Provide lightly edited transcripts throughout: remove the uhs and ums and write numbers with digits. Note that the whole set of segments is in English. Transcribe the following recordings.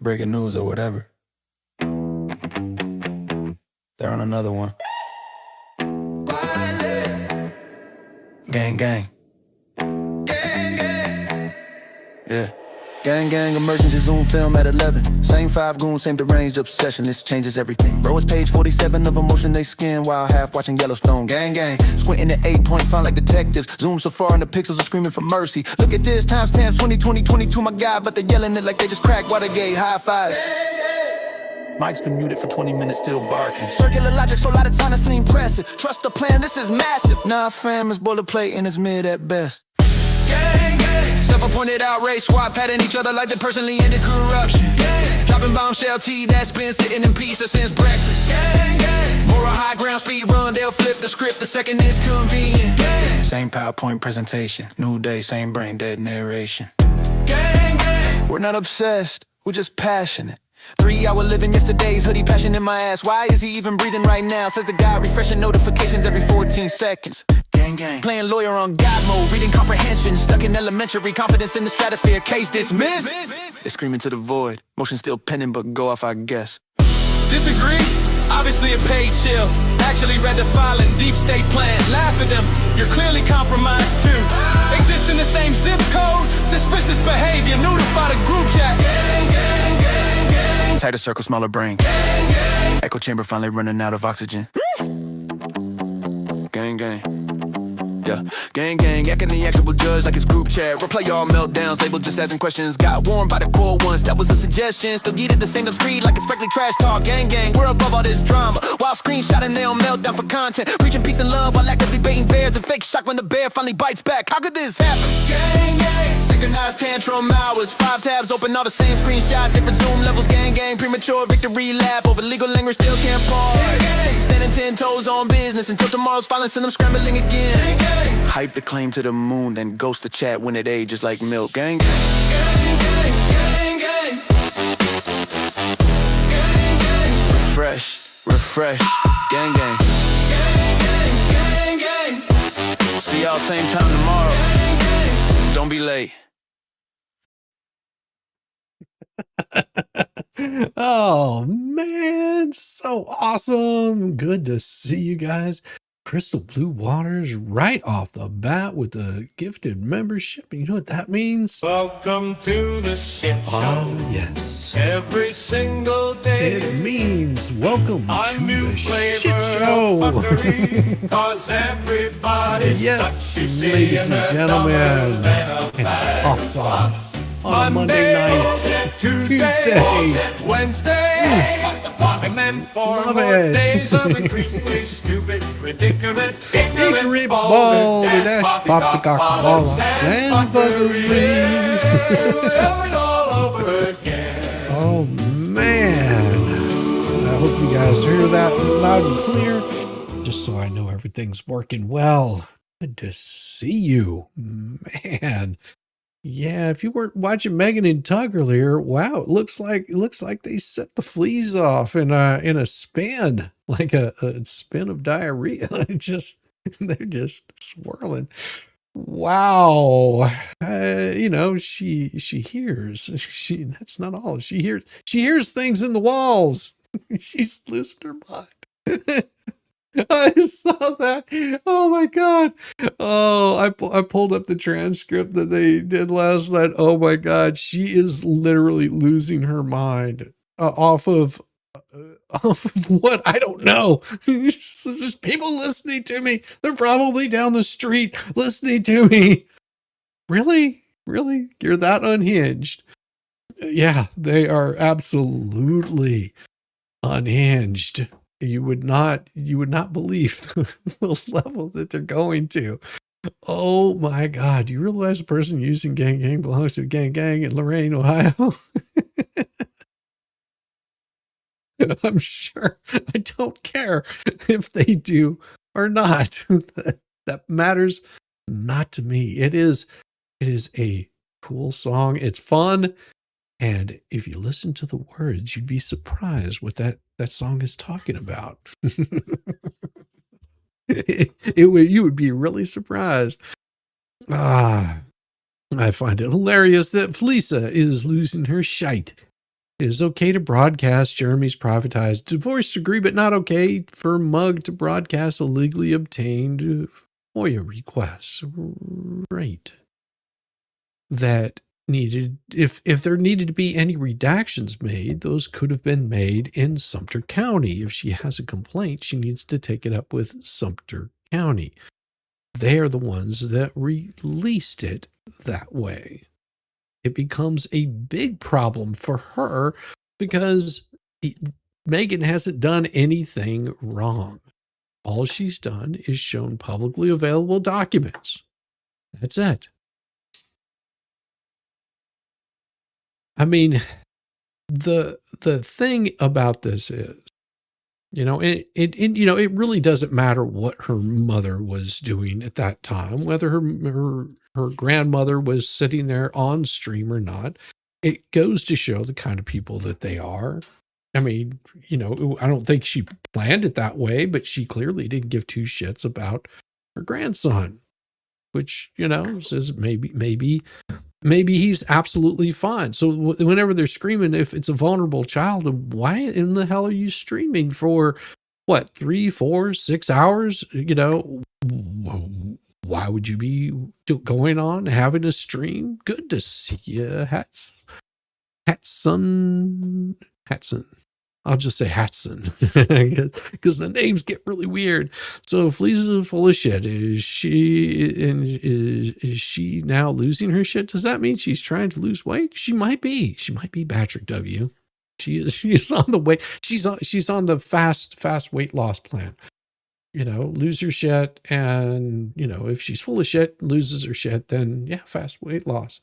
breaking news or whatever. They're on another one. Gang, gang. Gang, gang. Yeah. Gang, gang, emergency Zoom film at 11. Same 5 goons, same deranged obsession. This changes everything. Bro, it's page 47 of emotion they skin while half watching Yellowstone. Gang, gang. Squinting at 8 point, find like detectives. Zoom so far and the pixels are screaming for mercy. Look at this, timestamp 20, 22, my God. But they're yelling it like they just cracked Watergate. High five. Mike's been muted for 20 minutes, still barking. Circular logic, so a lot of time to seem impressive. Trust the plan, this is massive. Nah, fam, it's boilerplate and it's mid at best. Gang, gang. Self-appointed outrage, swap patting each other like they personally ended corruption. Gang. Dropping bombshell tea that's been sitting in pizza since breakfast. Gang, gang. Moral high ground, speed run, they'll flip the script the second it's convenient. Gang. Same PowerPoint presentation, new day, same brain dead narration. Gang, gang. We're not obsessed, we're just passionate. 3-hour living yesterday's hoodie, passion in my ass. Why is he even breathing right now? Says the guy refreshing notifications every 14 seconds. Gang, gang. Playing lawyer on God mode, reading comprehension. Stuck in elementary, confidence in the stratosphere. Case dismissed. They're screaming to the void. Motion still pending, but go off, I guess. Disagree? Obviously a paid shill. Actually read the filing, deep state plan. Laugh at them, you're clearly compromised too. Exist in the same zip code. Suspicious behavior, notify the group chat. Gang, gang, gang, gang. Tighter circle, smaller brain. Gang, gang. Echo chamber finally running out of oxygen. Gang, gang. Yeah. Gang, gang, acting the actual judge like it's group chat. Replay all meltdowns, labeled just asking questions. Got warned by the core once, that was a suggestion. Still get it the same screen like it's strictly trash talk. Gang, gang, we're above all this drama. While screenshotting, they on meltdown for content. Preaching peace and love while actively baiting bears. And fake shock when the bear finally bites back. How could this happen? Gang, gang. Synchronized tantrum hours. 5 tabs open, all the same screenshot. Different zoom levels, gang, gang. Premature victory lap over legal language, still can't pause. Gang, gang. Standing 10 toes on business until tomorrow's violence and I'm scrambling again. Gang, gang. Hype the claim to the moon, then ghost the chat when it ages like milk. Gang, gang. Gang, gang, gang, gang. Gang, gang. Refresh, refresh. Gang, gang. Gang, gang, gang, gang. See y'all same time tomorrow. Gang, gang. Don't be late. Oh man, so awesome. Good to see you guys. Crystal Blue Waters right off the bat with the gifted membership. You know what that means? Welcome to the shit show. Oh, yes. Every single day. It means welcome A to new the flavor shit show. of fuckery, 'cause everybody's Yes, such, you see, ladies and a gentlemen. dumber than a And it bag pops of off fluff. on a Monday night. bullshit, Tuesday. bullshit, Wednesday. And then 4 Love more it. days of increasingly stupid, ridiculous, Ignorant, bald, dash, poppycock, bollocks, and fuckery. all over again. Oh man, I hope you guys hear that loud and clear, just so I know everything's working well. Good to see you, man. Yeah, if you weren't watching Megan and Tug earlier, wow, it looks like they set the fleas off in a spin, like a spin of diarrhea. They're just swirling. Wow. You know, she hears. That's not all. She hears things in the walls. She's losing her mind. I saw that. Oh my God. Oh, I pulled up the transcript that they did last night. Oh my God. She is literally losing her mind off of what? I don't know. There's people listening to me. They're probably down the street listening to me. Really? Really? You're that unhinged? Yeah, they are absolutely unhinged. You would not believe the level that they're going to. Oh my God. Do you realize the person using Gang Gang belongs to Gang Gang in Lorain, Ohio? I'm sure. I don't care if they do or not. That matters not to me. It is a cool song. It's fun. And if you listen to the words, you'd be surprised what that song is talking about. You would be really surprised. I find it hilarious that Felisa is losing her shite. It is okay to broadcast Jeremy's privatized divorce decree, but not okay for Mug to broadcast a legally obtained FOIA request. Right. That needed, if there needed to be any redactions made, those could have been made in Sumter County. If she has a complaint, she needs to take it up with Sumter County. They are the ones that released it that way. It becomes a big problem for her because Megan hasn't done anything wrong. All she's done is shown publicly available documents. That's it. I mean, the thing about this is, it really doesn't matter what her mother was doing at that time, whether her grandmother was sitting there on stream or not. It goes to show the kind of people that they are. I mean, I don't think she planned it that way, but she clearly didn't give two shits about her grandson, which, says maybe he's absolutely fine. So whenever they're screaming, if it's a vulnerable child, why in the hell are you streaming for 3, 4, 6 hours? Why would you be going on having a stream? Good to see you, Hatson. I'll just say Hatson because the names get really weird. So if Lisa's full of shit, is she now losing her shit? Does that mean she's trying to lose weight? She might be. She might be Patrick W. She's on the way. She's on the fast weight loss plan. Lose her shit, and if she's full of shit, loses her shit, then yeah, fast weight loss.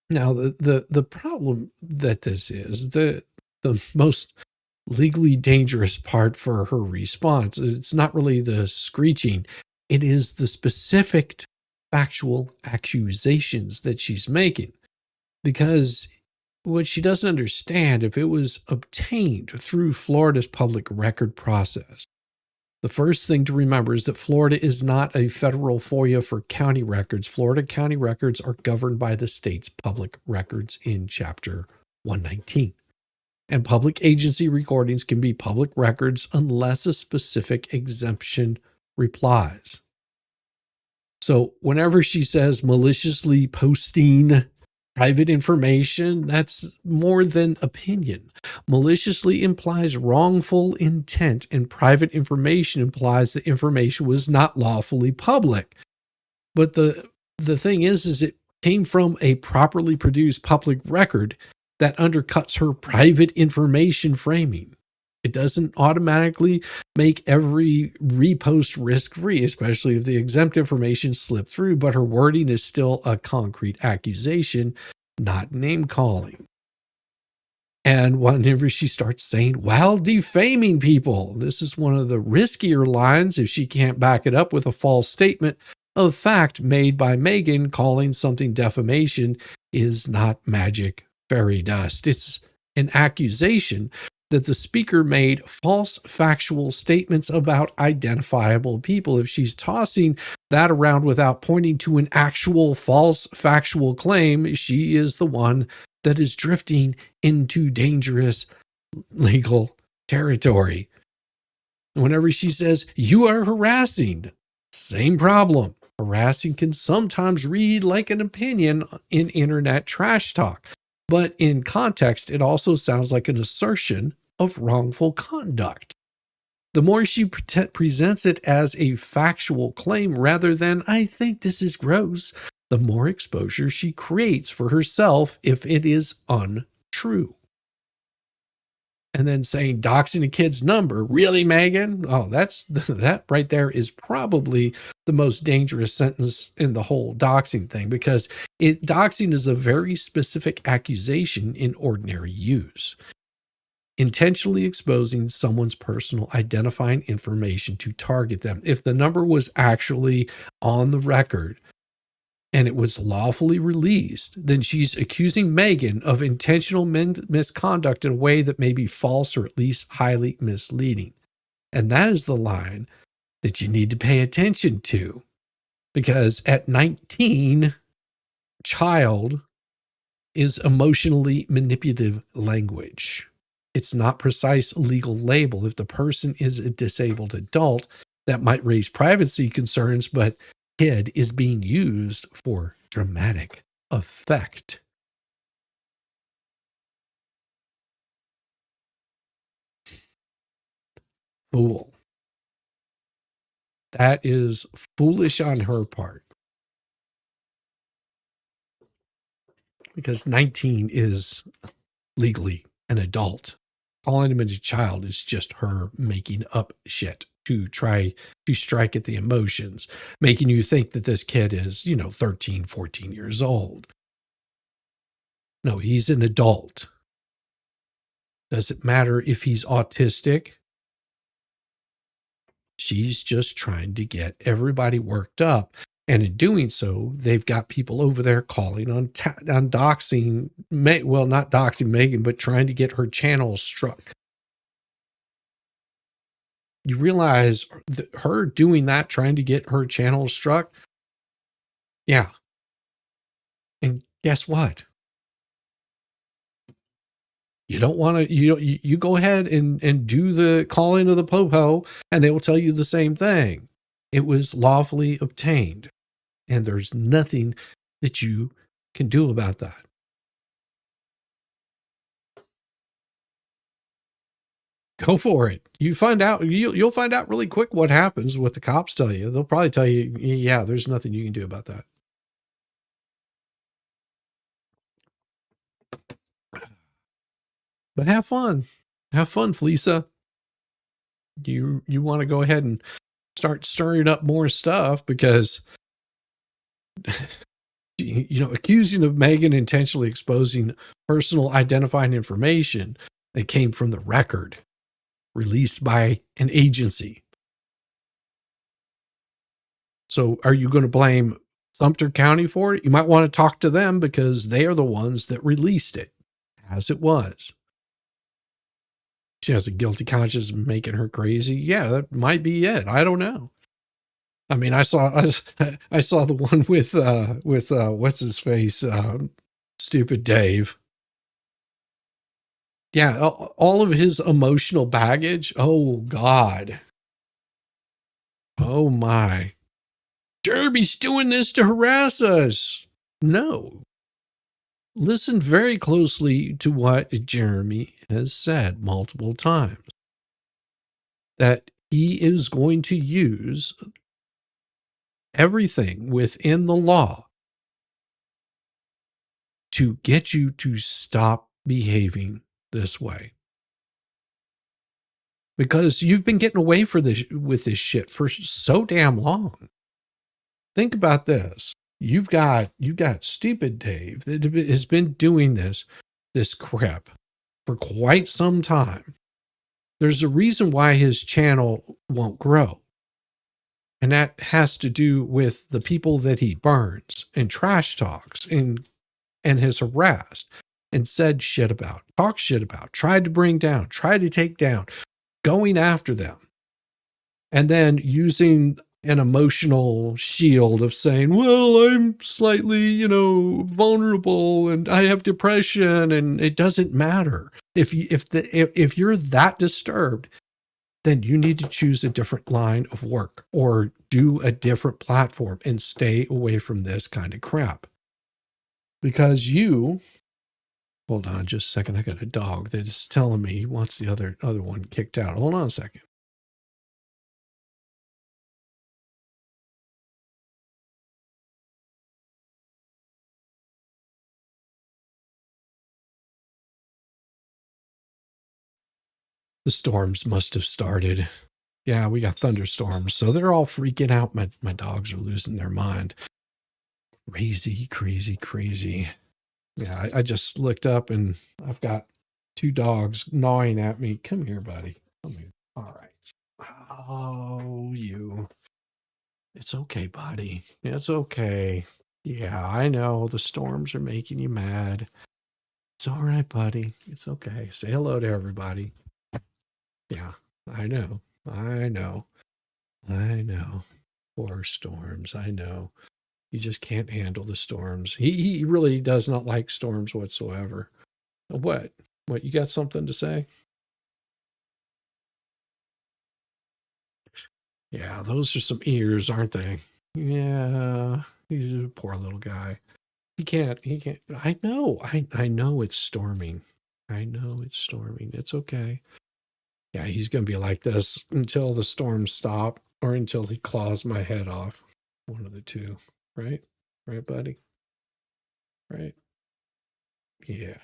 Now the problem that this is the most legally dangerous part for her response. It's not really the screeching. It is the specific factual accusations that she's making. Because what she doesn't understand, if it was obtained through Florida's public record process, the first thing to remember is that Florida is not a federal FOIA for county records. Florida county records are governed by the state's public records in Chapter 119. And public agency recordings can be public records unless a specific exemption applies. So whenever she says maliciously posting private information, that's more than opinion. Maliciously implies wrongful intent, and private information implies the information was not lawfully public. But the thing is it came from a properly produced public record that undercuts her private information framing. It doesn't automatically make every repost risk-free, especially if the exempt information slipped through, but her wording is still a concrete accusation, not name-calling. And whenever she starts saying, while defaming people, this is one of the riskier lines if she can't back it up with a false statement of fact made by Megan, calling something defamation is not magic fairy dust. It's an accusation that the speaker made false factual statements about identifiable people. If she's tossing that around without pointing to an actual false factual claim, she is the one that is drifting into dangerous legal territory. And whenever she says, you are harassing, same problem. Harassing can sometimes read like an opinion in internet trash talk. But in context, it also sounds like an assertion of wrongful conduct. The more she presents it as a factual claim rather than, I think this is gross, the more exposure she creates for herself if it is untrue. And then saying doxing a kid's number, really, Megan? Oh, that right there is probably the most dangerous sentence in the whole doxing thing, because doxing is a very specific accusation in ordinary use. Intentionally exposing someone's personal identifying information to target them. If the number was actually on the record and it was lawfully released, then she's accusing Megan of intentional misconduct in a way that may be false or at least highly misleading. And that is the line that you need to pay attention to. Because at 19, child is emotionally manipulative language. It's not precise legal label. If the person is a disabled adult, that might raise privacy concerns, but kid is being used for dramatic effect. Fool. That is foolish on her part. Because 19 is legally an adult. Calling him a child is just her making up shit to try to strike at the emotions, making you think that this kid is, 13, 14 years old. No, he's an adult. Does it matter if he's autistic? She's just trying to get everybody worked up. And in doing so, they've got people over there calling on doxing, well, not doxing Megan, but trying to get her channel struck. You realize that her doing that, trying to get her channel struck? Yeah. And guess what? You don't want to, you go ahead and do the calling of the popo, and they will tell you the same thing. It was lawfully obtained, and there's nothing that you can do about that. Go for it. You find out, you'll find out really quick what happens, what the cops tell you. They'll probably tell you, yeah, there's nothing you can do about that. But have fun. Have fun, Felisa. You want to go ahead and start stirring up more stuff because, accusing of Megan intentionally exposing personal identifying information that came from the record released by an agency. So are you going to blame Sumter County for it? You might want to talk to them because they are the ones that released it as it was. She has a guilty conscience making her crazy. Yeah, that might be it. I don't know. I mean, I saw the one with what's his face, stupid Dave. Yeah, all of his emotional baggage. Oh God. Oh my. Jeremy's doing this to harass us. No. Listen very closely to what Jeremy has said multiple times. That he is going to use everything within the law to get you to stop behaving this way. Because you've been getting away with this shit for so damn long. Think about this. You've got stupid Dave that has been doing this crap for quite some time. There's a reason why his channel won't grow. And that has to do with the people that he burns and trash talks and has harassed and said shit about, talked shit about, tried to bring down, tried to take down, going after them. And then using an emotional shield of saying, well, I'm slightly, vulnerable and I have depression and it doesn't matter. If you're that disturbed, then you need to choose a different line of work or do a different platform and stay away from this kind of crap. Because hold on just a second. I got a dog that is telling me he wants the other one kicked out. Hold on a second. The storms must have started. Yeah, we got thunderstorms, so they're all freaking out. My dogs are losing their mind. Crazy, crazy, crazy. Yeah, I just looked up and I've got 2 dogs gnawing at me. Come here, buddy. Come here. All right. Oh, you. It's okay, buddy. It's okay. Yeah, I know the storms are making you mad. It's all right, buddy. It's okay. Say hello to everybody. Yeah, I know. Poor storms. I know. He just can't handle the storms. He really does not like storms whatsoever. What? What, you got something to say? Yeah, those are some ears, aren't they? Yeah, he's a poor little guy. He can't, I know it's storming. I know it's storming. It's okay. Yeah, he's going to be like this until the storms stop or until he claws my head off. One of the two, right? Right, buddy? Right? Yeah.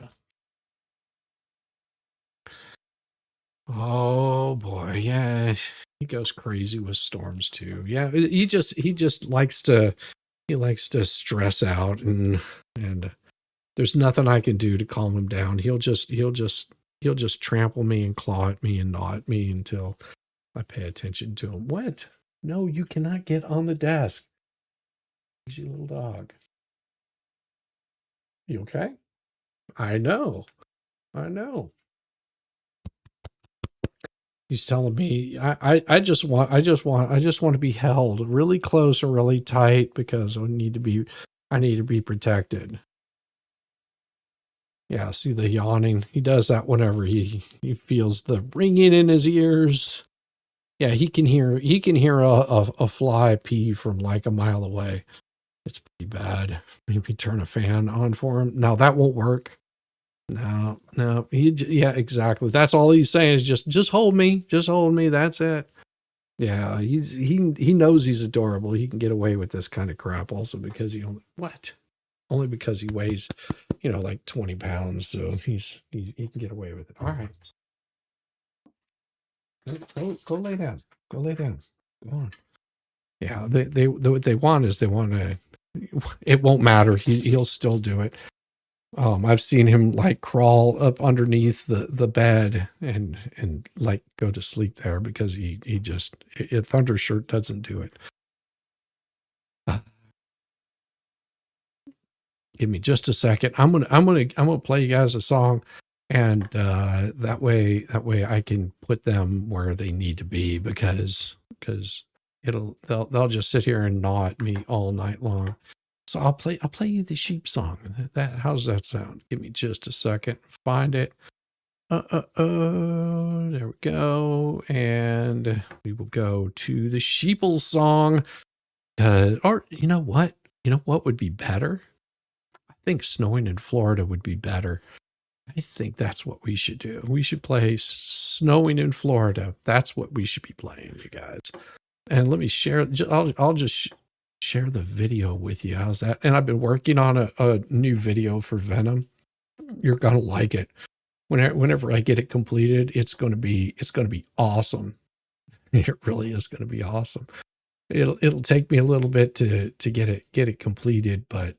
Oh boy, yeah. He goes crazy with storms too. Yeah, he just likes to stress out and there's nothing I can do to calm him down. He'll just trample me and claw at me and gnaw at me until I pay attention to him. What? No, you cannot get on the desk. Easy little dog. You okay? I know. He's telling me I just want to be held really close and really tight because I need to be protected. Yeah, see the yawning. He does that whenever he feels the ringing in his ears. Yeah, he can hear a fly pee from like a mile away. It's pretty bad. Maybe turn a fan on for him. No, that won't work. No. Yeah, exactly. That's all he's saying is just hold me. Just hold me. That's it. Yeah, he knows he's adorable. He can get away with this kind of crap also because only because he weighs, like 20 pounds. So he can get away with it. All right. Go lay down. Go lay down. Go on. Yeah, what they want is to, it won't matter. He'll still do it. I've seen him like crawl up underneath the bed and like go to sleep there because he just Thundershirt doesn't do it. Give me just a second. I'm gonna play you guys a song, and that way I can put them where they need to be because they'll just sit here and gnaw at me all night long. So I'll play you the sheep song. How's that sound? Give me just a second. Find it. There we go. And we will go to the sheeple song. Or you know what? You know what would be better? I think Snowing in Florida would be better. I think that's what we should do. We should play Snowing in Florida. That's what we should be playing, you guys. And let me share. I'll just share the video with you. How's that? And I've been working on a new video for Venom. You're gonna like it. Whenever I get it completed, it's gonna be awesome. It really is gonna be awesome. It'll take me a little bit to get it completed, but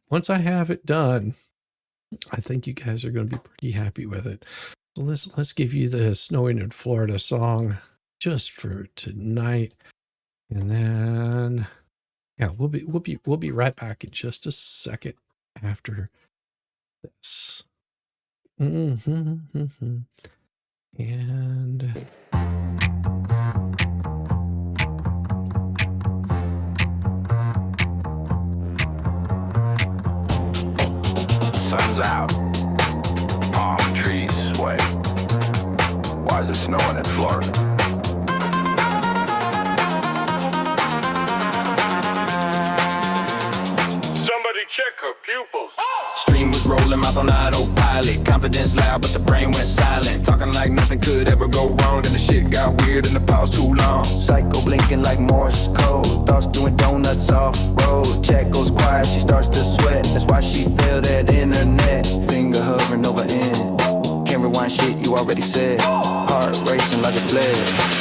once I have it done, I think you guys are gonna be pretty happy with it. So let's give you the Snowing in Florida song just for tonight, and then. Yeah, we'll be right back in just a second after this. And sun's out, palm trees sway. Why is it snowing in Florida? Check her pupils. Stream was rolling, mouth on autopilot. Confidence loud, but the brain went silent. Talking like nothing could ever go wrong. Then the shit got weird and the pause too long. Psycho blinking like Morse code. Thoughts doing donuts off road. Chat goes quiet, she starts to sweat. That's why she feel that internet. Finger hovering over end. Can't rewind shit you already said. Heart racing like a fled.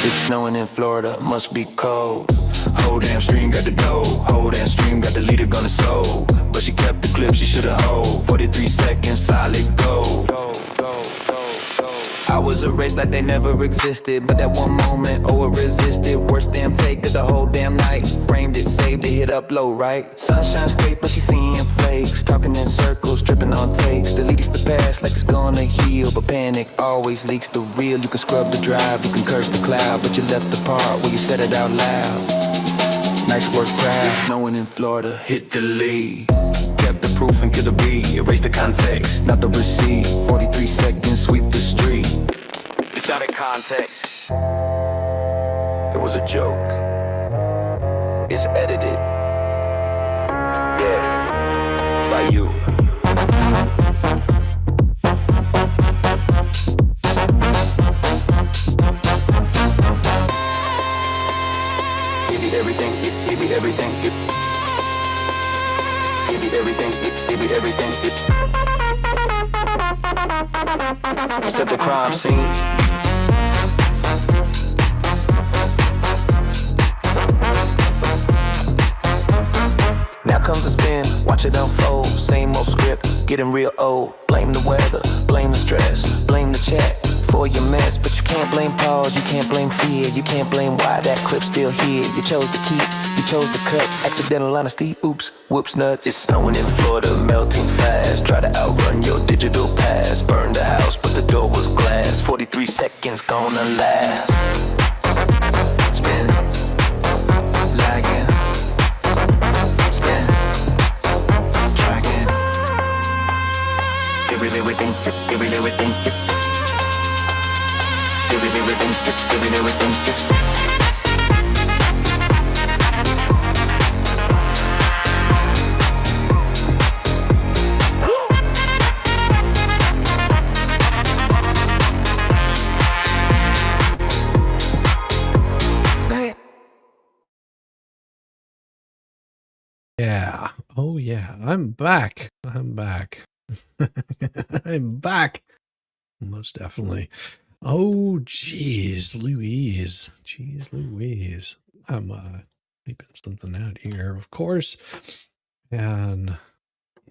It's snowing in Florida, must be cold. Whole damn stream got the dough. Whole damn stream got the leader gonna soul. But she kept the clip, she should've hold. 43 seconds, solid gold. I was erased like they never existed, but that one moment, it resisted. Worst damn take of the whole damn night. Framed it, saved it, hit upload, right? Sunshine straight, but she seeing flakes. Talking in circles, tripping on takes. Deletes the past like it's gonna heal, but panic always leaks the real. You can scrub the drive, you can curse the cloud, but you left the part where you said it out loud. Nice work, crowd. It's snowing in Florida, hit delete. Kept the proof and killed the beat. Erase the context, not the receipt. 43 seconds, sweep the street. It's out of context. It was a joke. It's edited. Yeah, by you. Give me everything, give me everything. Give me everything, give me everything. Except the crime scene. Now comes the spin, watch it unfold. Same old script, getting real old. Blame the weather, blame the stress, blame the chat for your mess. But you can't blame pause, you can't blame fear. You can't blame why that clip's still here. You chose to keep, you chose to cut. Accidental honesty, oops, whoops nuts. It's snowing in Florida, melting fast. Try to outrun your digital past. Burn the house, but the door was glass. 43 seconds gonna last. Spin, lagging. Spin, dragging. Give me everything, give me everything. Give me everything, give me everything. Yeah. Oh, yeah. I'm back. I'm back. I'm back. Most definitely. Oh, geez, Louise. Jeez, Louise. I'm typing something out here, of course. And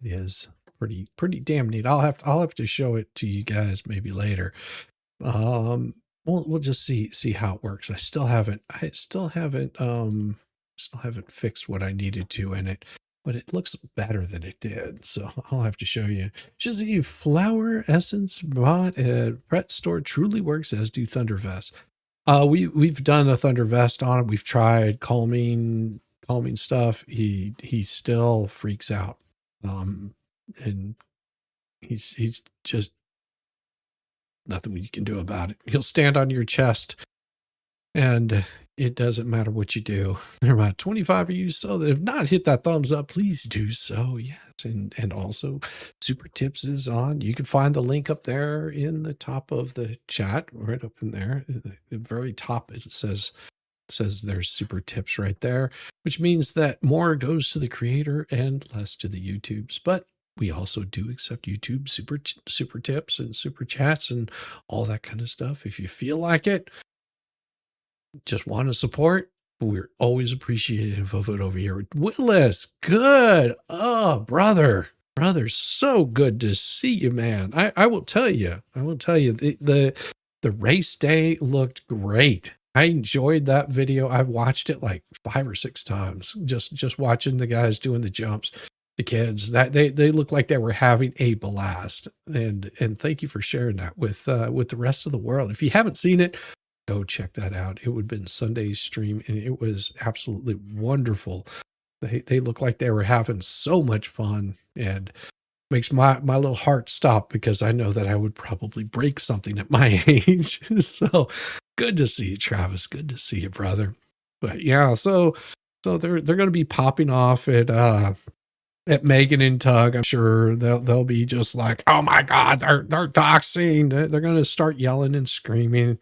it is pretty damn neat. I'll have to show it to you guys maybe later. We'll just see how it works. I still haven't fixed what I needed to in it, but it looks better than it did. So I'll have to show you. Just a flower essence bought at Pret Store truly works, as do Thunder Vest. We've done a Thunder Vest on it. We've tried calming stuff. He still freaks out. And he's just nothing you can do about it. He'll stand on your chest, and it doesn't matter what you do. There are about 25 of you so that have not hit that thumbs up, please do so. Yes. And also Super Tips is on. You can find the link up there in the top of the chat, right up in there. At the very top, it says there's Super Tips right there, which means that more goes to the creator and less to the YouTubes. But we also do accept YouTube super tips and super chats and all that kind of stuff. If you feel like it, just want to support, we're always appreciative of it over here. Willis, good. Oh, brother, so good to see you, man. I will tell you, the race day looked great. I enjoyed that video. I've watched it like 5 or 6 times, just watching the guys doing the jumps. The kids, that they look like they were having a blast, and thank you for sharing that with the rest of the world. If you haven't seen it, go check that out. It would have been Sunday's stream, and it was absolutely wonderful. They look like they were having so much fun, and makes my little heart stop, because I know that I would probably break something at my age. So good to see you, Travis. Good to see you, brother. But yeah, so they're going to be popping off at Megan and Tug. I'm sure they'll be just like, oh my God, they're doxing. They're going to start yelling and screaming,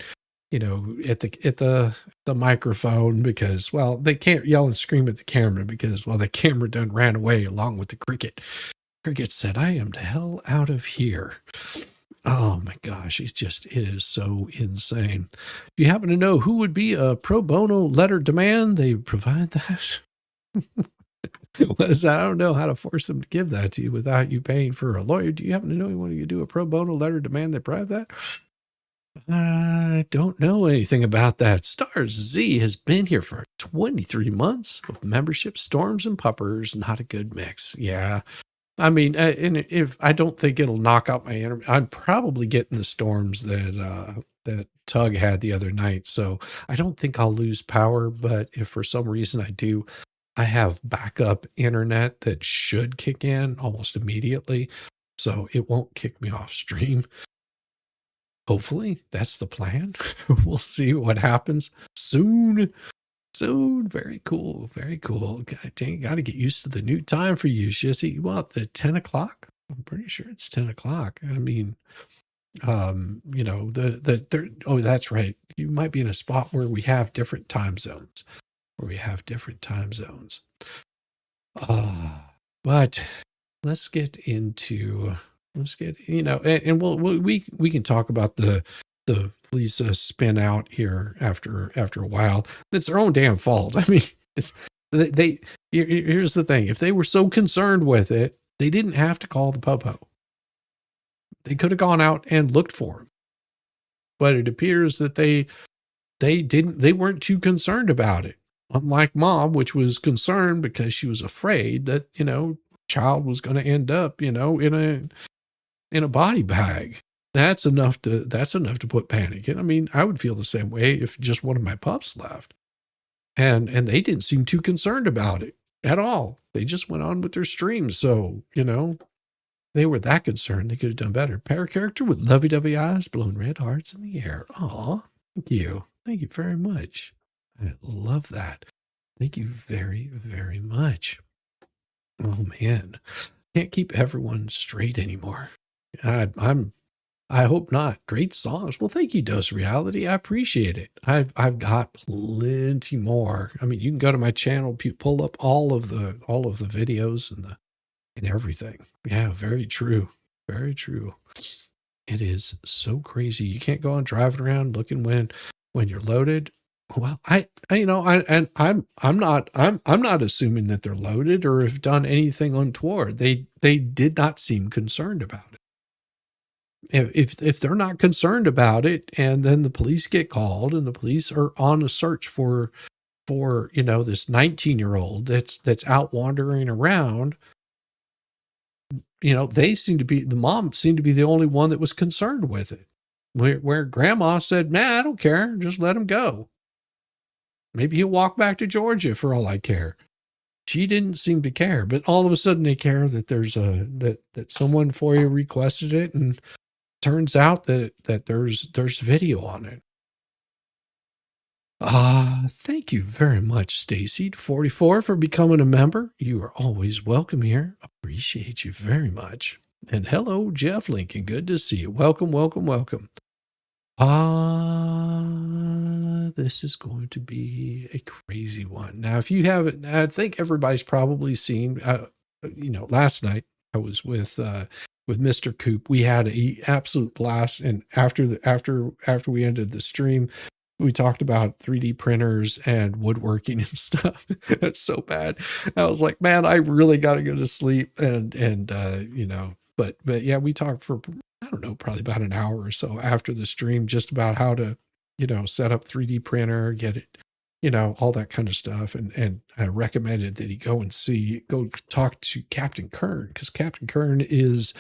at the microphone, because, well, they can't yell and scream at the camera because, well, the camera done ran away along with the cricket. Cricket said, I am the hell out of here. Oh my gosh, it is so insane. Do you happen to know who would be a pro bono letter demand? They provide that. I don't know how to force them to give that to you without you paying for a lawyer. Do you happen to know when you do a pro bono letter demand they provide that? I don't know anything about that. Stars Z has been here for 23 months with membership, storms and puppers. Not a good mix. Yeah. I mean, and if I don't think it'll knock out my internet, I'm probably getting the storms that Tug had the other night. So I don't think I'll lose power, but if for some reason I do, I have backup internet that should kick in almost immediately, so it won't kick me off stream. Hopefully, that's the plan. We'll see what happens soon. Soon. Very cool. Very cool. Dang, got to get used to the new time for you, Shissy. Well, the 10 o'clock? I'm pretty sure it's 10 o'clock. I mean, you know, oh, that's right. You might be in a spot where we have different time zones. But let's get, you know, and we can talk about the Lisa spin out here after a while. It's their own damn fault. I mean, here's the thing. If they were so concerned with it, they didn't have to call the popo. They could have gone out and looked for him. But it appears that they weren't too concerned about it. Unlike Mom, which was concerned because she was afraid that, you know, child was going to end up, you know, in a body bag. That's enough to put panic in. I mean, I would feel the same way if just one of my pups left. And they didn't seem too concerned about it at all. They just went on with their streams. So, you know, they were that concerned. They could have done better. Paracharacter with lovey-dovey eyes, blowing red hearts in the air. Aw, thank you. Thank you very much. I love that. Thank you very, very much. Oh, man. Can't keep everyone straight anymore. I hope not. Great songs. Well, thank you, Dose Reality. I appreciate it. I've got plenty more. I mean, you can go to my channel, pull up all of the videos and everything. Yeah, very true. Very true. It is so crazy. You can't go on driving around looking when you're loaded. Well, I'm not assuming that they're loaded or have done anything untoward. They did not seem concerned about it. If they're not concerned about it, and then the police get called and the police are on a search for, you know, this 19-year-old that's out wandering around, you know, the mom seemed to be the only one that was concerned with it. Where grandma said, nah, I don't care. Just let him go. Maybe he'll walk back to Georgia for all I care. She didn't seem to care, but all of a sudden they care that there's that someone FOIA requested it, and turns out that there's video on it. Thank you very much, Stacy 44, for becoming a member. You are always welcome here. Appreciate you very much. And hello, Jeff Lincoln. Good to see you. Welcome, welcome, welcome. This is going to be a crazy one. Now, if you haven't, I think everybody's probably seen, you know, last night I was with Mr. Coop. We had an absolute blast. And after we ended the stream, we talked about 3D printers and woodworking and stuff. That's so bad. I was like, man, I really got to go to sleep. And you know, but yeah, we talked for, I don't know, probably about an hour or so after the stream, just about how to, you know, set up 3D printer, get it, you know, all that kind of stuff. And I recommended that he go talk to Captain Kern, because Captain Kern is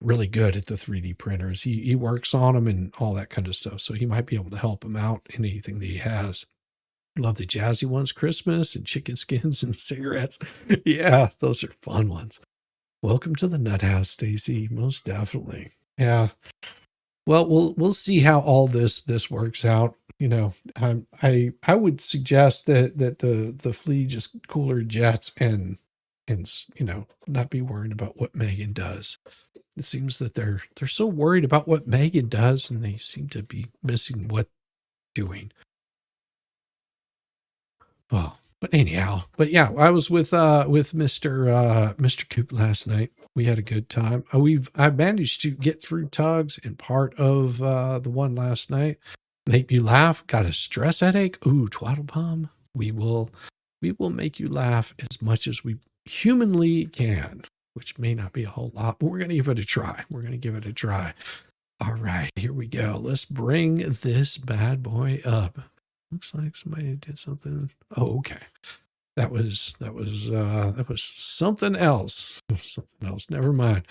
really good at the 3D printers. He works on them and all that kind of stuff. So he might be able to help him out in anything that he has. Love the jazzy ones, Christmas and chicken skins and cigarettes. Yeah, those are fun ones. Welcome to the Nut House, Stacy. Most definitely. Yeah. Well, we'll see how all this works out. You know, I would suggest that the flea just cooler jets and you know, not be worried about what Megan does. It seems that they're so worried about what Megan does, and they seem to be missing what they're doing. Oh, but anyhow, but yeah, I was with Mr. Coop last night. We had a good time. I managed to get through tugs and part of the one last night. Make you laugh. Got a stress headache. Ooh, twaddle bomb. We will make you laugh as much as we humanly can, which may not be a whole lot, but we're going to give it a try. All right, here we go. Let's bring this bad boy up. Looks like somebody did something. Oh, okay. That was something else. Something else. Never mind.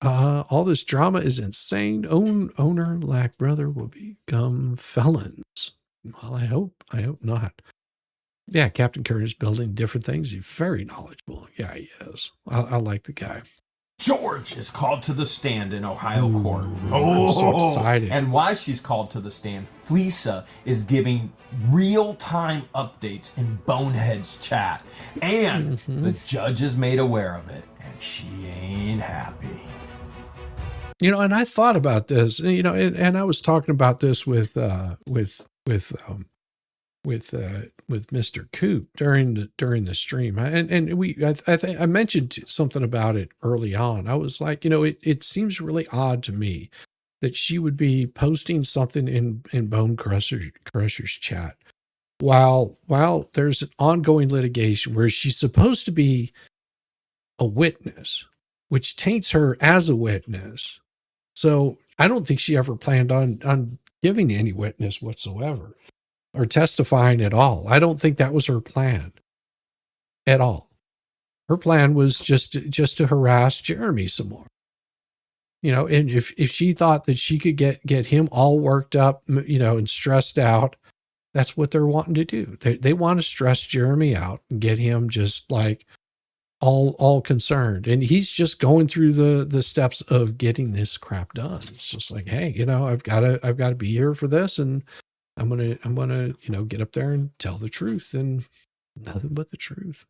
All this drama is insane. Owner lack brother will become felons. Well, I hope not. Yeah, Captain Kerner's building different things. He's very knowledgeable. Yeah, he is. I like the guy. George is called to the stand in Ohio court. I'm so excited. And while she's called to the stand, Fleesa is giving real-time updates in Bonehead's chat. And the judge is made aware of it, and she ain't happy. You know, and I thought about this, you know, and I was talking about this with Mr. Coop during the stream, I think I mentioned something about it early on. I was like, you know, it seems really odd to me that she would be posting something in Bone Crusher's chat while there's an ongoing litigation where she's supposed to be a witness, which taints her as a witness. So I don't think she ever planned on giving any witness whatsoever or testifying at all. I don't think that was her plan at all. Her plan was just to harass Jeremy some more. You know, and if she thought that she could get him all worked up, you know, and stressed out, that's what they're wanting to do. They want to stress Jeremy out and get him just like all concerned. And he's just going through the steps of getting this crap done. It's just like, hey, you know, I've got to be here for this, and I'm gonna, you know, get up there and tell the truth and nothing but the truth.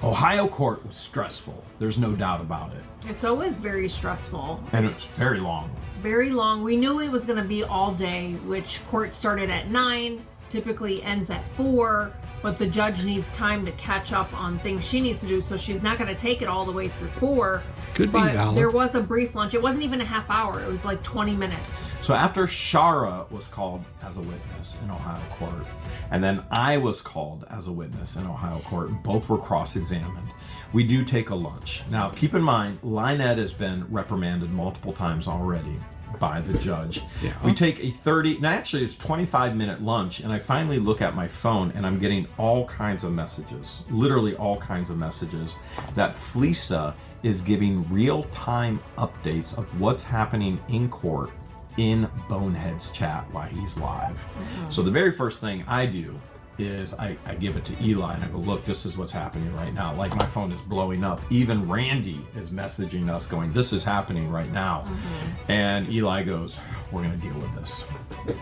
Ohio court was stressful. There's no doubt about it. It's always very stressful. And it's very long. Very long. We knew it was going to be all day, which court started at 9, typically ends at 4, but the judge needs time to catch up on things she needs to do, so she's not going to take it all the way through 4. Could be valid. There was a brief lunch. It wasn't even a half hour. It was like 20 minutes. So after Shara was called as a witness in Ohio court, and then I was called as a witness in Ohio court, and both were cross-examined, we do take a lunch. Now, keep in mind, Lynette has been reprimanded multiple times already by the judge. Yeah. We take a 25-minute lunch, and I finally look at my phone, and I'm getting all kinds of messages, literally all kinds of messages, that Fleesa is giving real-time updates of what's happening in court in Bonehead's chat while he's live. Mm-hmm. So the very first thing I do is I give it to Eli and I go, look, this is what's happening right now. Like, my phone is blowing up. Even Randy is messaging us going, this is happening right now. Mm-hmm. And Eli goes, we're going to deal with this.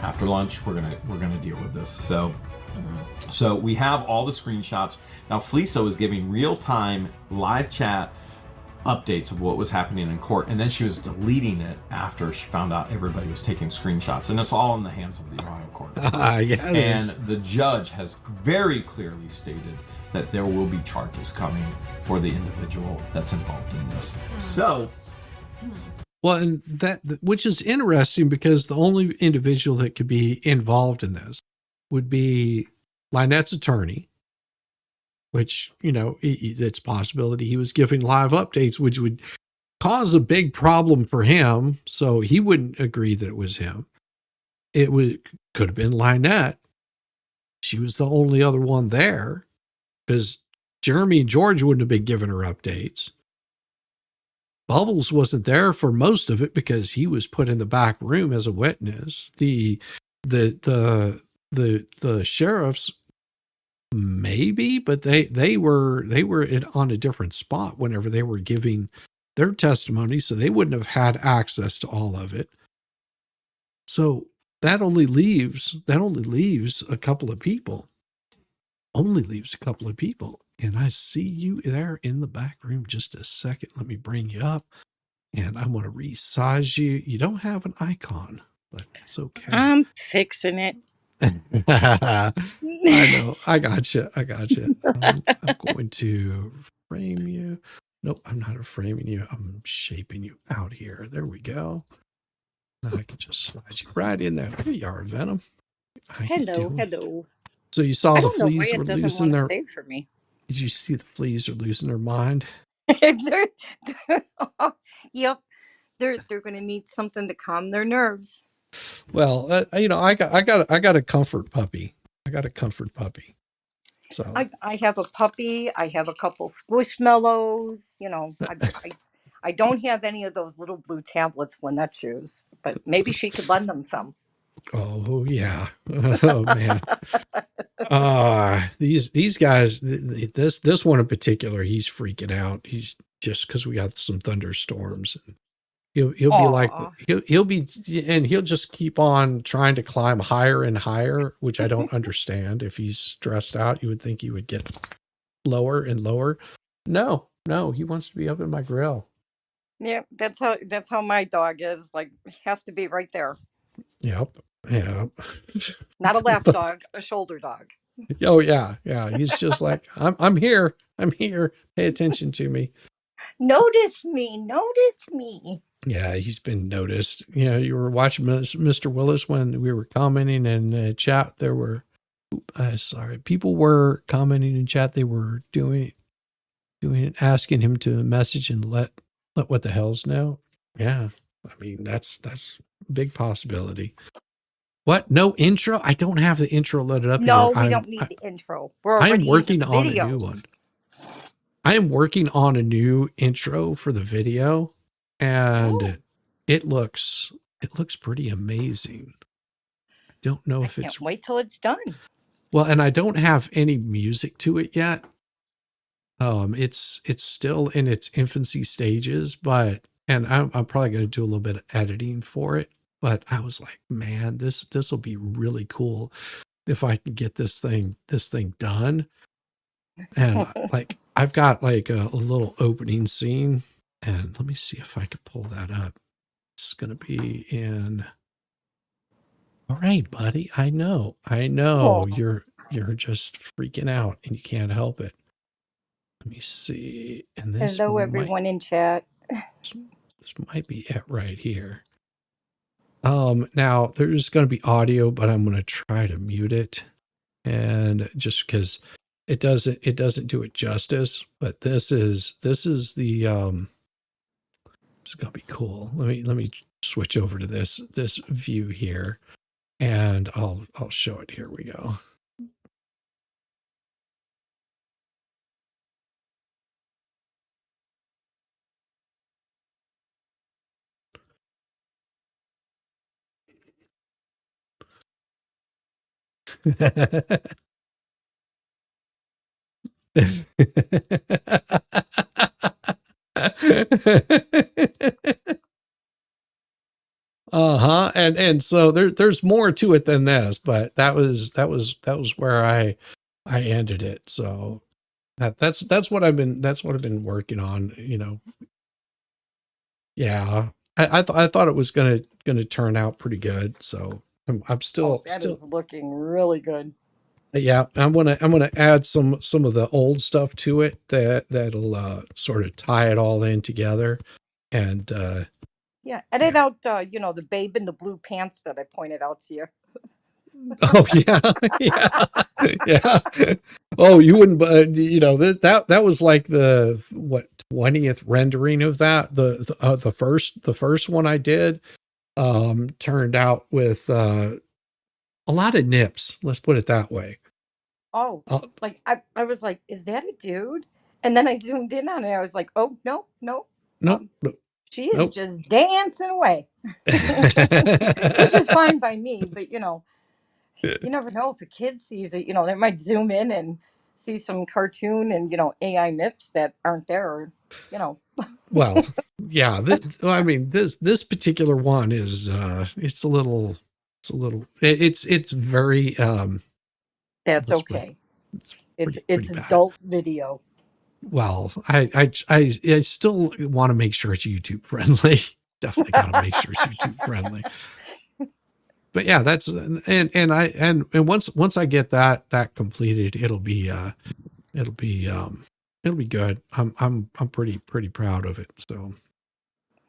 After lunch, we're going to deal with this. So So we have all the screenshots. Now Fleesa is giving real-time live chat updates of what was happening in court, and then she was deleting it after she found out everybody was taking screenshots, and it's all in the hands of the Ohio court. Yes. And the judge has very clearly stated that there will be charges coming for the individual that's involved in this. So, well, and that, which is interesting, because the only individual that could be involved in this would be Lynette's attorney, which, you know, it's a possibility he was giving live updates, which would cause a big problem for him. So he wouldn't agree that it was him. Could have been Lynette. She was the only other one there, because Jeremy and George wouldn't have been giving her updates. Bubbles wasn't there for most of it because he was put in the back room as a witness. The sheriffs, maybe, but they were on a different spot whenever they were giving their testimony, so they wouldn't have had access to all of it. So that only leaves a couple of people. And I see you there in the back room. Just a second. Let me bring you up, and I want to resize you. You don't have an icon, but it's okay. I'm fixing it. I know. I got you. I'm going to frame you. Nope, I'm not framing you. I'm shaping you out here. There we go. Now I can just slide you right in there. There you are, Venom. Hello. So you saw the fleas were losing their. Save for me. Did you see the fleas are losing their mind? Yep. They're going to need something to calm their nerves. Well, you know, I got a comfort puppy. So I have a puppy. I have a couple squishmallows. You know, I don't have any of those little blue tablets Lynette used, but maybe she could lend them some. Oh yeah. Oh man. These guys, this one in particular, he's freaking out. He's just because we got some thunderstorms. He'll be like Aw. he'll be, and he'll just keep on trying to climb higher and higher, which I don't understand. If he's stressed out, you would think he would get lower and lower. No, he wants to be up in my grill. Yeah, that's how my dog is. Like, has to be right there. Yep. Yeah. Not a lap dog, a shoulder dog. Oh yeah. He's just like, I'm here. Pay attention to me. Notice me. Yeah, he's been noticed. You were watching Mr. Willis when we were commenting in chat. There were, people were commenting in chat. They were doing it, asking him to message and let what the hell's know. Yeah, I mean that's a big possibility. What? No intro? I don't have the intro loaded up. No, here. we don't need the intro. We're I'm already working using on a videos. new one. I am working on a new intro for the video, and it looks pretty amazing. I don't know if I can't wait till it's done. well, and I don't have any music to it yet. It's still in its infancy stages, and I'm probably going to do a little bit of editing for it. But I was like, man, this will be really cool if I can get this thing done. And like, I've got like a little opening scene, and let me see if I can pull that up. It's going to be in. All right, buddy. I know. Oh. You're just freaking out, and you can't help it. Let me see. And this Hello, everyone in chat. This might be it right here. Now there's going to be audio, but I'm going to try to mute it, and just because it doesn't do it justice. But this is the it's going to be cool. Let me switch over to this view here, and I'll show it. Here we go. And so there's more to it than this, but that was where I ended it. So that's what I've been working on, Yeah. I thought it was gonna turn out pretty good. So I'm still is looking really good. Yeah, I'm gonna add some of the old stuff to it that'll sort of tie it all in together, and edit out the babe in the blue pants that I pointed out to you. oh yeah. Oh, you wouldn't, that was like the 20th rendering of that. The first one I did turned out with a lot of nips. Let's put it that way. Oh, like I was like, is that a dude? And then I zoomed in on it. I was like, oh no. Nope. She is just dancing away, which is fine by me. But you never know if a kid sees it. They might zoom in and see some cartoon and AI nips that aren't there. Well, yeah. This particular one is it's very That's okay. It's adult video. Well, I still want to make sure it's YouTube friendly. Definitely got to make sure it's YouTube friendly. But yeah, that's and once I get that completed, it'll be good. I'm pretty proud of it. So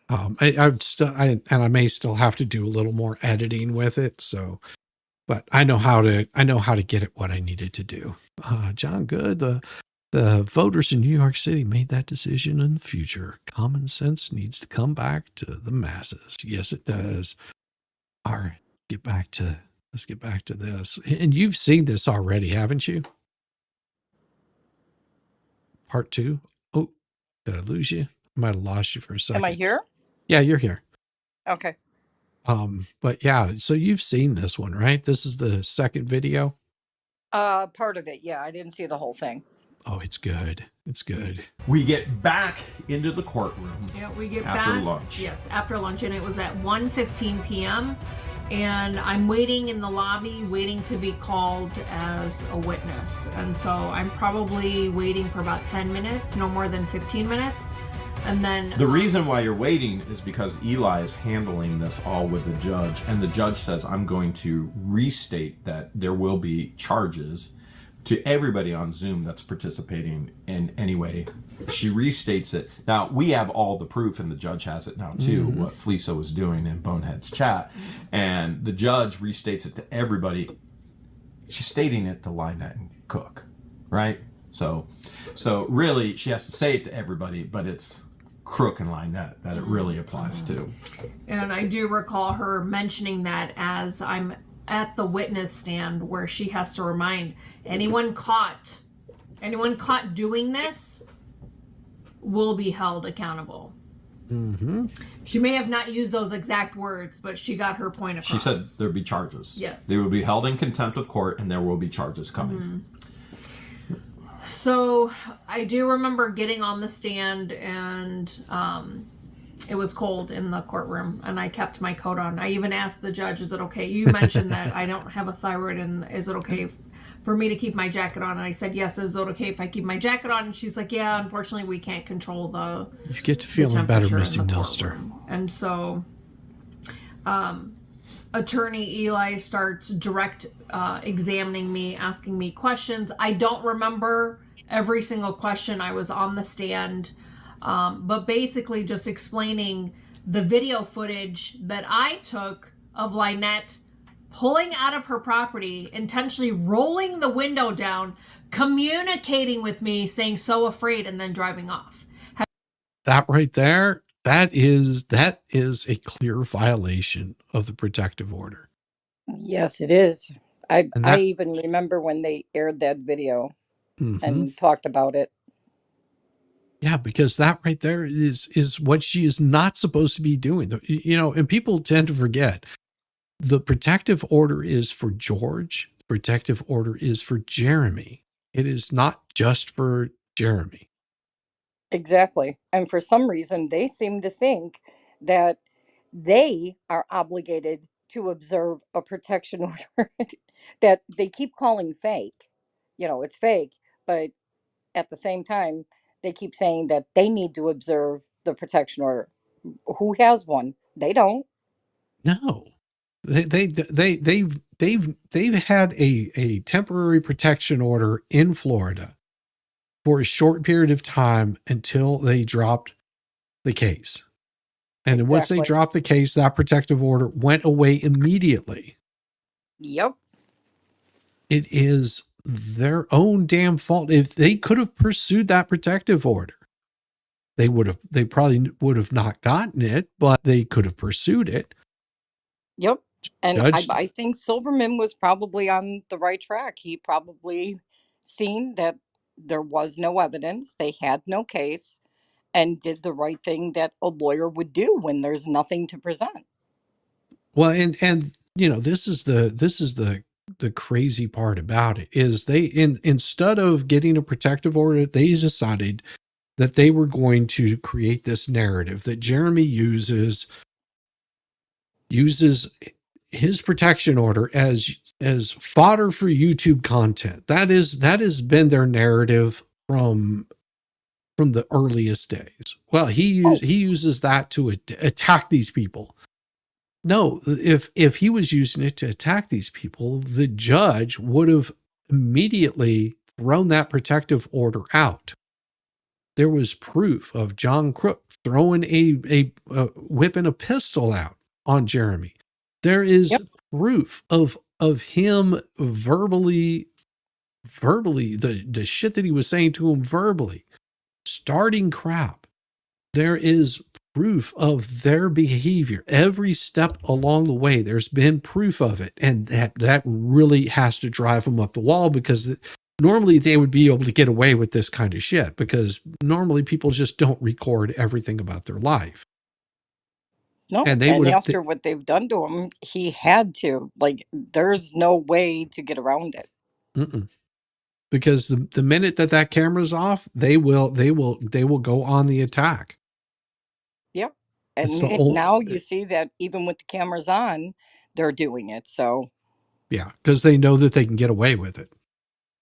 I may still have to do a little more editing with it. So, but I know how to get it what I needed to do. John Good, the voters in New York City made that decision in the future. Common sense needs to come back to the masses. Yes, it does. All right, let's get back to this. And you've seen this already, haven't you? Part 2. Oh, did I lose you? I might have lost you for a second. Am I here? Yeah, you're here. Okay. But yeah, so you've seen this one, right? This is the second video. Part of it, yeah. I didn't see the whole thing. Oh, it's good. It's good. We get back into the courtroom. Yeah, we get after back. lunch. Yes, after lunch, and it was at 1:15 p.m. And I'm waiting in the lobby, waiting to be called as a witness. And so I'm probably waiting for about 10 minutes, no more than 15 minutes. And then the reason why you're waiting is because Eli is handling this all with the judge, and the judge says, I'm going to restate that there will be charges to everybody on Zoom that's participating in any way. She restates it. Now, we have all the proof, and the judge has it now too, what Fleesa was doing in Bonehead's chat. And the judge restates it to everybody. She's stating it to Lynette and Cook, right? So really, she has to say it to everybody, but it's Crook and Lynette that it really applies to. And I do recall her mentioning that as I'm at the witness stand, where she has to remind anyone caught doing this will be held accountable. She may have not used those exact words, but she got her point across. She said there'd be charges. Yes. They will be held in contempt of court, and there will be charges coming. So I do remember getting on the stand, and it was cold in the courtroom, and I kept my coat on. I even asked the judge, is it okay? You mentioned that I don't have a thyroid, and is it okay for me to keep my jacket on? And I said, yes, is it okay if I keep my jacket on? And she's like, yeah, unfortunately, we can't control the You get to feeling better, Missy Nelster. And so Attorney Eli starts direct examining me, asking me questions. I don't remember every single question. I was on the stand, but basically just explaining the video footage that I took of Lynette pulling out of her property, intentionally rolling the window down, communicating with me, saying so afraid, and then driving off. That right there, that is a clear violation of the protective order. Yes, it is. I even remember when they aired that video and talked about it. Yeah, because that right there is what she is not supposed to be doing. You know, and people tend to forget the protective order is for George. The protective order is for Jeremy. It is not just for Jeremy. Exactly. And for some reason, they seem to think that they are obligated to observe a protection order that they keep calling fake. You know, it's fake, but at the same time, they keep saying that they need to observe the protection order. Who has one? They don't. No, they've had a temporary protection order in Florida for a short period of time until they dropped the case. And once they dropped the case, that protective order went away immediately. Yep. It is their own damn fault. If they could have pursued that protective order, they probably would have not gotten it, but they could have pursued it. Yep. And I think Silverman was probably on the right track. He probably seen that there was no evidence, they had no case, and did the right thing that a lawyer would do when there's nothing to present. Well, and you know, this is the crazy part about it is they instead of getting a protective order, they decided that they were going to create this narrative that Jeremy uses his protection order as fodder for YouTube content. That has been their narrative from the earliest days. Well, he uses that to attack these people. No, if he was using it to attack these people, the judge would have immediately thrown that protective order out. There was proof of John Crook throwing a whipping a pistol out on Jeremy. There is proof of him verbally the shit that he was saying to him verbally, starting crap. There is proof of their behavior every step along the way. There's been proof of it, and that really has to drive them up the wall, because normally they would be able to get away with this kind of shit, because normally people just don't record everything about their life. No, and after what they've done to him, he had to. Like, there's no way to get around it. Mm-mm. Because the minute that camera's off, they will go on the attack. Yep. It's And the old, now you see that even with the cameras on, they're doing it. So, yeah, because they know that they can get away with it.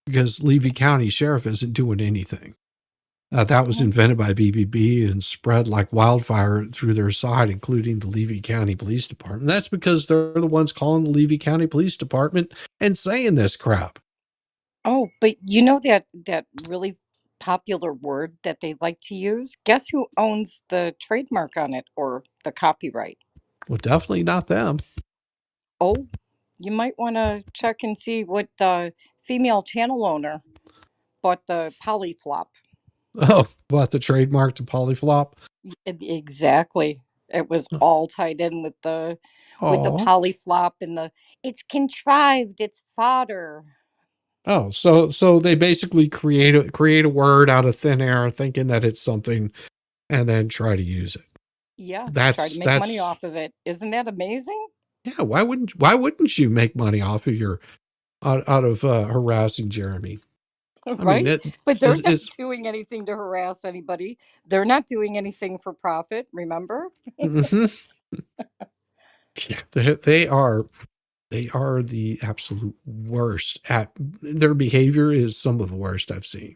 Because Levy County Sheriff isn't doing anything. That was invented by BBB and spread like wildfire through their side, including the Levy County Police Department. That's because they're the ones calling the Levy County Police Department and saying this crap. oh, but you know that really popular word that they like to use? Guess who owns the trademark on it or the copyright? Well, definitely not them. Oh, you might want to check and see what the female channel owner bought the polyflop. Oh, what, the trademark to polyflop? Exactly. It was all tied in with the Oh, polyflop and the it's contrived, it's fodder. oh, so they basically create a word out of thin air, thinking that it's something, and then try to use it. Yeah, try to make money That's off of it. Isn't that amazing? yeah. Why wouldn't you make money off of your out of harassing Jeremy? I mean, Right? it But they're not is doing anything to harass anybody. They're not doing anything for profit, remember? mhm. Yeah, they are the absolute worst at their behavior is some of the worst I've seen.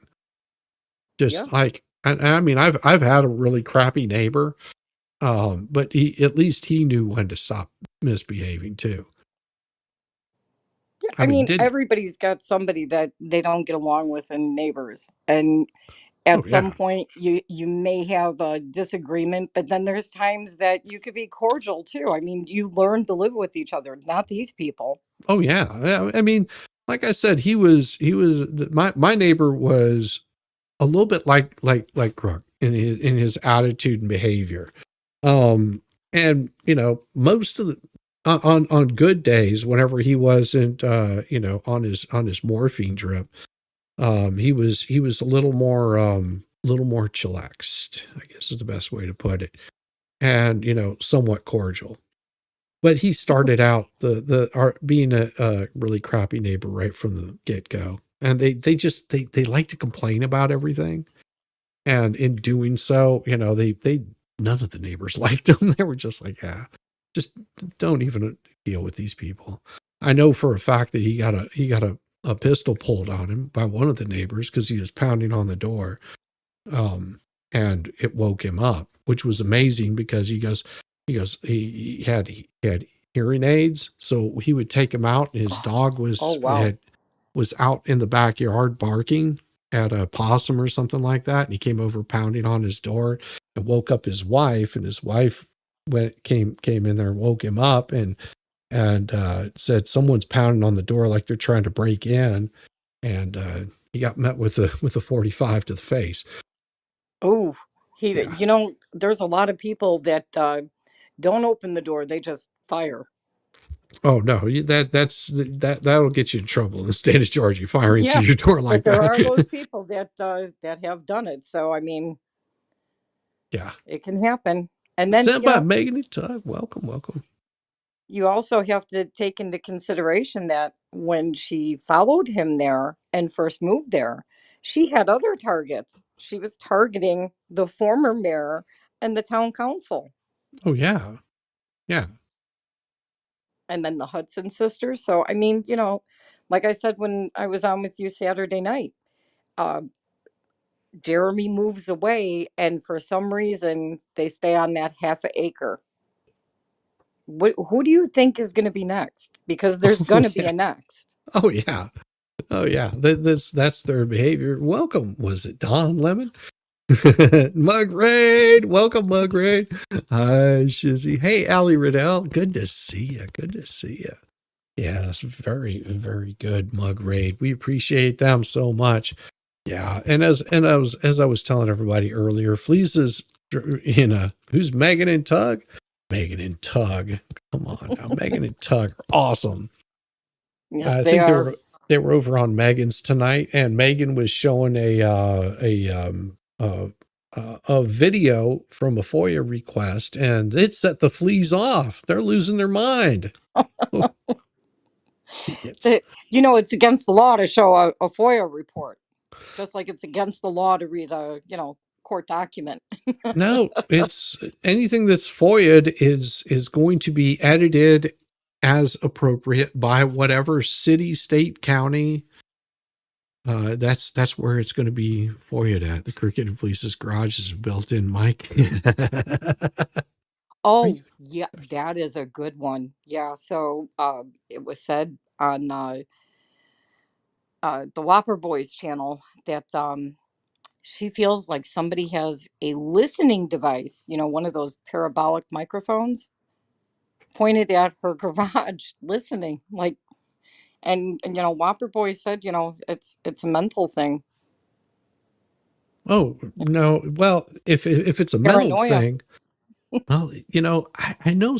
Yeah. Just like, and I mean, I've had a really crappy neighbor, but at least he knew when to stop misbehaving too. Yeah, I I mean, mean, did everybody's got somebody that they don't get along with in neighbors. And at oh some yeah, point you may have a disagreement, but then there's times that you could be cordial too. I mean, you learn to live with each other, not these people. oh yeah. I mean, like I said, my neighbor was a little bit like Crook in his attitude and behavior. And most of the on good days, whenever he wasn't on his morphine drip, he was a little more chillaxed, I guess is the best way to put it, and somewhat cordial. But he started out being a really crappy neighbor right from the get go, and they like to complain about everything. And in doing so, they none of the neighbors liked him. They were just like, yeah, just don't even deal with these people. I know for a fact that he got a pistol pulled on him by one of the neighbors because he was pounding on the door. And it woke him up, which was amazing because he had hearing aids, so he would take him out, and his dog Oh wow. was out in the backyard barking at a possum or something like that, and he came over pounding on his door and woke up his wife, and his wife came in there and woke him up and said someone's pounding on the door like they're trying to break in, and he got met with a 45 to the face. Oh, Yeah. there's a lot of people that don't open the door, they just fire. Oh no, that'll get you in trouble in the state of Georgia, firing through Yeah, your door like but there are those that. people that have done it. So I mean, Yeah. it can happen. And then, Sent by Megan and Todd. Welcome, welcome. you also have to take into consideration that when she followed him there and first moved there, she had other targets. She was targeting the former mayor and the town council, Oh yeah. Yeah. and then the Hudson sisters. So, I mean, like I said when I was on with you Saturday night, uh, Jeremy moves away, and for some reason, they stay on that half a acre. Who do you think is going to be next? Because there's Oh going to be yeah. a next. Oh yeah. Oh yeah. That's their behavior. Welcome. Was it Don Lemon? Mug Raid. Welcome, Mug Raid. Hi, Shizzy. Hey, Allie Riddell. Good to see you. Good to see you. Yes, very, very good, Mug Raid. We appreciate them so much. Yeah, and as I was telling everybody earlier, Fleas is who's Megan and Tug? Megan and Tug. Come on now, Megan and Tug are awesome. Yes, I they think are. they were over on Megan's tonight, and Megan was showing a video from a FOIA request, and it set the Fleas off. They're losing their mind. It's It's against the law to show a FOIA report, just like it's against the law to read a court document. no, it's anything that's FOIA'd is going to be edited as appropriate by whatever city, state, county. That's where it's going to be FOIA'd at. The Cricket and Police's garage is a built-in mic. Oh, yeah, that is a good one. Yeah, so it was said on the Whopper Boys channel that she feels like somebody has a listening device, one of those parabolic microphones, pointed at her garage, listening. Like, and Whopper Boys said, it's a mental thing, Oh no! Well, if it's a mental paranoia. thing, well, I know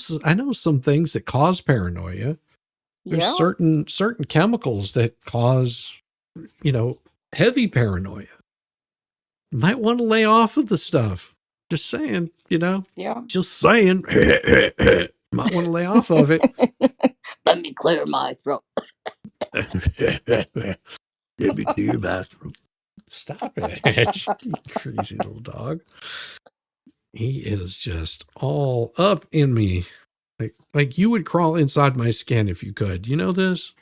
some things that cause paranoia. There's Yeah, certain chemicals that cause, heavy paranoia. Might want to lay off of the stuff. Just saying, yeah. just saying. Might want to lay off of it. Let me clear my throat. Give me to your bathroom. Stop it. You crazy little dog. He is just all up in me. Like you would crawl inside my skin if you could. You know this?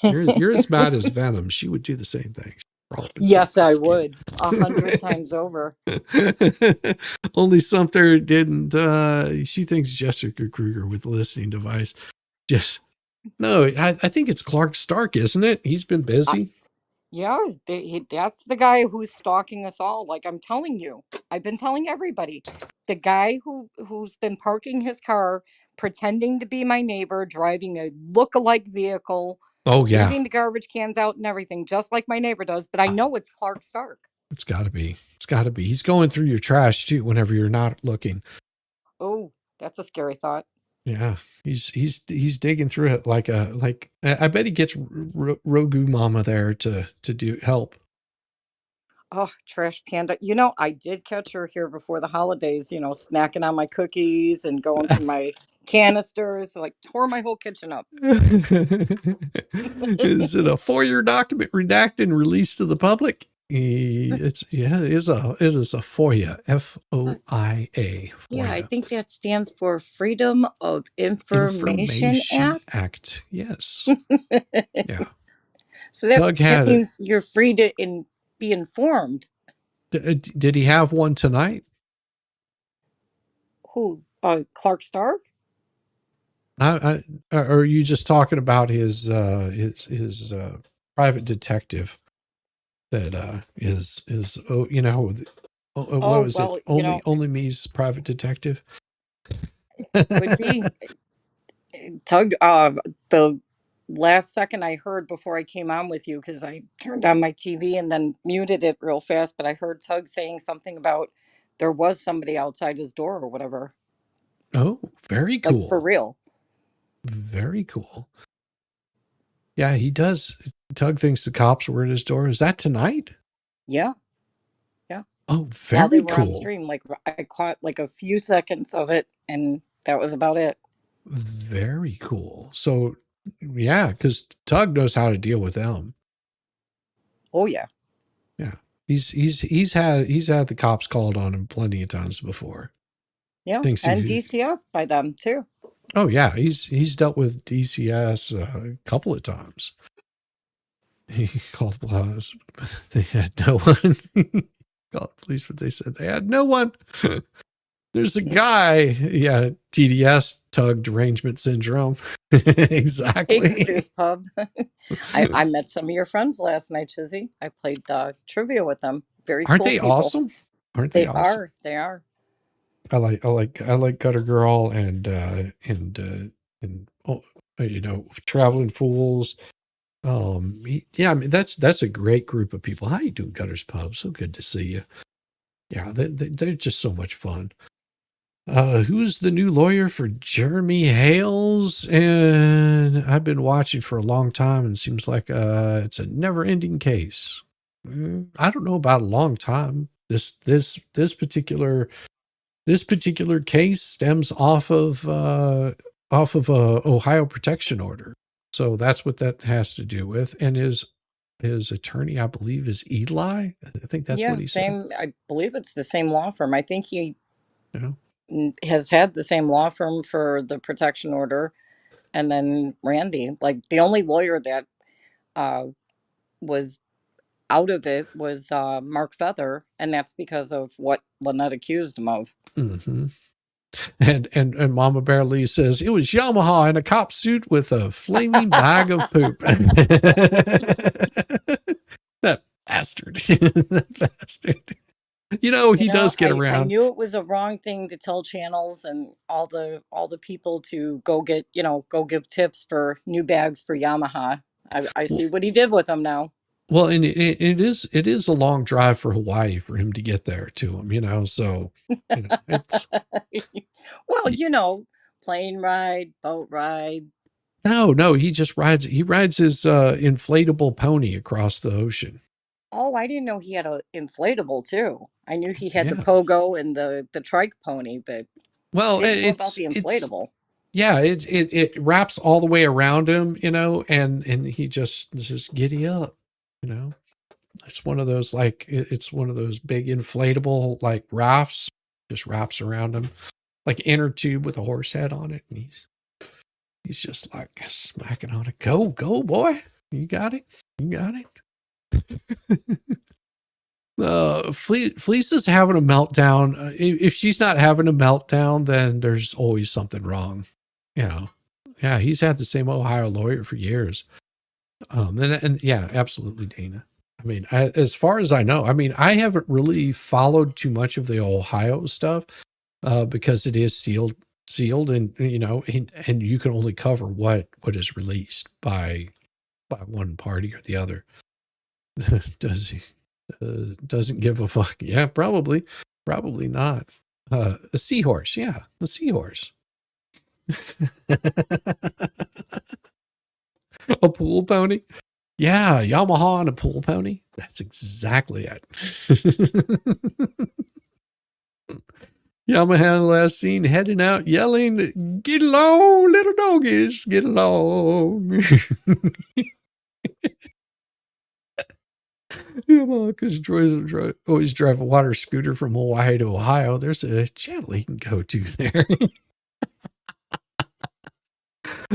You're as bad as Venom. She would do the same thing. Crawl up inside Yes, my I skin. would 100 times over. Only Sumter didn't. She thinks Jessica Kruger with the listening device. Just no. I think it's Clark Stark, isn't it? He's been busy. Yeah, that's the guy who's stalking us all. Like I'm telling you, I've been telling everybody. The guy who's been parking his car, pretending to be my neighbor, driving a look-alike vehicle, Oh yeah, leaving the garbage cans out and everything, just like my neighbor does. But I know it's Clark Stark. it's got to be. It's got to be. He's going through your trash too whenever you're not looking. Oh, that's a scary thought. Yeah, he's digging through it like I bet he gets Rogu Mama there to do help. Oh, trash panda. I did catch her here before the holidays, snacking on my cookies and going through my canisters, like tore my whole kitchen up. Is it a FOIA document redacted and released to the public? It is a FOIA, FOIA. Yeah, I FOIA. think that stands for Freedom of Information Act. Yes. Yeah. So that, Doug that had means you're free to be informed. did he have one tonight? Who? Clark Stark? Or are you just talking about his private detective that is what Oh, was it? well, Only me's private detective. could be. Tug, the last second I heard before I came on with you, because I turned on my TV and then muted it real fast, but I heard Tug saying something about there was somebody outside his door or whatever. Oh, very Like for cool. real. Very cool. Yeah, he does. Tug thinks the cops were at his door. Is that tonight? Yeah. Yeah. Oh, While they very were on cool. stream, like I caught like a few seconds of it, and that was about it. Very cool. So, yeah, because Tug knows how to deal with them. Oh yeah. Yeah, he's had the cops called on him plenty of times before. Yeah, Thinks and he, DCF by them too. oh yeah, he's dealt with DCS a couple of times. He called the police, but they had no one. Called the police, but they said they had no one. There's a guy, yeah, TDS, Tug derangement syndrome. Exactly. Shakespeare's Pub. I met some of your friends last night, Chizzy. I played trivia with them. Very Aren't cool they people. awesome? Aren't they awesome? Are. They are. I like Gutter Girl and Traveling Fools. Yeah, I mean that's a great group of people. How you doing, Gutter's Pub? So good to see you. Yeah, they're just so much fun. Who's the new lawyer for Jeremy Hales? And I've been watching for a long time, and it seems like it's a never-ending case. I don't know about a long time. This particular case stems off of a Ohio protection order. So that's what that has to do with. And his attorney, I believe, is Eli. I think that's Yeah, what he said. same. I believe it's the same law firm. I think he You know? has had the same law firm for the protection order, and then Randy. Like the only lawyer that uh, was out of it was Mark Feather, and that's because of what Lynette accused him of. Mm-hmm. And Mama Bear Lee says it was Yamaha in a cop suit with a flaming bag of poop. That bastard. That bastard. You know, he does get I around. knew it was a wrong thing to tell channels and all the people to go get, go give tips for new bags for Yamaha. I see what he did with them now. Well, and it is a long drive for Hawaii for him to get there to him, so it's Well, plane ride, boat ride. no, he rides his inflatable pony across the ocean. Oh, I didn't know he had a inflatable too. I knew he had the Yeah. pogo and the trike pony, but Well, didn't know about the inflatable. Yeah, it wraps all the way around him, and he just giddy up, It's one of those it's one of those big inflatable like rafts, just wraps around him, like inner tube with a horse head on it, and he's just like smacking on it. Go boy, you got it. Fleece is having a meltdown. If she's not having a meltdown, then there's always something wrong. Yeah, he's had the same Ohio lawyer for years. And yeah, absolutely, Dana. I mean, as far as I know, I haven't really followed too much of the Ohio stuff because it is sealed, and and you can only cover what is released by one party or the other. Does he? Doesn't give a fuck. Yeah, probably not. A seahorse. Yeah, a seahorse. A pool pony. Yeah, Yamaha and a pool pony. That's exactly it. Yamaha last seen heading out yelling, "Get along, little doggies, get along." Yamaha always drive a water scooter from Hawaii to Ohio. There's a channel he can go to there.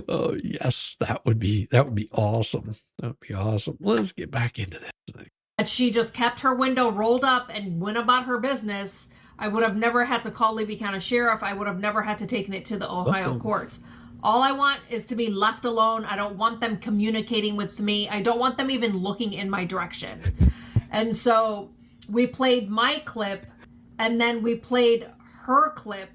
Oh yes, that would be awesome. That would be awesome. Let's get back into that thing. And she just kept her window rolled up and went about her business. I would have never had to call Levy County Sheriff. I would have never had to take it to the Ohio courts. All I want is to be left alone. I don't want them communicating with me. I don't want them even looking in my direction. And so we played my clip, and then we played her clip,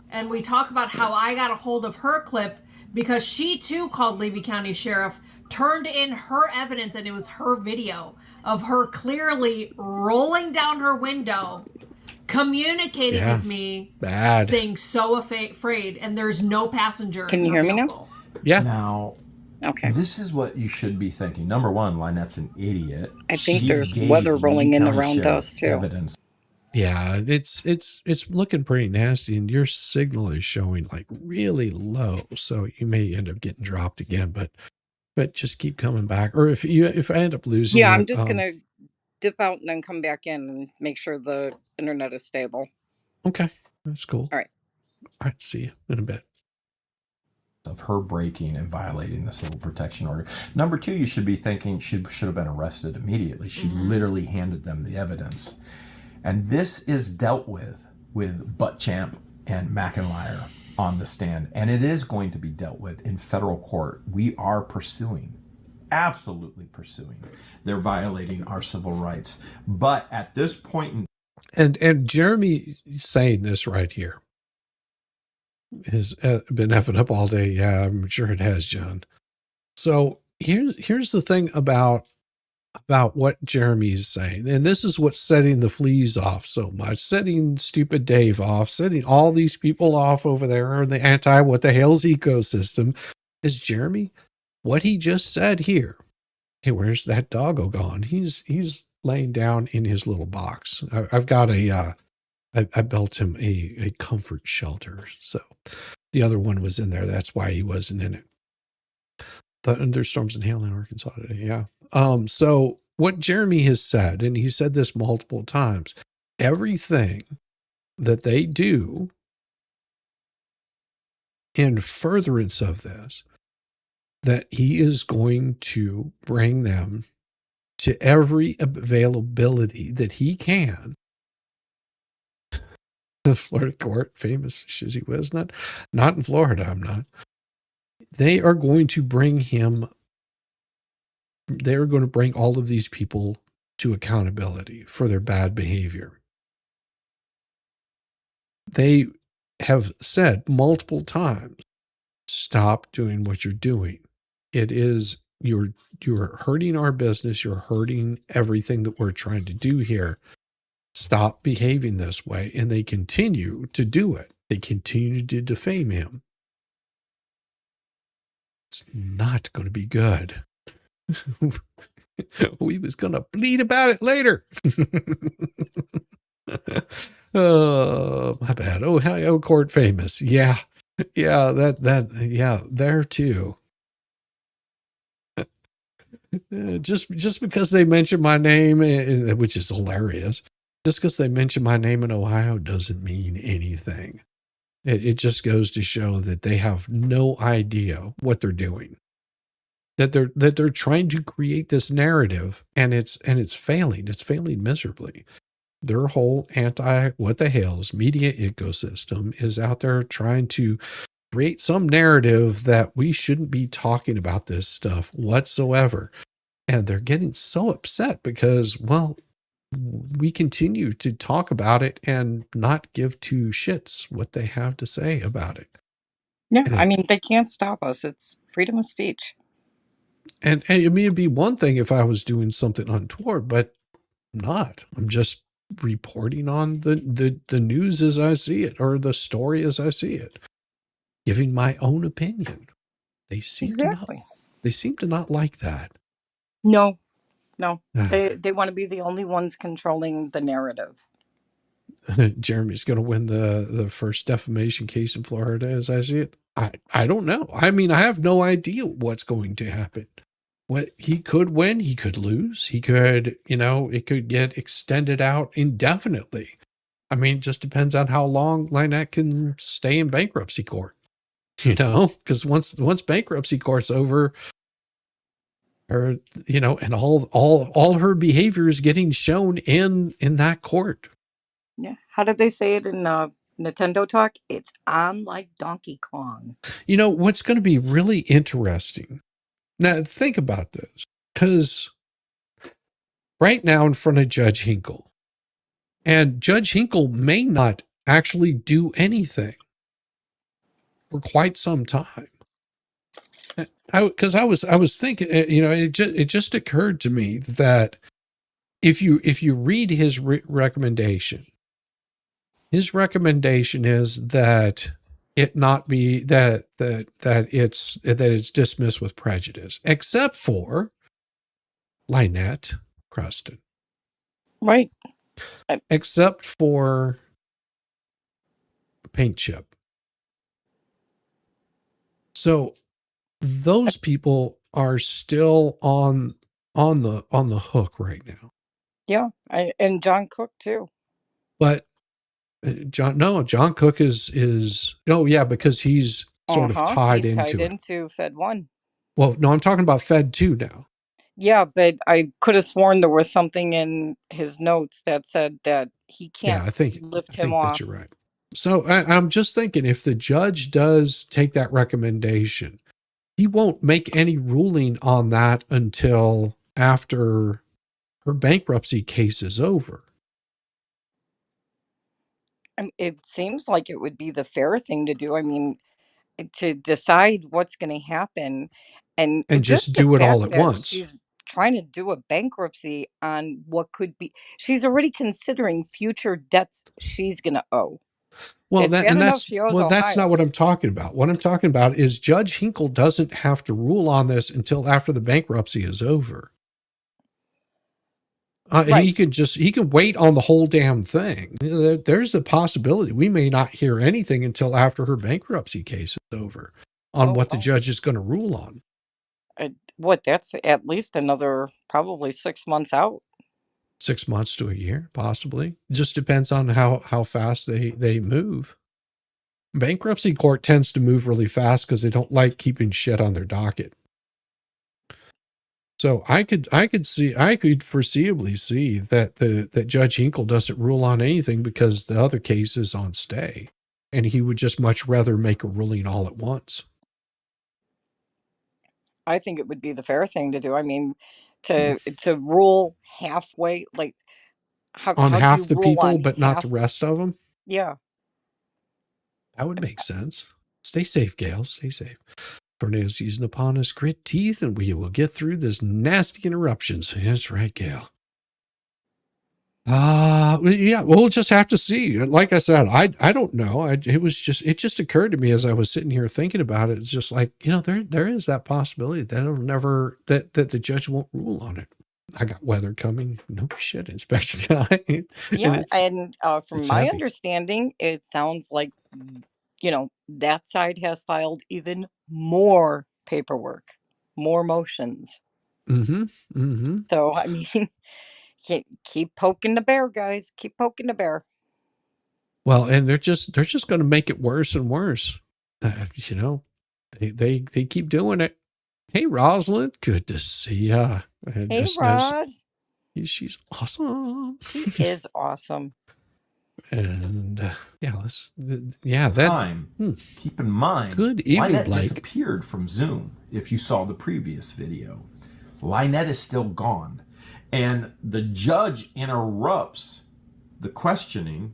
and we talk about how I got a hold of her clip because she too called Levy County Sheriff, turned in her evidence, and it was her video of her clearly rolling down her window, communicating with me, saying so afraid, and there's no passenger. Can you hear me now? Yeah. Now, okay. This is what you should be thinking. Number one, Lynette's an idiot. I think there's weather rolling in around us too. Evidence. Yeah, it's looking pretty nasty, and your signal is showing like really low, so you may end up getting dropped again. But just keep coming back, or if I end up losing, I'm just gonna dip out and then come back in and make sure the internet is stable. Okay, that's cool. All right, see you in a bit. Of her breaking and violating the civil protection order. Number two, you should be thinking she should have been arrested immediately. She literally handed them the evidence. And this is dealt with Buttchamp and McIntyre on the stand. And it is going to be dealt with in federal court. We are absolutely pursuing. They're violating our civil rights. But at this point and Jeremy saying this right here has been effing up all day. Yeah, I'm sure it has, John. So here's the thing about what Jeremy's saying, and this is what's setting the fleas off so much, setting stupid Dave off, setting all these people off over there in the Anti-Wth the Hales ecosystem, is Jeremy, what he just said here. Hey, where's that doggo gone? He's laying down in his little box. I've got I built him a comfort shelter. So the other one was in there. That's why he wasn't in it. and there's storms and hail in Arkansas today. Yeah. So what Jeremy has said, and he said this multiple times, everything that they do in furtherance of this, that he is going to bring them to every availability that he can. The Florida court, famous Shizzy Wiz, not in Florida, I'm not. They are going to bring him, they're going to bring all of these people to accountability for their bad behavior. They have said multiple times, stop doing what you're doing. It is, you're hurting our business. You're hurting everything that we're trying to do here. Stop behaving this way. And they continue to do it. They continue to defame him. It's not going to be good. We was going to bleed about it later. Oh, my bad. Oh, court famous. Yeah. Yeah, yeah, there too. Just because they mention my name, which is hilarious, just because they mention my name in Ohio doesn't mean anything. It just goes to show that they have no idea what they're doing. That they're trying to create this narrative, and it's failing. It's failing miserably. Their whole Anti-Wth the Hales media ecosystem is out there trying to create some narrative that we shouldn't be talking about this stuff whatsoever. And they're getting so upset because, well, we continue to talk about it and not give two shits what they have to say about it. Yeah, I mean, they can't stop us. It's freedom of speech. And I mean, it'd be one thing if I was doing something untoward, but I'm not. I'm just reporting on the news as I see it, or the story as I see it, giving my own opinion. They seem to not like that. No. They want to be the only ones controlling the narrative. Jeremy's going to win the first defamation case in Florida as I see it. I don't know. I mean, I have no idea what's going to happen. What he could win, he could lose. He could, it could get extended out indefinitely. I mean, it just depends on how long Lynette can stay in bankruptcy court. Because once bankruptcy court's over, or and all her behavior is getting shown in that court. Yeah. How did they say it in Nintendo Talk? It's on like Donkey Kong. What's going to be really interesting. Now think about this, because right now in front of Judge Hinkle, and Judge Hinkle may not actually do anything for quite some time. Because I was thinking, it just occurred to me that if you read his recommendation is that it not be that it's dismissed with prejudice, except for Lynette Cruston, right? Except for Paint Chip. So those people are still on the hook right now. Yeah, and John Cook too. But John Cook is because he's sort of tied into Fed 1. Well, no, I'm talking about Fed 2 now. Yeah, but I could have sworn there was something in his notes that said that he can't lift him off. That you're right. So I'm just thinking, if the judge does take that recommendation, he won't make any ruling on that until after her bankruptcy case is over. It seems like it would be the fair thing to do. I mean, to decide what's going to happen and just do it all at once. She's trying to do a bankruptcy on what could be. She's already considering future debts she's going to owe. Well, that's not what I'm talking about. What I'm talking about is Judge Hinkle doesn't have to rule on this until after the bankruptcy is over. Right. He can wait on the whole damn thing. There's a possibility we may not hear anything until after her bankruptcy case is over on what the judge is going to rule on. what? That's at least another probably 6 months out. 6 months to a year, possibly. Just depends on how fast they move. Bankruptcy court tends to move really fast because they don't like keeping shit on their docket. So I could foreseeably see that Judge Hinkle doesn't rule on anything because the other case is on stay, and he would just much rather make a ruling all at once. I think it would be the fair thing to do. I mean, to rule halfway, like On how do you half the rule people, on but not half? the rest of them. Yeah. That would make sense. Stay safe, Gail. Stay safe. Tornado season upon us, grit teeth, and we will get through this nasty interruptions. That's right, Gail. Yeah, we'll just have to see. Like I said, I don't know. It just occurred to me as I was sitting here thinking about it. It's just like, there is that possibility that the judge won't rule on it. I got weather coming. No shit, Inspector Guy. Yeah, and from it's my heavy. understanding, it sounds like that side has filed even more paperwork, more motions. So I mean, keep poking the bear, guys. Keep poking the bear. Well, and they're just going to make it worse and worse. They keep doing it. Hey, Rosalind, good to see ya. Hey, Roz. She's awesome. She is awesome. And Keep in mind, good evening, Lynette Blake. disappeared from Zoom. If you saw the previous video, Lynette is still gone, and the judge interrupts the questioning.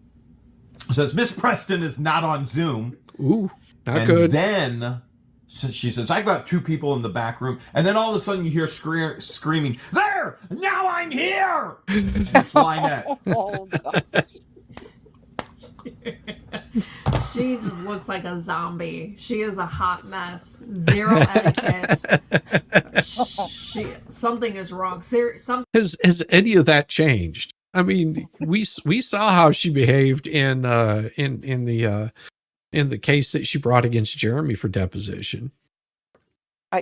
Says Miss Preston is not on Zoom. Ooh, not good. good. Then she says, "I've got two people in the back room," and then all of a sudden you hear screaming, "There! Now I'm here!" And it's Lynette. Oh, God. She just looks like a zombie. She is a hot mess. Zero etiquette. Something is wrong. Has any of that changed? I mean, we saw how she behaved in the case that she brought against Jeremy for deposition.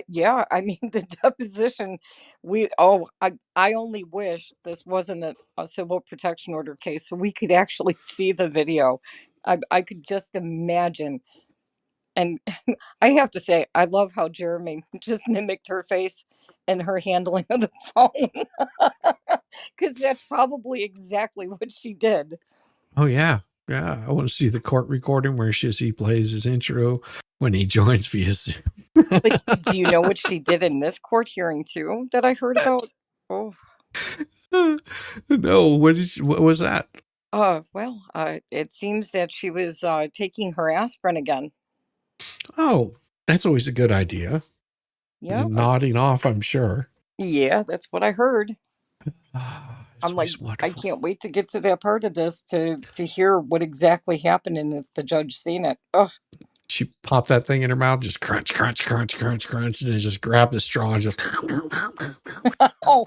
Yeah, I mean, the deposition, I only wish this wasn't a civil protection order case so we could actually see the video. I could just imagine. And I have to say, I love how Jeremy just mimicked her face and her handling of the phone. Because that's probably exactly what she did. Oh, yeah. Yeah. I want to see the court recording where he plays his intro when he joins via Zoom. But do you know what she did in this court hearing too that I heard about? Oh. No, what was that? Well, it seems that she was taking her aspirin again. Oh, that's always a good idea. Yeah. Nodding off, I'm sure. Yeah, that's what I heard. I'm like, wonderful. I can't wait to get to that part of this to hear what exactly happened and if the judge seen it. Ugh. She popped that thing in her mouth, just crunch, crunch, crunch, crunch, crunch, and then just grabbed the straw and just. Oh,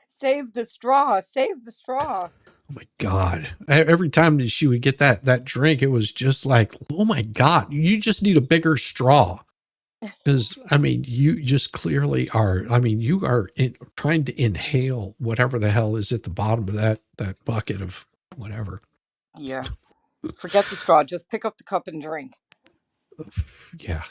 save the straw! Save the straw! Oh my God! Every time that she would get that drink, it was just like, oh my God! You just need a bigger straw, because I mean, you just clearly are. I mean, you are trying to inhale whatever the hell is at the bottom of that bucket of whatever. Yeah, forget the straw. Just pick up the cup and drink. Yeah.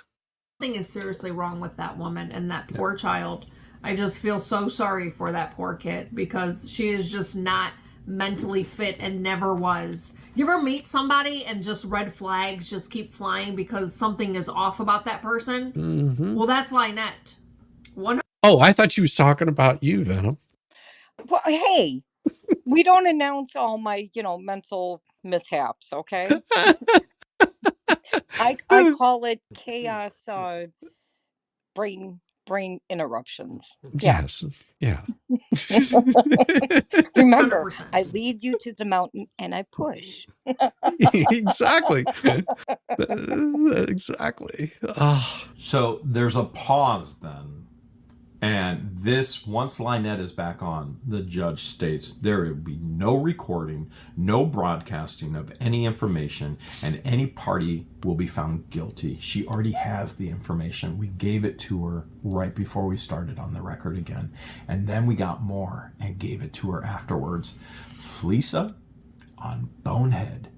Something is seriously wrong with that woman and that poor child. I just feel so sorry for that poor kid because she is just not mentally fit and never was. You ever meet somebody and just red flags just keep flying because something is off about that person? Mm-hmm. Well, that's Lynette. Oh, I thought she was talking about you, Venom. Well, hey, we don't announce all my, mental mishaps, okay? I call it chaos, brain interruptions. Yeah. Yes. Yeah. Remember, 100%. I lead you to the mountain and I push. Exactly. Exactly. Oh. So there's a pause then, And this, once Lynette is back on, the judge states there will be no recording, no broadcasting of any information, and any party will be found guilty. She already has the information. We gave it to her right before we started on the record again. And then we got more and gave it to her afterwards. Fleesa on Bonehead.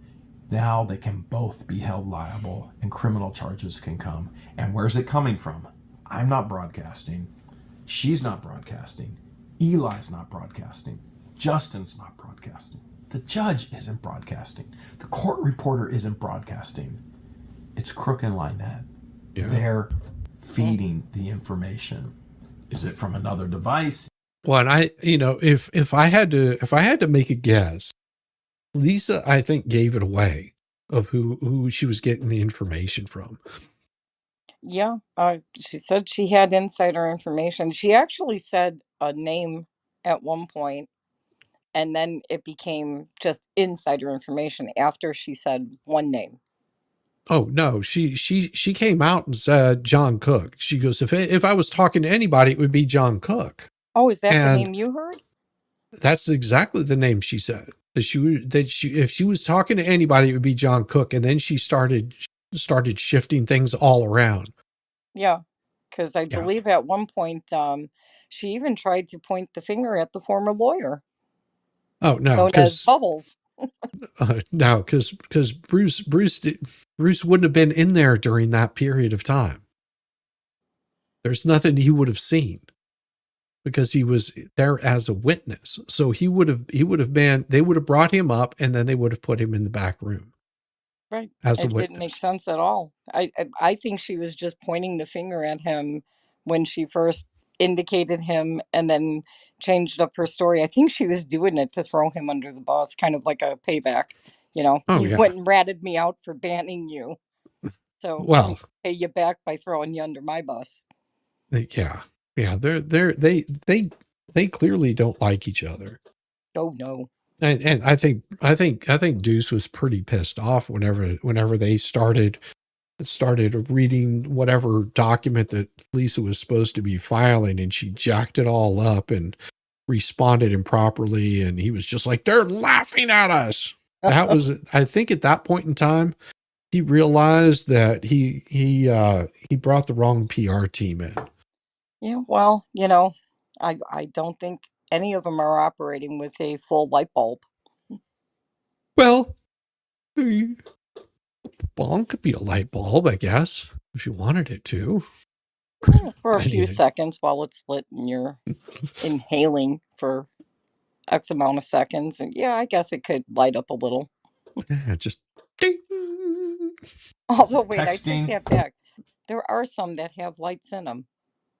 Now they can both be held liable and criminal charges can come. And where's it coming from? I'm not broadcasting. She's not broadcasting. Eli's not broadcasting. Justin's not broadcasting. The judge isn't broadcasting. The court reporter isn't broadcasting. It's Crook and Lynette. Yeah. They're feeding the information. Is it from another device? Well, and if I had to make a guess, Lisa, I think, gave it away of who she was getting the information from. Yeah, she said she had insider information. She actually said a name at one point, and then it became just insider information after she said one name. Oh no, she came out and said John Cook. She goes, if I was talking to anybody, it would be John Cook. Oh, is that the And name you heard? that's exactly the name she said. If she was talking to anybody, it would be John Cook. And then she started shifting things all around. Yeah, because I Yeah. believe at one point she even tried to point the finger at the former lawyer, Oh no, known as Bubbles. no, because Bruce wouldn't have been in there during that period of time. There's nothing he would have seen because he was there as a witness. So they would have brought him up and then they would have put him in the back room. Right. As a It didn't make witness. sense at all. I think she was just pointing the finger at him when she first indicated him and then changed up her story. I think she was doing it to throw him under the bus, kind of like a payback. Oh, You yeah. went and ratted me out for banning you. So I'm Well, gonna pay you back by throwing you under my bus. yeah. They clearly don't like each other. Oh no. And I think Deuce was pretty pissed off whenever they started reading whatever document that Lisa was supposed to be filing, and she jacked it all up and responded improperly, and he was just like, they're laughing at us. That was, I think at that point in time, he realized that he brought the wrong PR team in. Yeah, well, I don't think any of them are operating with a full light bulb. Well, Bong could be a light bulb, I guess, if you wanted it to. For a I few need it. seconds while it's lit and you're inhaling for X amount of seconds. And yeah, I guess it could light up a little. Yeah, just ding. Although, wait, I Texting. take that back. There are some that have lights in them.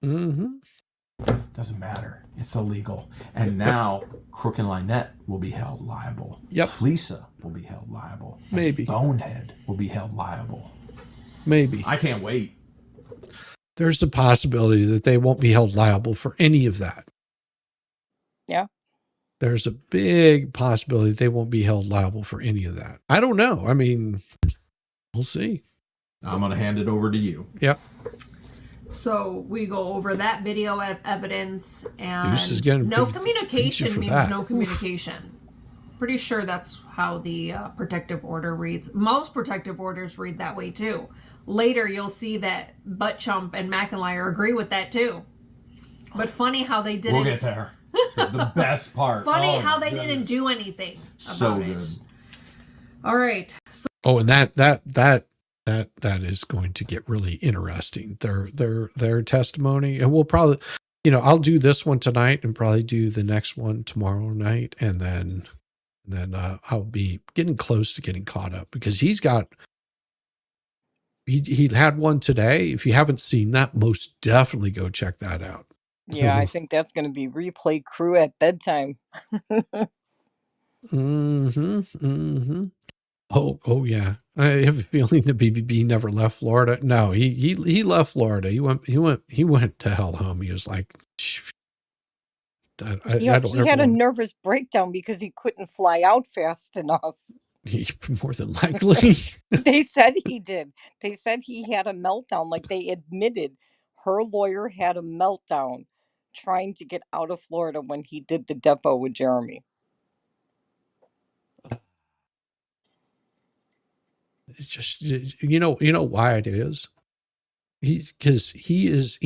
Mm-hmm. Doesn't matter. It's illegal. And now Crook and Lynette will be held liable. Yep. Fleesa will be held liable. And Maybe. Bonehead will be held liable. Maybe. I can't wait. There's a possibility that they won't be held liable for any of that. Yeah. There's a big possibility they won't be held liable for any of that. I don't know. I mean, we'll see. I'm going to hand it over to you. Yep. So we go over that video evidence, and Deuce is getting no beat you communication for means that. no communication. Pretty sure that's how the protective order reads. Most protective orders read that way too. Later, you'll see that Buttchump and McIntyre agree with that too. But funny how they didn't. We'll get there. It's the best part. Funny Oh, how my they didn't goodness. do anything about So it. good. All right. So Oh, and that is going to get really interesting. Their testimony, and we'll probably, I'll do this one tonight and probably do the next one tomorrow night, and then I'll be getting close to getting caught up because he had one today. If you haven't seen that, most definitely go check that out. Yeah, I think that's going to be replay crew at bedtime. Oh yeah. I have a feeling the BBB never left Florida. No, he left Florida. He went to hell home. He was like, I don't he ever had a want- nervous breakdown because he couldn't fly out fast enough. more than likely. They said he did. They said he had a meltdown. Like they admitted her lawyer had a meltdown trying to get out of Florida when he did the depot with Jeremy? It's just, you know why it is. Because he's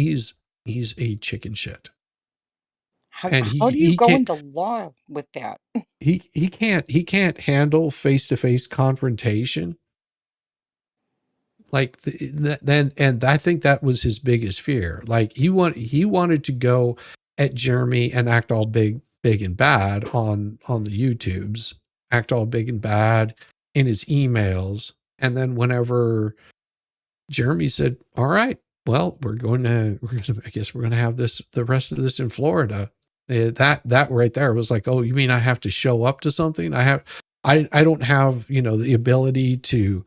a chicken shit, and How do you he go can't into law with that? he can't handle face-to-face confrontation. Like then, and I think that was his biggest fear. Like he wanted to go at Jeremy and act all big and bad on the YouTubes, act all big and bad in his emails, and then whenever Jeremy said, "All right, well, I guess we're gonna have the rest of this in Florida." That right there was like, "Oh, you mean I have to show up to something? I don't have, the ability to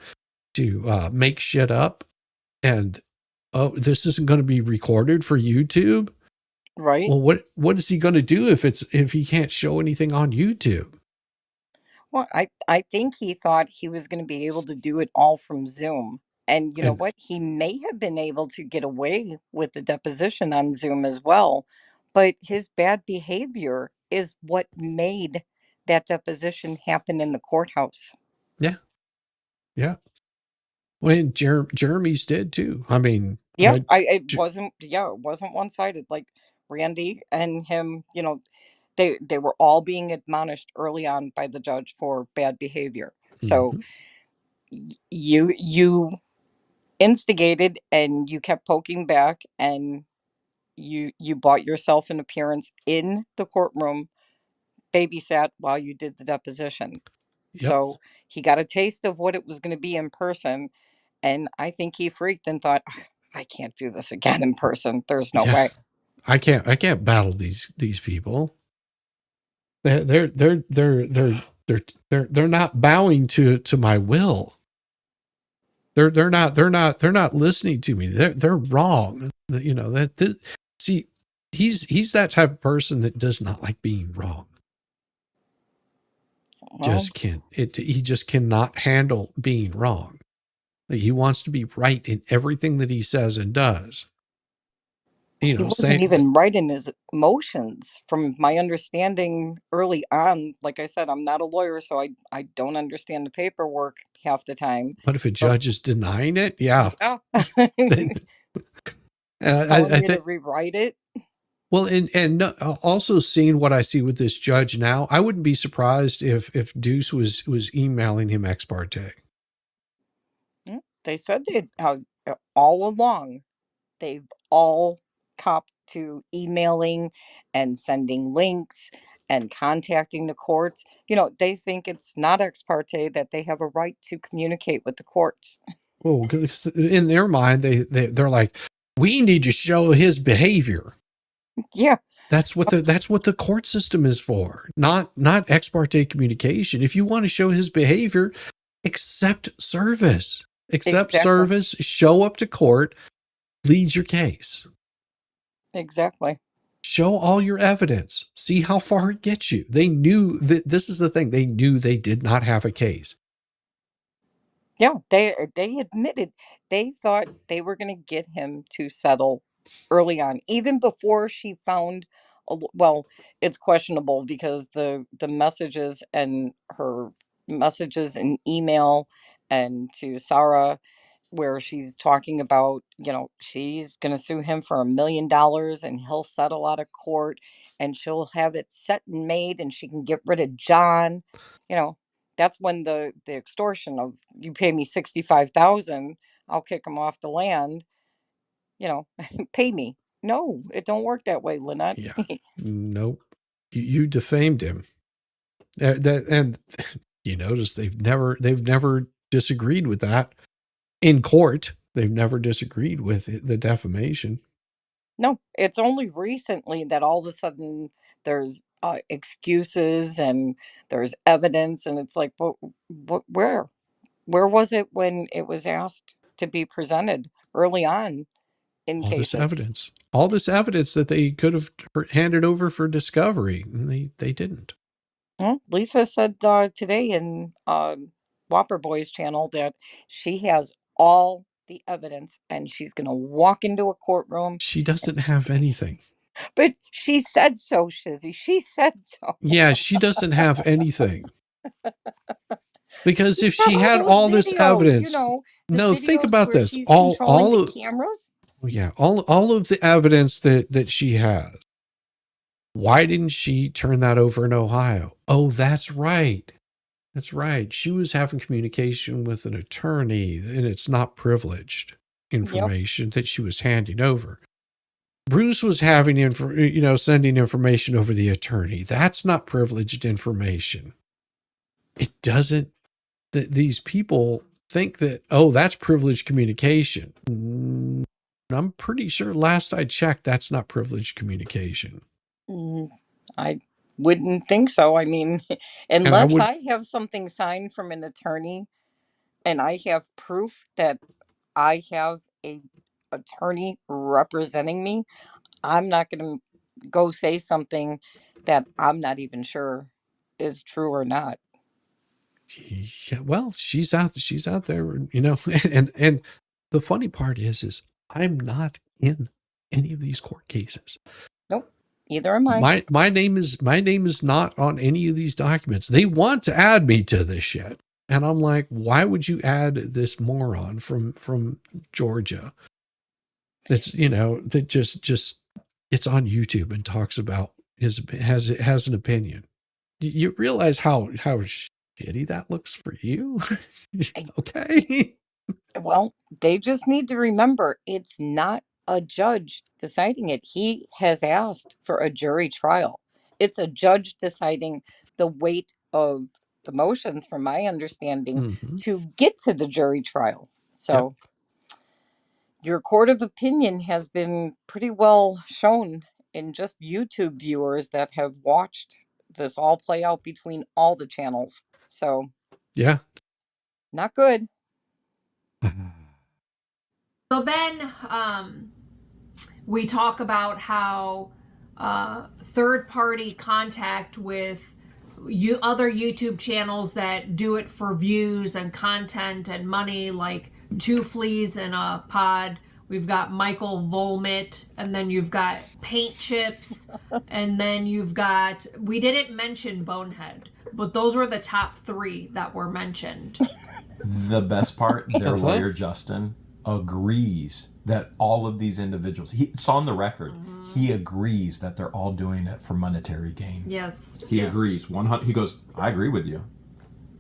make shit up, and oh, this isn't going to be recorded for YouTube." Right? Well, what is he going to do if he can't show anything on YouTube? Well, I think he thought he was going to be able to do it all from Zoom. And you know And what? He may have been able to get away with the deposition on Zoom as well, but his bad behavior is what made that deposition happen in the courthouse. yeah, yeah. When Jeremy's did too. I mean, Yeah, it wasn't one-sided. Like Randy and him, they were all being admonished early on by the judge for bad behavior. So mhm. you instigated and you kept poking back, and you bought yourself an appearance in the courtroom, babysat while you did the deposition. Yep. So he got a taste of what it was going to be in person, and I think he freaked and thought, "Ugh, I can't do this again in person. There's no Yeah. way." I can't battle these people. They're not bowing to my will. They're not listening to me. They're wrong. See, he's that type of person that does not like being wrong. Well, He just cannot handle being wrong. He wants to be right in everything that he says and does. he wasn't even right in his emotions, from my understanding early on. Like I said, I'm not a lawyer, so I don't understand the paperwork half the time. But if a But judge is denying it, yeah. yeah, Then, telling I you to think, rewrite it. well, and also seeing what I see with this judge now, I wouldn't be surprised if Deuce was emailing him ex parte. They said they all along they've all copped to emailing and sending links and contacting the courts. They think it's not ex parte, that they have a right to communicate with the courts. Well, 'cause in their mind, they're like, we need to show his behavior. Yeah. That's what the court system is for, not ex parte communication. If you want to show his behavior, accept service. Accept Exactly. service, show up to court, plead your case. Exactly. Show all your evidence. See how far it gets you. They knew that this is the thing. They knew they did not have a case. Yeah, they admitted they thought they were going to get him to settle early on, even before she found. Well, it's questionable because the messages and her messages and email and to Sarah, where she's talking about, she's going to sue him for $1 million and he'll settle out of court and she'll have it set and made and she can get rid of John. You know, that's when the extortion of, you pay me 65,000, I'll kick him off the land. Pay me. No, it don't work that way, Lynette. Yeah. Nope. You defamed him. And you notice they've never disagreed with that in court. They've never disagreed with the defamation. No, it's only recently that all of a sudden there's excuses and there's evidence, and it's like, where was it when it was asked to be presented early on in All this cases? evidence that they could have handed over for discovery, and they didn't. Well, Lisa said today in Whopper Boy's channel that she has all the evidence and she's going to walk into a courtroom. She doesn't have anything. But she said so, Shizzy. She said so. Yeah, she doesn't have anything. Because She's if got she all had those all this videos, evidence, the no, think videos about where this. she's controlling All the of, cameras. yeah, all of the evidence that she has. Why didn't she turn that over in Ohio? Oh, that's right. That's right. She was having communication with an attorney, and it's not privileged Yep. information that she was handing over. Bruce was having sending information over the attorney. That's not privileged information. It doesn't. These people think that, oh, that's privileged communication. I'm pretty sure last I checked, that's not privileged communication. I wouldn't think so. I mean, And I unless would, I have something signed from an attorney and I have proof that I have a attorney representing me, I'm not going to go say something that I'm not even sure is true or not. yeah, well, she's out there, and the funny part is I'm not in any of these court cases. Nope. Either am I. My name is not on any of these documents. They want to add me to this shit. And I'm like, why would you add this moron from Georgia? That's, that just gets on YouTube and talks about has an opinion. You realize how shitty that looks for you? Okay. Well, they just need to remember it's not a judge deciding it. He has asked for a jury trial. It's a judge deciding the weight of the motions, from my understanding, Mm-hmm. to get to the jury trial. So Yep. your court of opinion has been pretty well shown in just YouTube viewers that have watched this all play out between all the channels. So, Yeah. not good. So then we talk about how third-party contact with other YouTube channels that do it for views and content and money, like Two Fleas in a Pod. We've got Michael Volmit, and then you've got Paint Chips, and then you've got, we didn't mention Bonehead, but those were the top 3 that were mentioned. The best part, their lawyer Justin agrees that all of these individuals, it's on the record, he agrees that they're all doing it for monetary gain. Yes. He agrees. 100. He goes, I agree with you.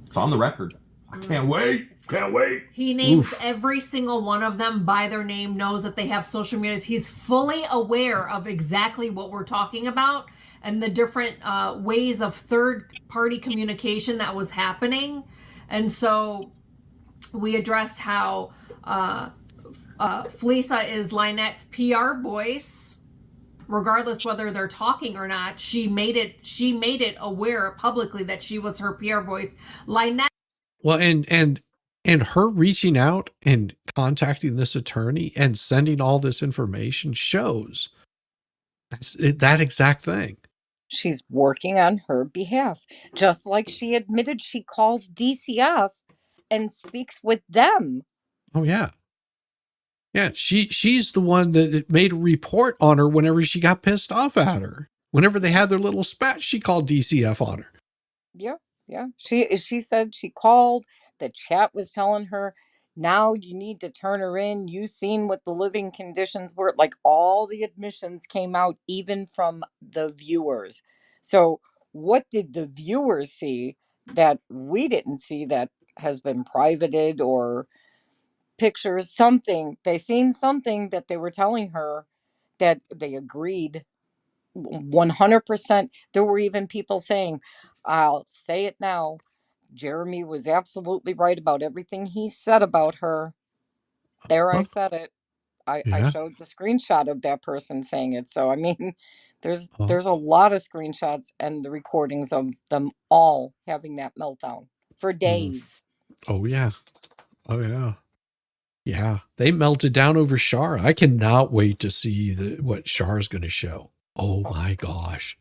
It's on the record. I can't wait. Can't wait. He names every single one of them by their name, knows that they have social medias. He's fully aware of exactly what we're talking about and the different ways of third-party communication that was happening. And so we addressed how Fleesa is Lynette's PR voice, regardless whether they're talking or not. She made it aware publicly that she was her PR voice. Lynette. Well, and her reaching out and contacting this attorney and sending all this information shows that exact thing. She's working on her behalf, just like she admitted she calls DCF and speaks with them. Oh yeah. Yeah, she's the one that made a report on her whenever she got pissed off at her. Whenever they had their little spat, she called DCF on her. Yeah. She said she called. The chat was telling her, now you need to turn her in. You seen what the living conditions were. Like, all the admissions came out, even from the viewers. So what did the viewers see that we didn't see, that has been privated, or pictures, something? They seen something that they were telling her that they agreed 100%. There were even people saying, I'll say it now, Jeremy was absolutely right about everything he said about her. There, I said it. I showed the screenshot of that person saying it. So I mean, there's a lot of screenshots and the recordings of them all having that meltdown for days. Oh yeah. Oh yeah. Yeah. They melted down over Shar. I cannot wait to see what Shar is going to show. Oh my gosh.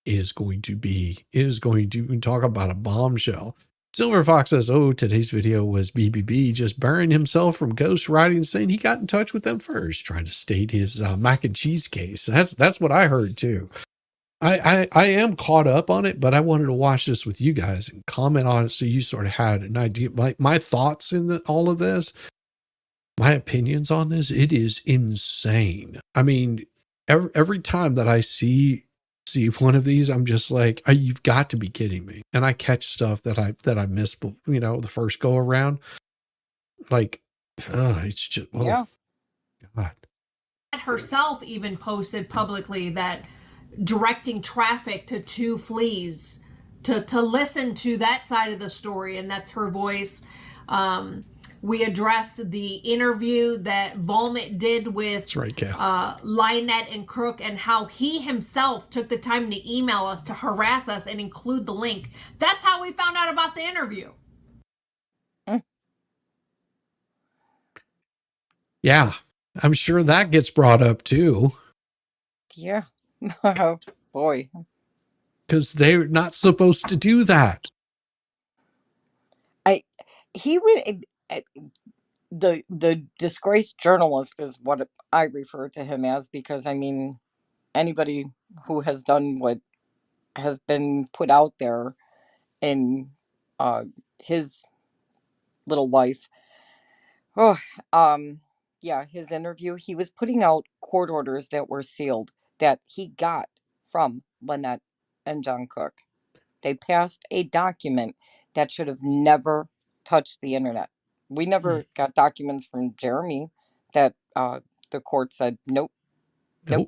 It is going to talk about a bombshell. Silver Fox says, oh, today's video was BBB just burying himself from ghost writing, saying he got in touch with them first, trying to state his mac and cheese case. That's what I heard too. I am caught up on it, but I wanted to watch this with you guys and comment on it so you sort of had an idea. My thoughts in all of this, my opinions on this, it is insane. I mean, every time that I see one of these, I'm just like, you've got to be kidding me. And I catch stuff that I missed, the first go around. Like, it's just, Yeah. God. Herself even posted publicly that directing traffic to 2 fleas to listen to that side of the story, and that's her voice. We addressed the interview that Volmit did with Lynette and Crook, and how he himself took the time to email us to harass us and include the link. That's how we found out about the interview. Yeah, I'm sure that gets brought up too. Yeah. Oh, boy. Because they're not supposed to do that. The disgraced journalist is what I refer to him as, because I mean, anybody who has done what has been put out there in his little life. Oh, yeah, his interview, he was putting out court orders that were sealed that he got from Lynette and John Cook. They passed a document that should have never touched the internet. We never got documents from Jeremy that the court said, nope. But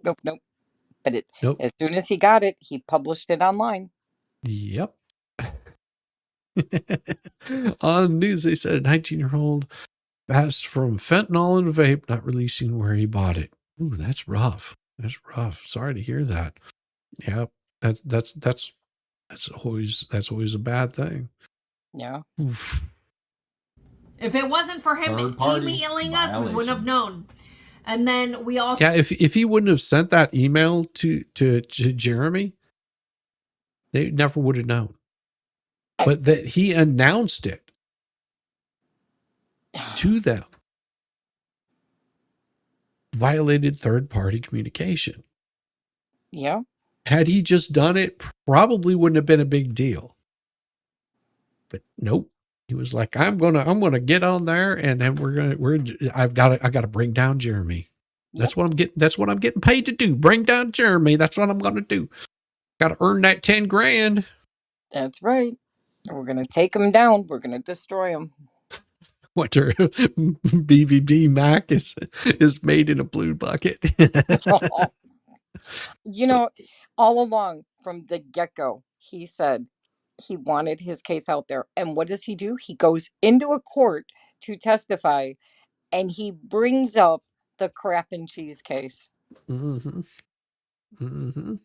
as soon as he got it, he published it online. Yep. On news, they said a 19-year-old passed from fentanyl and vape, not releasing where he bought it. Ooh, that's rough. That's rough. Sorry to hear that. Yep. That's always a bad thing. Yeah. Oof. If it wasn't for him emailing us, we wouldn't have known. And then we also... Yeah, if he wouldn't have sent that email to Jeremy, they never would have known. But that he announced it to them violated third-party communication. Yeah. Had he just done it, probably wouldn't have been a big deal. But nope. He was like, I'm gonna get on there, and then I've got to bring down Jeremy. That's what I'm getting paid to do. Bring down Jeremy. That's what I'm gonna do. Got to earn that 10 grand. That's right. We're gonna take him down. We're gonna destroy him. Wonder BBB Mac is made in a blue bucket. You know, all along from the get-go, he said he wanted his case out there. And what does he do? He goes into a court to testify, and he brings up the crap and cheese case. Mm-hmm. Mm-hmm.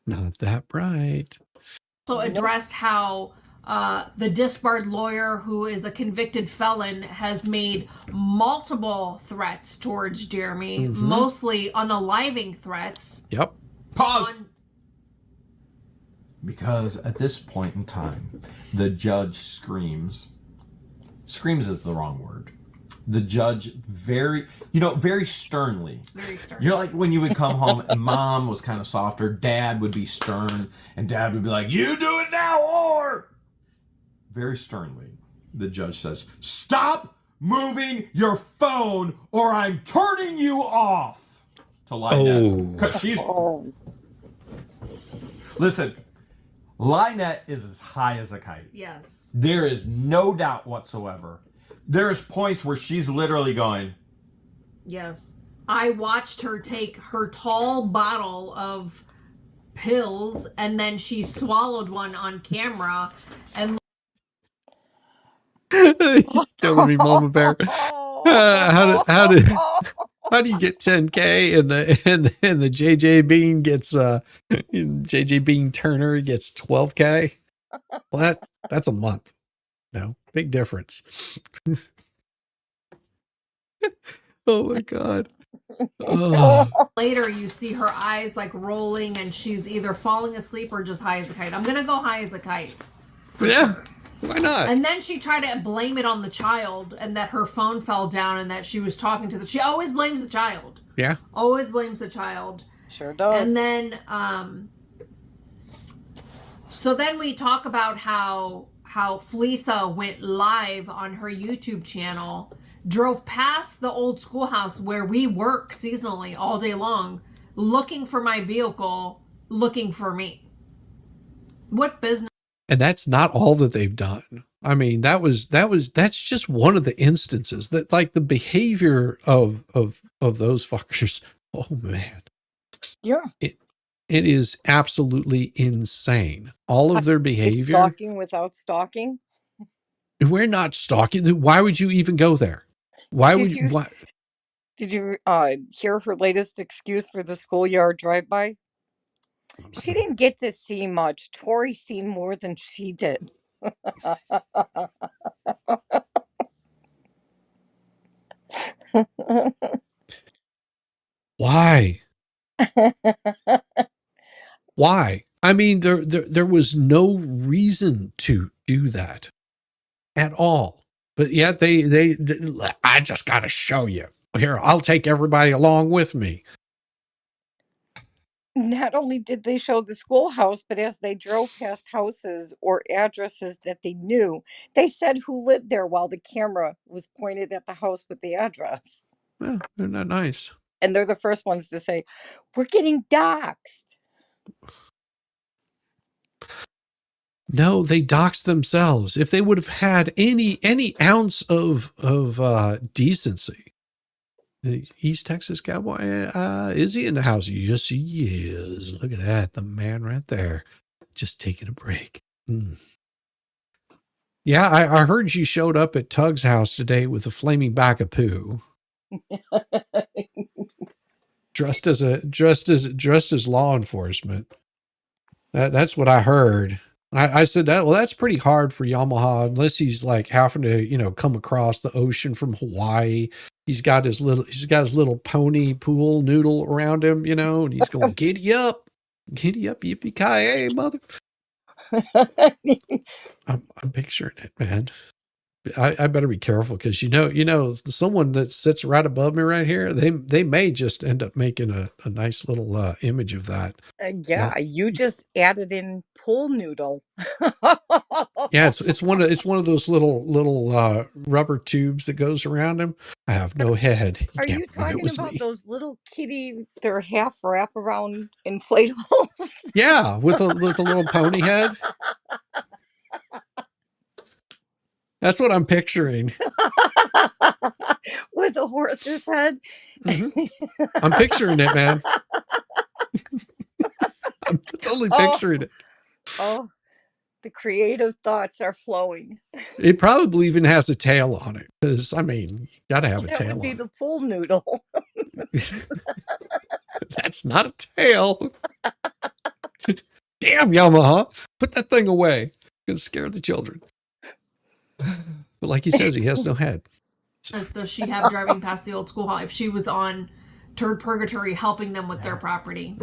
Not that bright. So addressed how the disbarred lawyer, who is a convicted felon, has made multiple threats towards Jeremy, mostly unaliving threats. Yep. Pause. Because at this point in time, the judge screams. Screams is the wrong word. The judge very sternly. Very stern. You know, like when you would come home and mom was kind of softer, dad would be stern, and dad would be like, you do it now, or... Very sternly, the judge says, stop moving your phone or I'm turning you off. To Lynette. Because she's... Listen, Lynette is as high as a kite. Yes. There is no doubt whatsoever. There's points where she's literally going. Yes. I watched her take her tall bottle of pills, and then she swallowed one on camera, and killing me, Mama Bear. How do you get 10K and the JJ Bean gets JJ Bean Turner gets 12K? Well, that's a month. No, big difference. Oh my God. Ugh. Later, you see her eyes like rolling, and she's either falling asleep or just high as a kite. I'm gonna go high as a kite. Yeah, why not? And then she tried to blame it on the child, and that her phone fell down, and that she was talking to the. She always blames the child. Yeah. Always blames the child. Sure does. And then, so then we talk about how Fleesa went live on her YouTube channel, drove past the old schoolhouse where we work seasonally all day long, looking for my vehicle, looking for me. What business? And that's not all that they've done. I mean, that's just one of the instances that, like, the behavior of those fuckers. Oh man. Yeah. It is absolutely insane. All of their behavior. Stalking without stalking. We're not stalking. Why would you even go there? Why would you? Why? Did you hear her latest excuse for the schoolyard drive-by? She didn't get to see much. Tori seen more than she did. Why? Why? I mean, there was no reason to do that at all. But yet they I just got to show you. Here, I'll take everybody along with me. Not only did they show the schoolhouse, but as they drove past houses or addresses that they knew, they said who lived there while the camera was pointed at the house with the address. Well, they're not nice. And they're the first ones to say, "We're getting doxxed." No, they doxed themselves. If they would have had any ounce of decency. The East Texas Cowboy, is he in the house? Yes, he is. Look at that. The man right there. Just taking a break. Yeah, I heard you showed up at Tug's house today with a flaming bag of poo. dressed as law enforcement. That's what I heard. I said that, well, that's pretty hard for Yamaha, unless he's like having to, come across the ocean from Hawaii. He's got his little pony pool noodle around him, and he's going, giddy up, yippee-ki-yay, mother. I'm picturing it, man. I better be careful because someone that sits right above me right here, they may just end up making a nice little image of that. You just added in pool noodle. Yeah, it's one of those little rubber tubes that goes around him. I have no head. Are you talking about those little kitty? They're half wraparound inflatables. Yeah, with a little pony head. That's what I'm picturing. With a horse's head. Mm-hmm. I'm picturing it, man. I'm totally picturing it. Oh, the creative thoughts are flowing. It probably even has a tail on it, because you got to have a tail. That would be on the pool noodle. That's not a tail. Damn, Yamaha, put that thing away. It's gonna scare the children. But like he says, he has no head. Does she have driving past the old schoolhouse if she was on Turd Purgatory helping them with their property?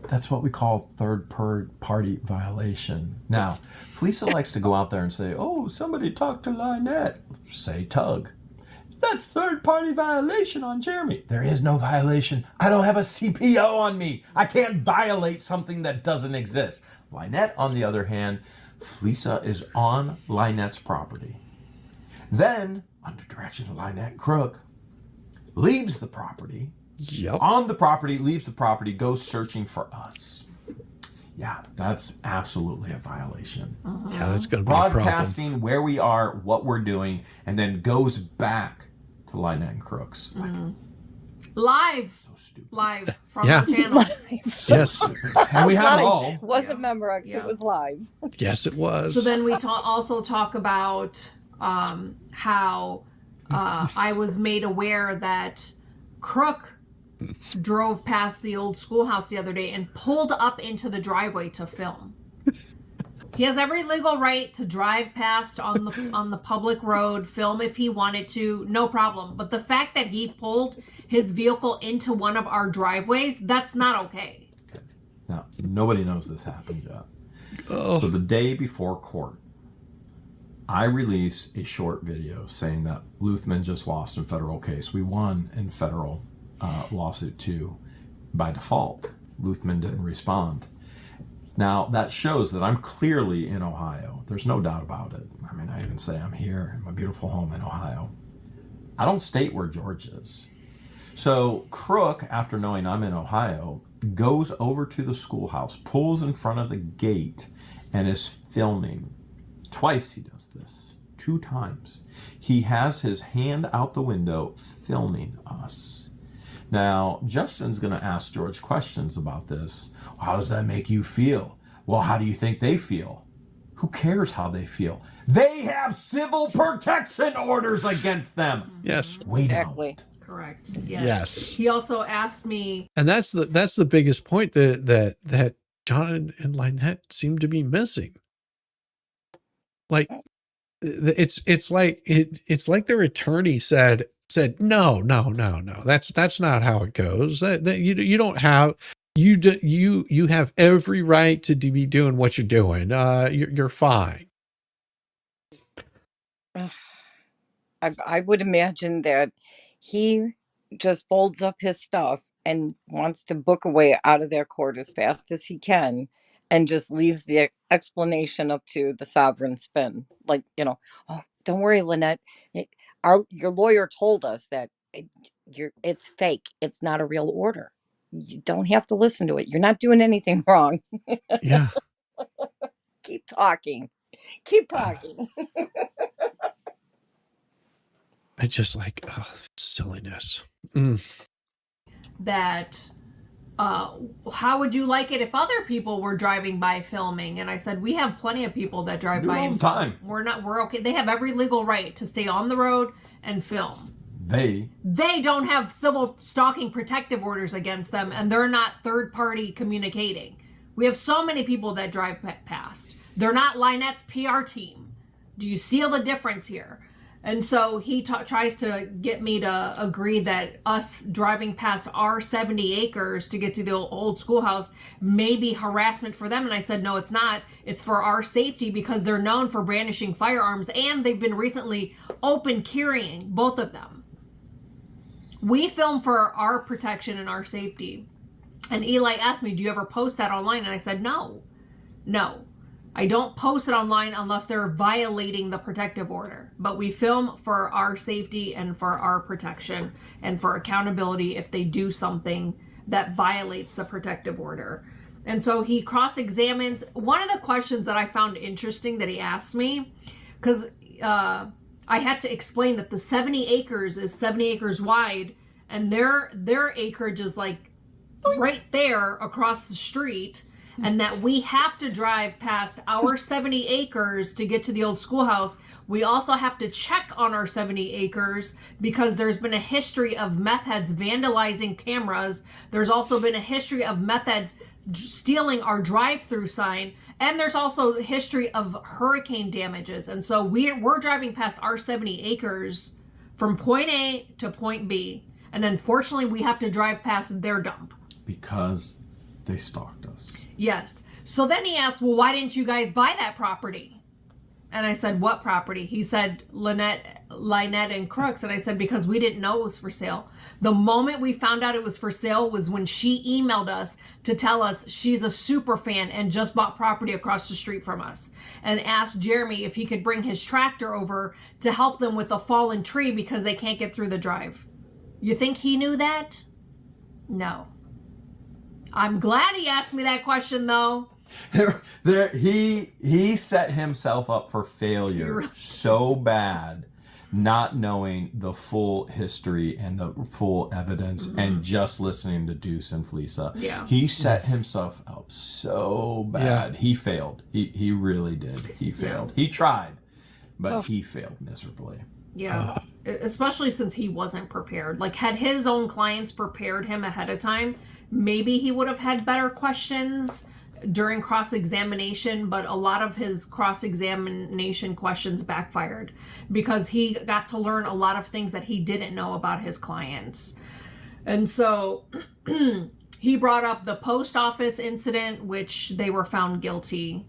That's what we call third-party violation. Now, Fleesa likes to go out there and say, "Oh, somebody talked to Lynette." Say Tug. That's third-party violation on Jeremy. There is no violation. I don't have a CPO on me. I can't violate something that doesn't exist. Lynette, on the other hand, Fleesa is on Lynette's property. Then, under direction of Lynette Crook, leaves the property. Yep. On the property, leaves the property, goes searching for us. Yeah, that's absolutely a violation. Yeah, that's going to be a problem. Broadcasting where we are, what we're doing, and then goes back to Lynette and Crooks. Live. So stupid. Live from the channel. Yes. And we have it all. It wasn't Memorex, it was live. Yes, it was. So then we also talk about how I was made aware that Crook drove past the old schoolhouse the other day and pulled up into the driveway to film. He has every legal right to drive past on the public road, film if he wanted to, no problem. But the fact that he pulled his vehicle into one of our driveways, that's not okay. Now, nobody knows this happened yet. Oh. So the day before court, I released a short video saying that Luthman just lost in federal case. We won in federal lawsuit too by default. Luthman didn't respond. Now, that shows that I'm clearly in Ohio. There's no doubt about it. I mean, I even say I'm here in my beautiful home in Ohio. I don't state where George is. So Crook, after knowing I'm in Ohio, goes over to the schoolhouse, pulls in front of the gate, and is filming. Twice he does this. 2 times. He has his hand out the window filming us. Now, Justin's going to ask George questions about this. How does that make you feel? Well, how do you think they feel? Who cares how they feel? They have civil protection orders against them. Yes. Wait Exactly. out. Correct. Yes. Yes. He also asked me, And that's the biggest point that John and Lynette seem to be missing. Like it's like their attorney said no, that's not how it goes. That you don't have you have every right to be doing what you're doing. You're fine. I would imagine that he just folds up his stuff and wants to book a way out of their court as fast as he can and just leaves the explanation up to the sovereign spin. Like, oh, don't worry, Lynette. Your lawyer told us that it's fake. It's not a real order. You don't have to listen to it. You're not doing anything wrong. Yeah. Keep talking. Keep talking. I just like silliness. that how would you like it if other people were driving by filming? And I said, we have plenty of people that drive by all the time. We're okay. They have every legal right to stay on the road and film. They don't have civil stalking protective orders against them, and they're not third party communicating. We have so many people that drive past. They're not Lynette's PR team. Do you see the difference here? And so he tries to get me to agree that us driving past our 70 acres to get to the old schoolhouse may be harassment for them. And I said, no, it's not. It's for our safety because they're known for brandishing firearms and they've been recently open carrying, both of them. We film for our protection and our safety. And Eli asked me, do you ever post that online? And I said, no. I don't post it online unless they're violating the protective order. But we film for our safety and for our protection and for accountability if they do something that violates the protective order. And so he cross-examines. One of the questions that I found interesting that he asked me, because I had to explain that the 70 acres is 70 acres wide, and their acreage is like right there across the street. And that we have to drive past our 70 acres to get to the old schoolhouse. We also have to check on our 70 acres because there's been a history of meth heads vandalizing cameras. There's also been a history of meth heads stealing our drive-through sign. And there's also a history of hurricane damages. And so we're driving past our 70 acres from point A to point B. And unfortunately, we have to drive past their dump. Because they stalked us. Yes. So then he asked, well, why didn't you guys buy that property? And I said, what property? He said, Lynette and Crooks. And I said, because we didn't know it was for sale. The moment we found out it was for sale was when she emailed us to tell us she's a super fan and just bought property across the street from us and asked Jeremy if he could bring his tractor over to help them with a fallen tree because they can't get through the drive. You think he knew that? No. I'm glad he asked me that question, though. He set himself up for failure so bad, not knowing the full history and the full evidence and just listening to Deuce and Felisa. Yeah. He set himself up so bad. Yeah. He failed. He really did. He failed. Yeah. He tried, but he failed miserably. Yeah. Especially since he wasn't prepared. Like, had his own clients prepared him ahead of time, maybe he would have had better questions during cross-examination, but a lot of his cross-examination questions backfired because he got to learn a lot of things that he didn't know about his clients. And so he brought up the post office incident, which they were found guilty.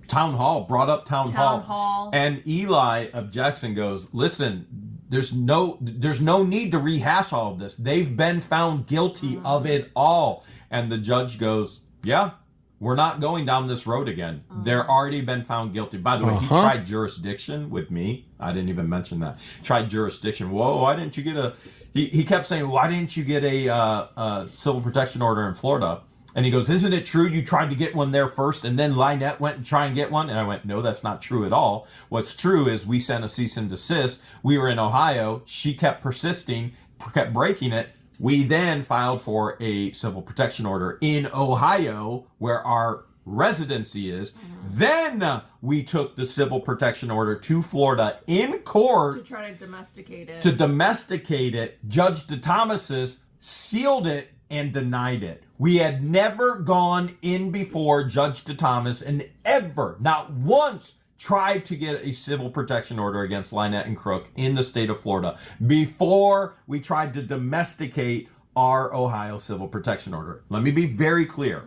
Town hall, brought up town Town hall. hall. And Eli objects and goes, listen, there's no need to rehash all of this. They've been found guilty of it all. And the judge goes, yeah, we're not going down this road again. They're already been found guilty. By the way, he tried jurisdiction with me. I didn't even mention that. Tried jurisdiction. Whoa, why didn't you get a... He kept saying, why didn't you get a civil protection order in Florida? And he goes, isn't it true you tried to get one there first and then Lynette went and tried and get one? And I went, no, that's not true at all. What's true is we sent a cease and desist. We were in Ohio. She kept persisting, kept breaking it. We then filed for a civil protection order in Ohio where our residency is. Then we took the civil protection order to Florida in court. To try to domesticate it. To domesticate it. Judge DeThomas sealed it and denied it. We had never gone in before Judge DeThomas and ever, not once, tried to get a civil protection order against Lynette and Crook in the state of Florida before we tried to domesticate our Ohio civil protection order. Let me be very clear.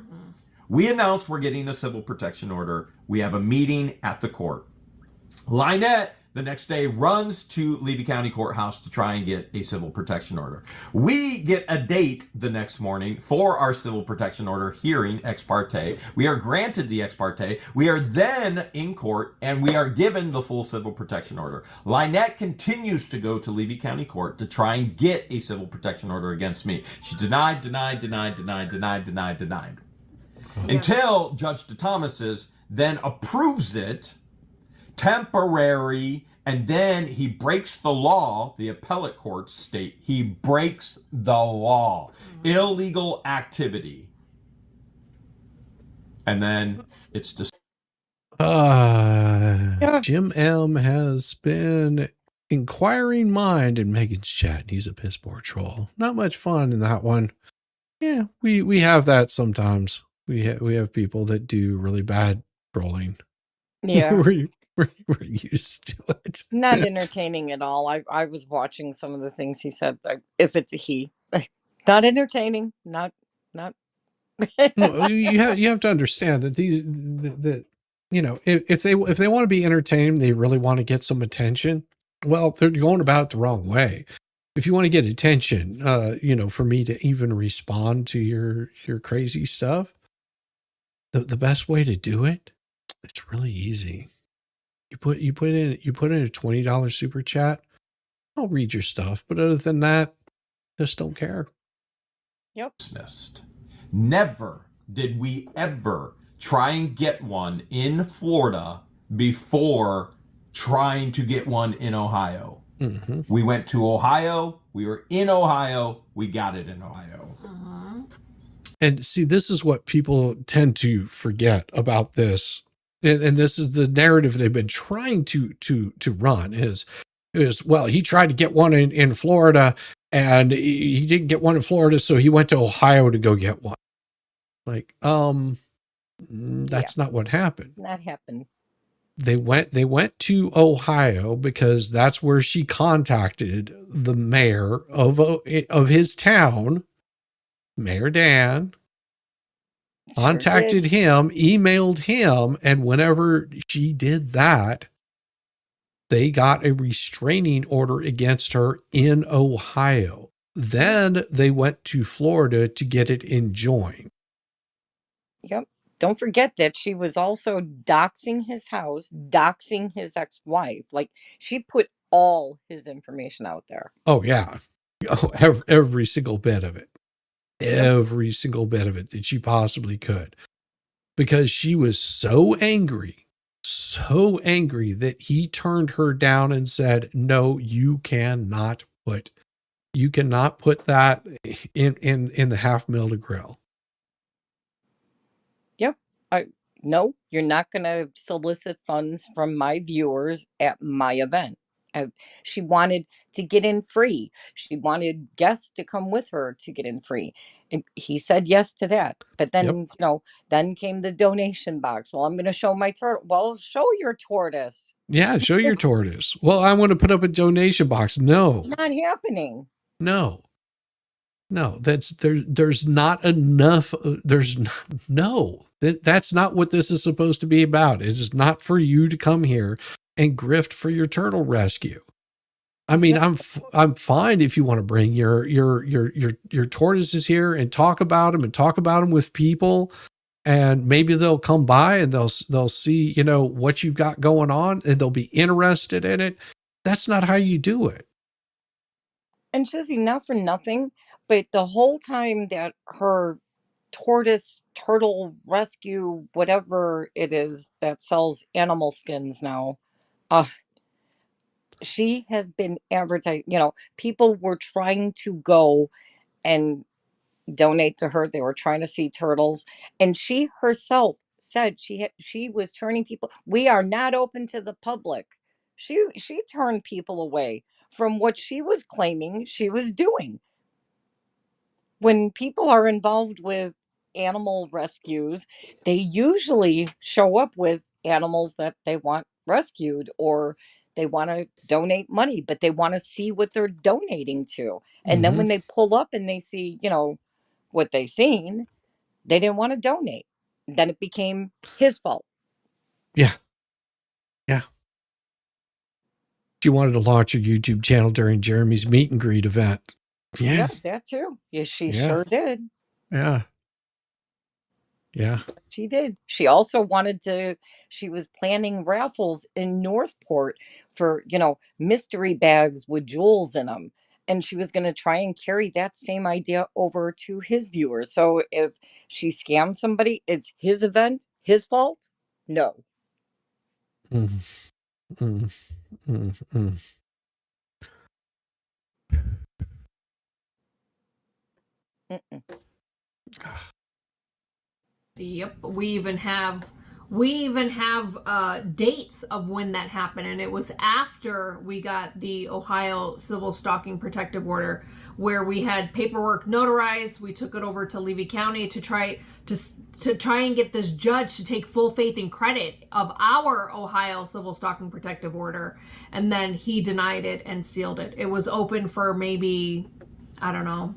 We announced we're getting a civil protection order. We have a meeting at the court. Lynette, the next day, runs to Levy County Courthouse to try and get a civil protection order. We get a date the next morning for our civil protection order hearing ex parte. We are granted the ex parte. We are then in court and we are given the full civil protection order. Lynette continues to go to Levy County Court to try and get a civil protection order against me. She denied. Until Judge DeThomas then approves it, temporary, and then he breaks the law. The appellate courts state he breaks the law. Illegal activity. And then it's just... Jim M has been inquiring mind in Megan's chat. He's a piss poor troll. Not much fun in that one. Yeah, we have that sometimes. We have people that do really bad trolling. Yeah. we're used to it. Not entertaining at all. I was watching some of the things he said. If it's a he, not entertaining. Not. No, you have to understand that that you know, if they want to be entertaining, they really want to get some attention. Well, they're going about it the wrong way. If you want to get attention, you know, for me to even respond to your crazy stuff, the best way to do it, it's really easy. You put in a $20 super chat. I'll read your stuff, but other than that, just don't care. Yep. Dismissed. Never did we ever try and get one in Florida before trying to get one in Ohio. We went to Ohio. We were in Ohio. We got it in Ohio. And see, this is what people tend to forget about this. And this is the narrative they've been trying to run is, well, he tried to get one in Florida and he didn't get one in Florida. So he went to Ohio to go get one. Like, that's not what happened. That happened. They went to Ohio because that's where she contacted the mayor of his town, Mayor Dan, contacted him, emailed him, and whenever she did that, they got a restraining order against her in Ohio. Then they went to Florida to get it enjoined. Yep. Don't forget that she was also doxing his house, doxing his ex-wife. Like, she put all his information out there. Oh, yeah. Oh, every single bit of it. Every single bit of it that she possibly could. Because she was so angry that he turned her down and said, no, you cannot put that in the half mil to grill. Yep. No, you're not going to solicit funds from my viewers at my event. She wanted to get in free. She wanted guests to come with her to get in free. And he said yes to that. But then, Yep. then came the donation box. Well, I'm going to show my turtle. Well, show your tortoise. Yeah, show your tortoise. Well, I want to put up a donation box. No, Not happening. no, no. There's not enough. No. That's not what this is supposed to be about. It is not for you to come here and grift for your turtle rescue. I mean, I'm fine if you want to bring your tortoises here and talk about them with people, and maybe they'll come by and they'll see, what you've got going on, and they'll be interested in it. That's not how you do it. And Shizzy, not for nothing, but the whole time that her turtle rescue, whatever it is that sells animal skins now, uh, she has been advertised. People were trying to go and donate to her. They were trying to see turtles, and she herself said she was turning people. We are not open to the public. She turned people away from what she was claiming she was doing. When people are involved with animal rescues, they usually show up with animals that they want rescued, or they want to donate money, but they want to see what they're donating to. And then Mm-hmm. when they pull up and they see, what they've seen, they didn't want to donate. Then it became his fault. Yeah. Yeah. She wanted to launch her YouTube channel during Jeremy's meet and greet event. Yeah, Yeah. that too. Yeah, she Yeah. sure did. Yeah. Yeah. She did. She also she was planning raffles in Northport for, mystery bags with jewels in them. And she was going to try and carry that same idea over to his viewers. So if she scams somebody, it's his event, his fault? No. Mm, mm, mm, mm. Mm-mm. Yep, we even have dates of when that happened, and it was after we got the Ohio Civil Stalking Protective Order, where we had paperwork notarized. We took it over to Levy County to try and get this judge to take full faith and credit of our Ohio Civil Stalking Protective Order, and then he denied it and sealed it. It was open for maybe, I don't know,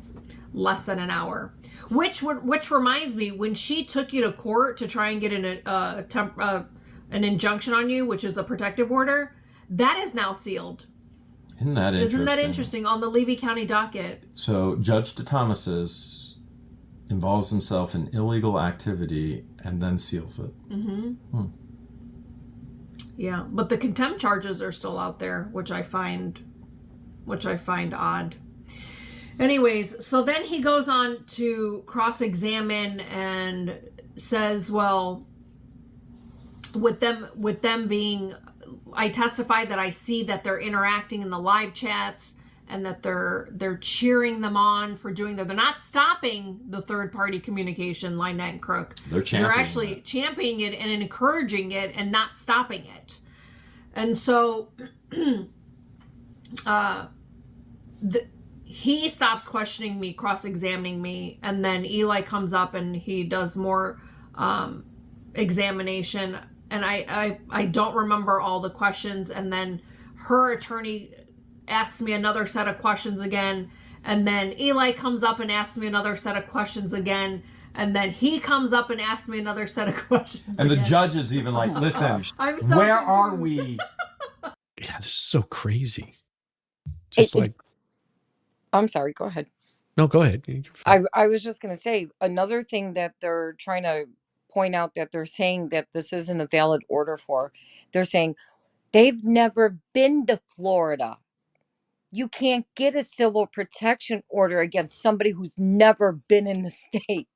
less than an hour. Which reminds me, when she took you to court to try and get an injunction on you, which is a protective order, that is now sealed. Isn't that interesting? Isn't that interesting? On the Levy County docket. So Judge DeThomas's involves himself in illegal activity and then seals it. Mm-hmm. Yeah, but the contempt charges are still out there, which I find odd. Anyways, so then he goes on to cross-examine and says, well, with them being, I testified that I see that they're interacting in the live chats and that they're cheering them on for doing that. They're not stopping the third-party communication, line, net, and crook. They're actually championing it and encouraging it and not stopping it. And so he stops questioning me, cross-examining me, and then Eli comes up and he does more examination. And I don't remember all the questions. And then her attorney asks me another set of questions again. And then Eli comes up and asks me another set of questions again. And then he comes up and asks me another set of questions and again. The judge is even like, listen, so where are we? Yeah, this is so crazy. Just I'm sorry, go ahead. No, go ahead. I was just going to say, another thing that they're trying to point out that they're saying that this isn't a valid order for, they're saying they've never been to Florida. You can't get a civil protection order against somebody who's never been in the state.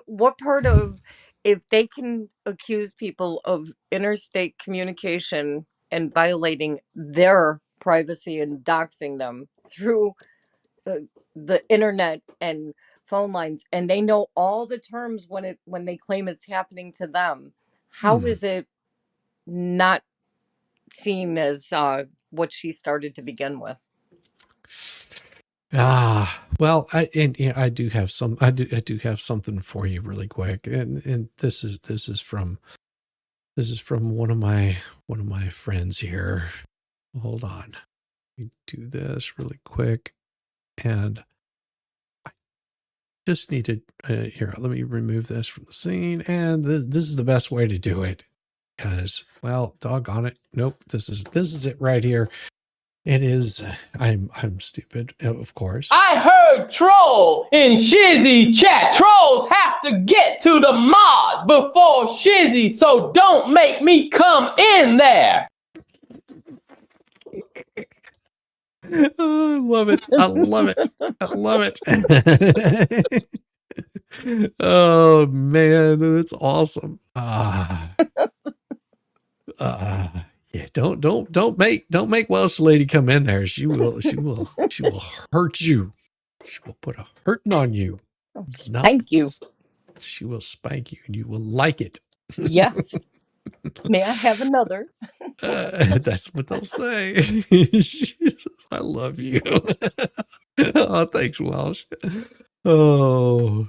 What part of, if they can accuse people of interstate communication and violating their privacy and doxing them through the internet and phone lines, and they know all the terms when they claim it's happening to them, how is it not seem as what she started to begin with. Well, I do have something for you really quick, and this is from one of my friends here. Hold on, let me do this really quick, and I just need to here. Let me remove this from the scene, and this is the best way to do it, because, well, doggone it, nope, this is it right here. It is. I'm stupid, of course. I heard troll in Shizzy's chat. Trolls have to get to the mods before Shizzy, so don't make me come in there. Oh, I love it. I love it. I love it. Oh man, that's awesome. Yeah, don't make Welsh lady come in there. She will hurt you. She will put a hurting on you. Thank you. She will spank you, and you will like it. Yes. May I have another? That's what they'll say. I love you. Oh, thanks, Welsh. Oh.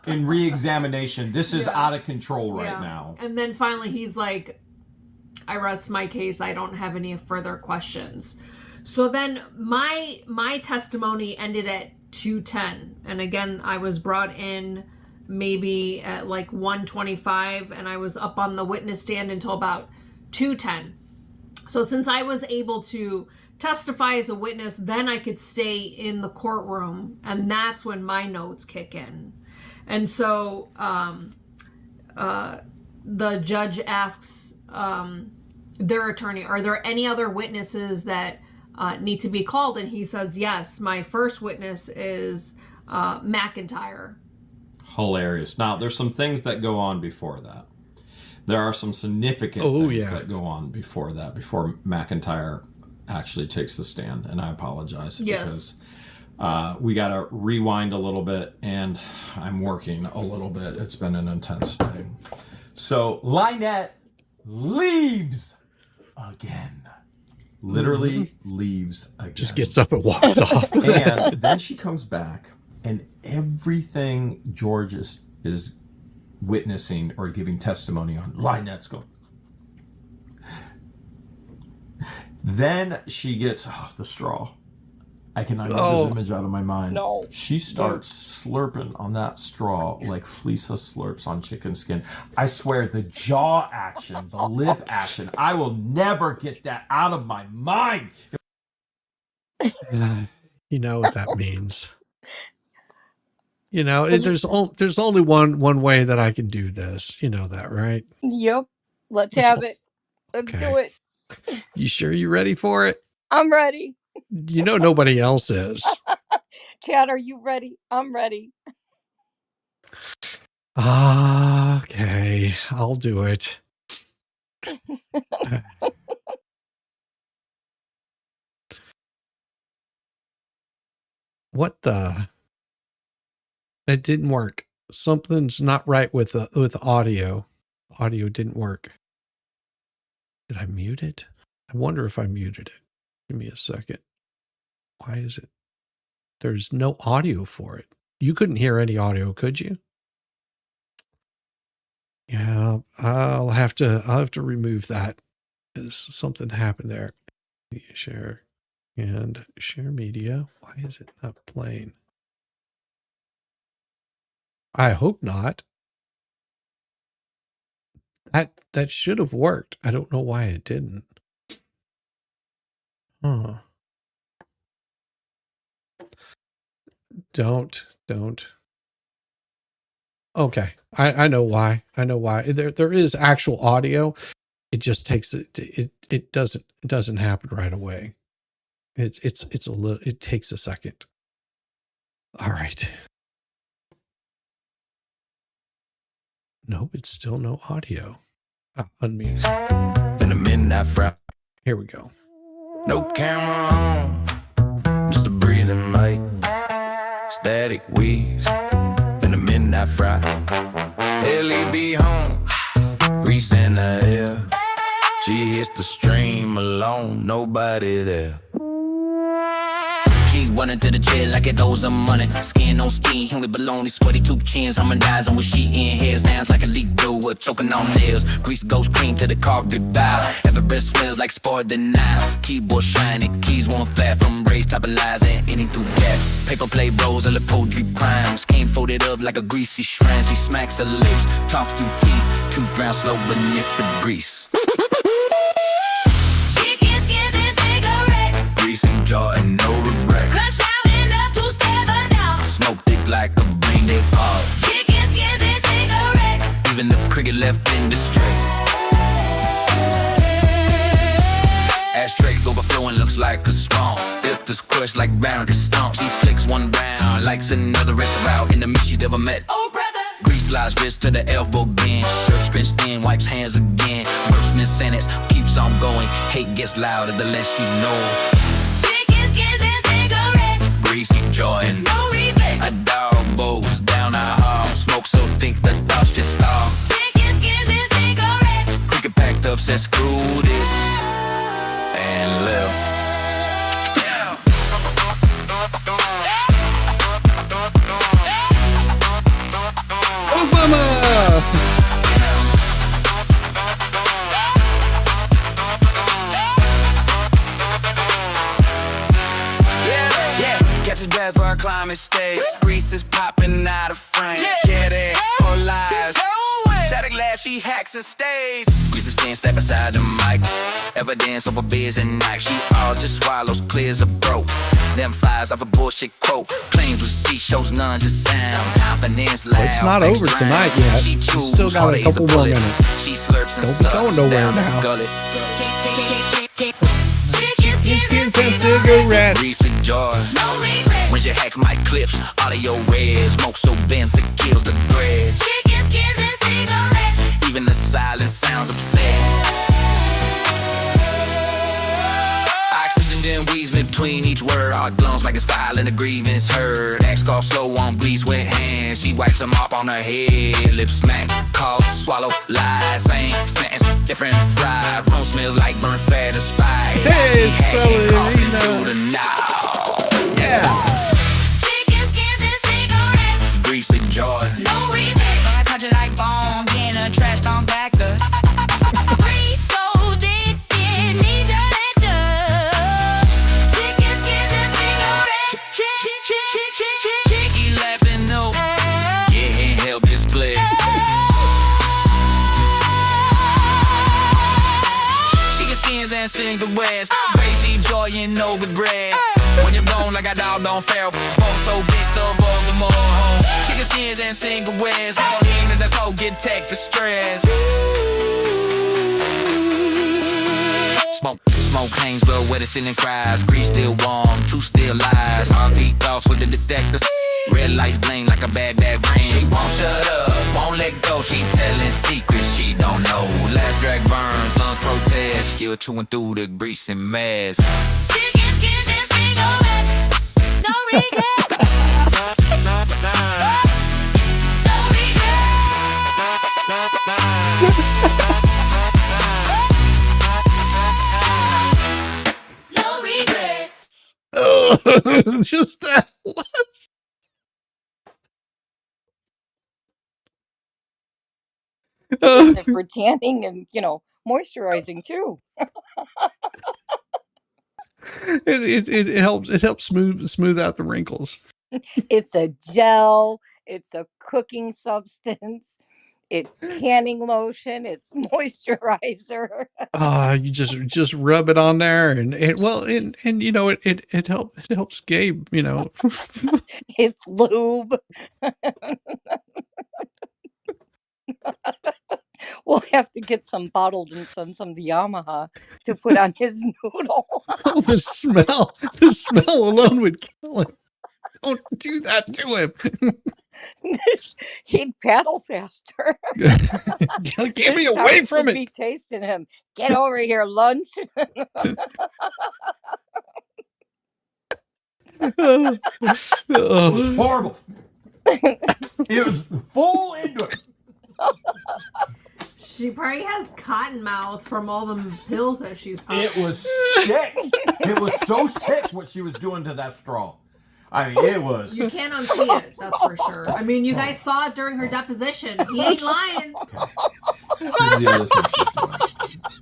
In re-examination, this is out of control right Yeah. now. And then finally he's like, I rest my case. I don't have any further questions. So then my testimony ended at 2:10. And again, I was brought in maybe at like 1:25, and I was up on the witness stand until about 2:10. So since I was able to testify as a witness, then I could stay in the courtroom, and that's when my notes kick in. And so the judge asks their attorney, are there any other witnesses that need to be called? And he says, yes, my first witness is McIntyre. Hilarious. Now, there's some things that go on before that. There are some significant things that go on before that, before McIntyre actually takes the stand. And I apologize because we got to rewind a little bit, and I'm working a little bit. It's been an intense day. So Lynette leaves again. Literally leaves again. Just gets up and walks off. And then she comes back, and everything George is witnessing or giving testimony on, Lynette's going. Then she gets the straw. I cannot get this image out of my mind. No. She starts slurping on that straw like Fleesa slurps on chicken skin. I swear, the jaw action, the lip action, I will never get that out of my mind. You know what that means. You know, there's only one way that I can do this. You know that, right? Yep. Let's have it. Let's do it. You sure you're ready for it? I'm ready. You know nobody else is. Chad, are you ready? I'm ready. Okay, I'll do it. What the? It didn't work. Something's not right with the audio. Audio didn't work. Did I mute it? I wonder if I muted it. Give me a second. Why is it? There's no audio for it. You couldn't hear any audio, could you? Yeah, I'll have to remove that. Something happened there. Share and share media. Why is it not playing? I hope not. That should have worked. I don't know why it didn't. Huh. Don't. Okay. I know why. I know why. There is actual audio. It just takes it doesn't happen right away. It's a little, it takes a second. All right. Nope, it's still no audio. Unmute. In the midnight fry. Here we go. No camera on, just a breathing mic. Static wheeze in the midnight fry. Ellie be home, grease in her hair. She hits the stream alone, nobody there. She's running to the chair like it owes her money. Skin on skin, only baloney, sweaty tooth chins, harmonizing with she in hair. Stands like a leak blower, choking on nails. Grease goes cream to the carpet bow. Every breath smells like spoiled denial. Keyboard shiny, keys won't flat from raised type of lies and eating through gaps. Paper play bros, all the poetry crimes. Skin folded up like a greasy shrine. She smacks her lips, talks through teeth. Tooth drown slow beneath the grease. Greasy jaw and no regret. Crush out enough to stab her down. Smoke thick like a brain they fall. Chicken skins and cigarettes. Even the cricket left in distress. Ashtray overflowing looks like a swamp. Filters crushed like boundary stomp. She flicks one round, likes another rest route in the mix she's never met. Oh brother. Grease slides wrist to the elbow bend. Shirt stretched in, wipes hands again. Burps mid sentence, keeps on going. Hate gets louder the less she's known. Chicken skins and cigarettes. Greasy joy and No regrets. a dog bows down her hall. Smoke so thick the thoughts just stall. Chicken skins and cigarettes. Cricket packed up, said screw this, and left. Obama! Catch his breath while climbing stage. Grease is popping out of frame. Yeah, they all lies. Static laugh, she hacks the stage. Grease is stand step beside the mic. Evidence over beers and knives. She all just swallows, clears a throat. Them flies off a bullshit quote. Planes with C shows none just sound. Confidence loud. It's not over tonight yet. She You chews still got hard a as couple more bullet. minutes. She slurps and Don't be going sucks nowhere down now. the gullet. Chicken skins and cigarettes. Cigarettes. Grease and joy. No regrets. When you hack my clips, audio red. Smoke so dense it kills the thread. Chicken skins and cigarettes. Even the silence sounds upset. Oxygen then weaves between each word. Our glums like it's filing a grievance heard. Axe call slow on bleeds with hands. She wipes them off on her head. Lips smack, cough, swallow, lie. Same sentence, different fry. Room smells like burnt fat and spy. Hey, She hacking, coughing Celerino. through the night. Yeah. Chicken skins and cigarettes. Greasy joy. No regrets. I touch it like bone, getting a trash compactor. Grease so addicted, need your lecture. Chicken skins and cigarettes. Chicky laughing no. Yeah, ain't help this split. Chicken skins and cigarettes. Crazy joy and no regret. When you're blown like a dog don't fail. Smoke so big the balls are more home. Chicken skins and cigarettes. All in the soul get tech the stress. Smoke hangs low where the ceiling cries. Grease still warm, truth still lies. Heartbeat thoughts with the detector. Red lights blame like a bad brain. She won't shut up, won't let go. She telling secrets she don't know. Last drag burns, lungs protest. Still chewing through the grease and mess. Chicken skins and cigarettes. No regrets. No regrets. No regrets. Oh, just that. For tanning and, moisturizing too. It helps smooth out the wrinkles. It's a gel. It's a cooking substance. It's tanning lotion. It's moisturizer. You just rub it on there, and it helps Gabe. It's lube. We'll have to get some bottled and send some to Yamaha to put on his noodle. Oh, the smell alone would kill him. Don't do that to him. He'd paddle faster. Get me away from it. Be tasting him. Get over here, lunch. Oh. It was horrible. It was full into it. She probably has cotton mouth from all the pills that she's popped. It was sick. It was so sick what she was doing to that straw. I mean, it was. You can't unsee it, that's for sure. I mean, you guys saw it during her deposition. He ain't lying. Okay. Here's the other thing she's doing.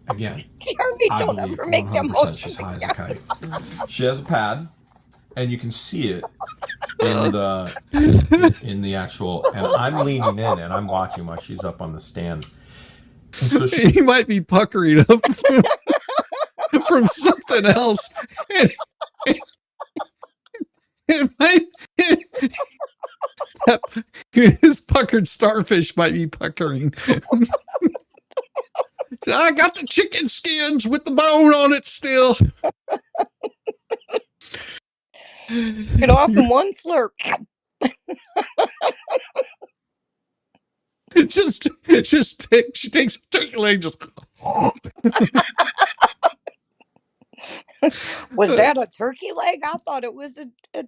Again, Jeremy, I don't believe ever make that 100% motion she's high as a again. kite. She has a pad, and you can see it in the actual. And I'm leaning in, and I'm watching while she's up on the stand. And so He might be puckering up from something else. And it might, his puckered starfish might be puckering. I got the chicken skins with the bone on it still. Get off in one slurp. She takes a turkey leg, just. Was that a turkey leg? I thought it was a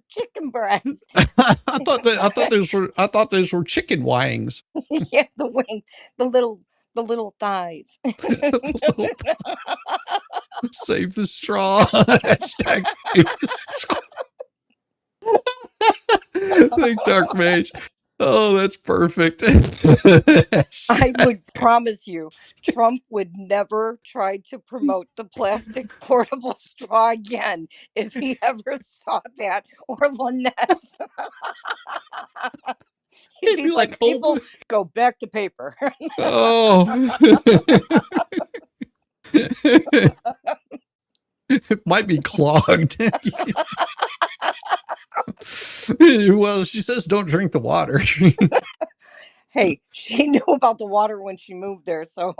chicken breast. I thought those were chicken wangs. Yeah, the wing, the little thighs. Save the straw. Hashtag save the straw. Thank Dark Mage. Oh, that's perfect. I would promise you, Trump would never try to promote the plastic portable straw again if he ever saw that, or Lynette's. He'd be like, people, go back to paper. Oh. It might be clogged. Well, she says don't drink the water. Hey, she knew about the water when she moved there, so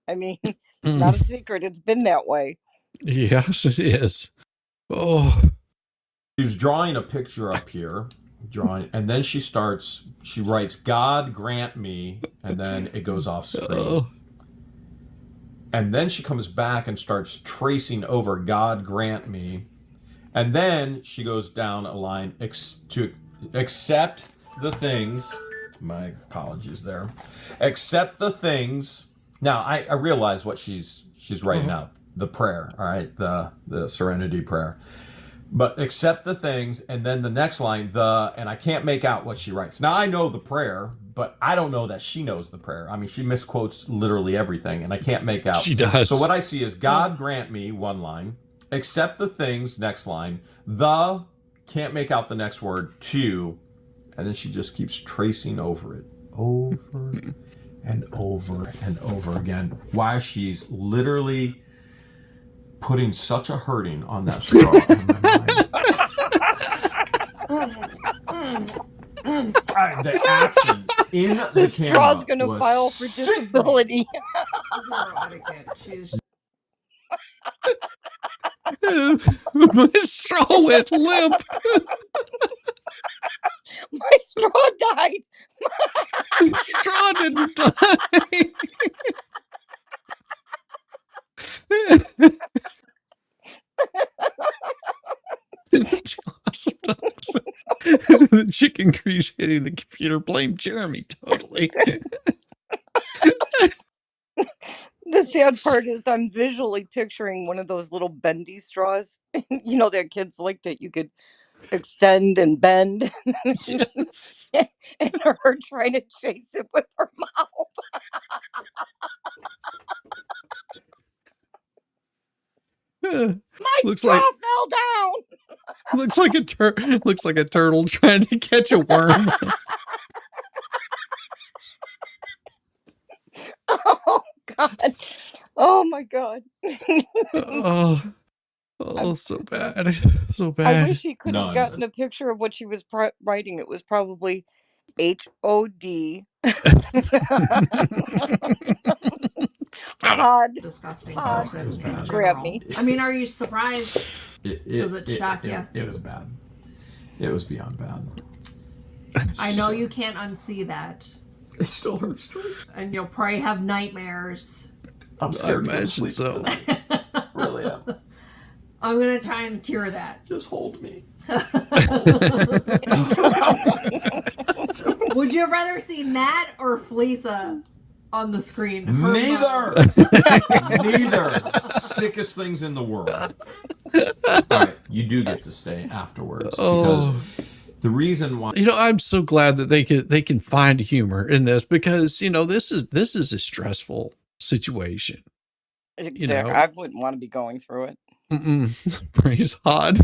I mean, it's not a secret. It's been that way. Yes, it is. Oh. She was drawing a picture up here, and then she writes, "God grant me," and then it goes off screen. Oh. And then she comes back and starts tracing over "God grant me," and then she goes down a line to accept the things. My apologies there. Accept the things. Now I realize what she's writing out, the prayer. All right, the Serenity Prayer. But accept the things, and then the next line, and I can't make out what she writes. Now I know the prayer, but I don't know that she knows the prayer. I mean, she misquotes literally everything, and I can't make out. She does. So what I see is God grant me, one line, accept the things, next line, can't make out the next word, two, and then she just keeps tracing over it, over and over and over again, while she's literally putting such a hurting on that straw in my mind. The action in the camera Straw's gonna was file for sickening. disability. My straw went limp. My straw died. Straw didn't die. The chicken grease hitting the computer. Blame Jeremy totally. The sad part is I'm visually picturing one of those little bendy straws. You know, that kids like that you could extend and bend. Yes. And her trying to chase it with her mouth. My Looks straw like fell down. looks like a turtle trying to catch a worm. Oh God. Oh my God. Oh, so bad. So I bad. wish he could have gotten a picture of what she was writing. It was probably HOD. Pod. Disgusting Pod. person. in Grab general. me. I mean, are you surprised? Does it shock you? It was bad. It was beyond bad. I know you can't unsee that. It still hurts. And you'll probably have nightmares. I'm scared to go to imagine sleep so. tonight. Really am. I'm going to try and cure that. Just hold me. Would you have rather seen that or Fleesa on the screen. Neither. Sickest things in the world. All right, you do get to stay afterwards because the reason why I'm so glad that they can find humor in this because this is a stressful situation. Exactly. I wouldn't want to be going through it. Praise God.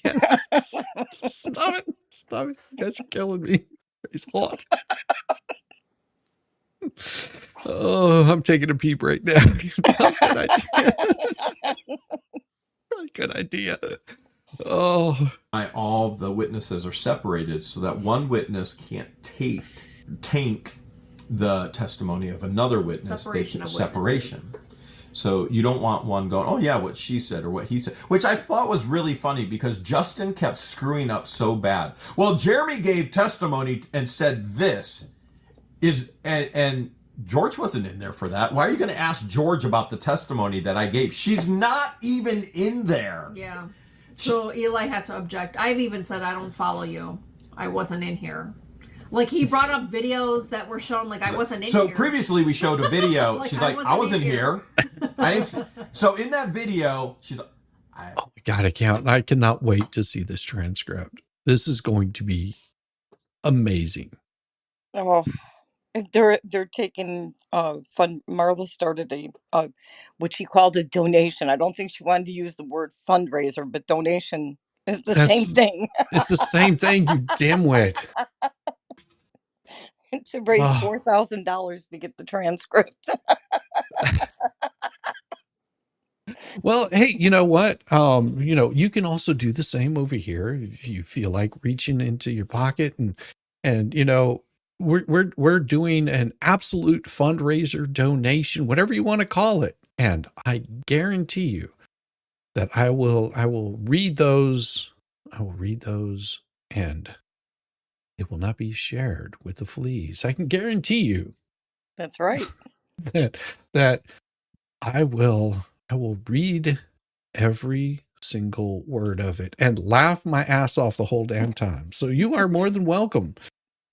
Yes. Stop it. You guys are killing me. Praise God. Oh, I'm taking a peep right now. Good idea. Oh, all the witnesses are separated so that one witness can't taint the testimony of another witness. Separation. So you don't want one going, oh yeah, what she said or what he said, which I thought was really funny because Justin kept screwing up so bad. Well, Jeremy gave testimony and said this and George wasn't in there for that. Why are you going to ask George about the testimony that I gave? She's not even in there. Yeah. So Eli had to object. I've even said, I don't follow you. I wasn't in here. Like, he brought up videos that were shown, like, I wasn't in here. So previously we showed a video. She's like, I wasn't here. I didn't see. So in that video, she's like, oh my God, I cannot wait to see this transcript. This is going to be amazing. Oh, they're taking fund. Marla started a what she called a donation. I don't think she wanted to use the word fundraiser, but donation is the same thing. It's the same thing, you dimwit. To raise $4,000 to get the transcript. Well, hey, you know what? You can also do the same over here if you feel like reaching into your pocket and we're doing an absolute fundraiser donation, whatever you want to call it. And I guarantee you that I will read those. I will read those and it will not be shared with the fleas. I can guarantee you. That's right. that I will read every single word of it and laugh my ass off the whole damn time. So you are more than welcome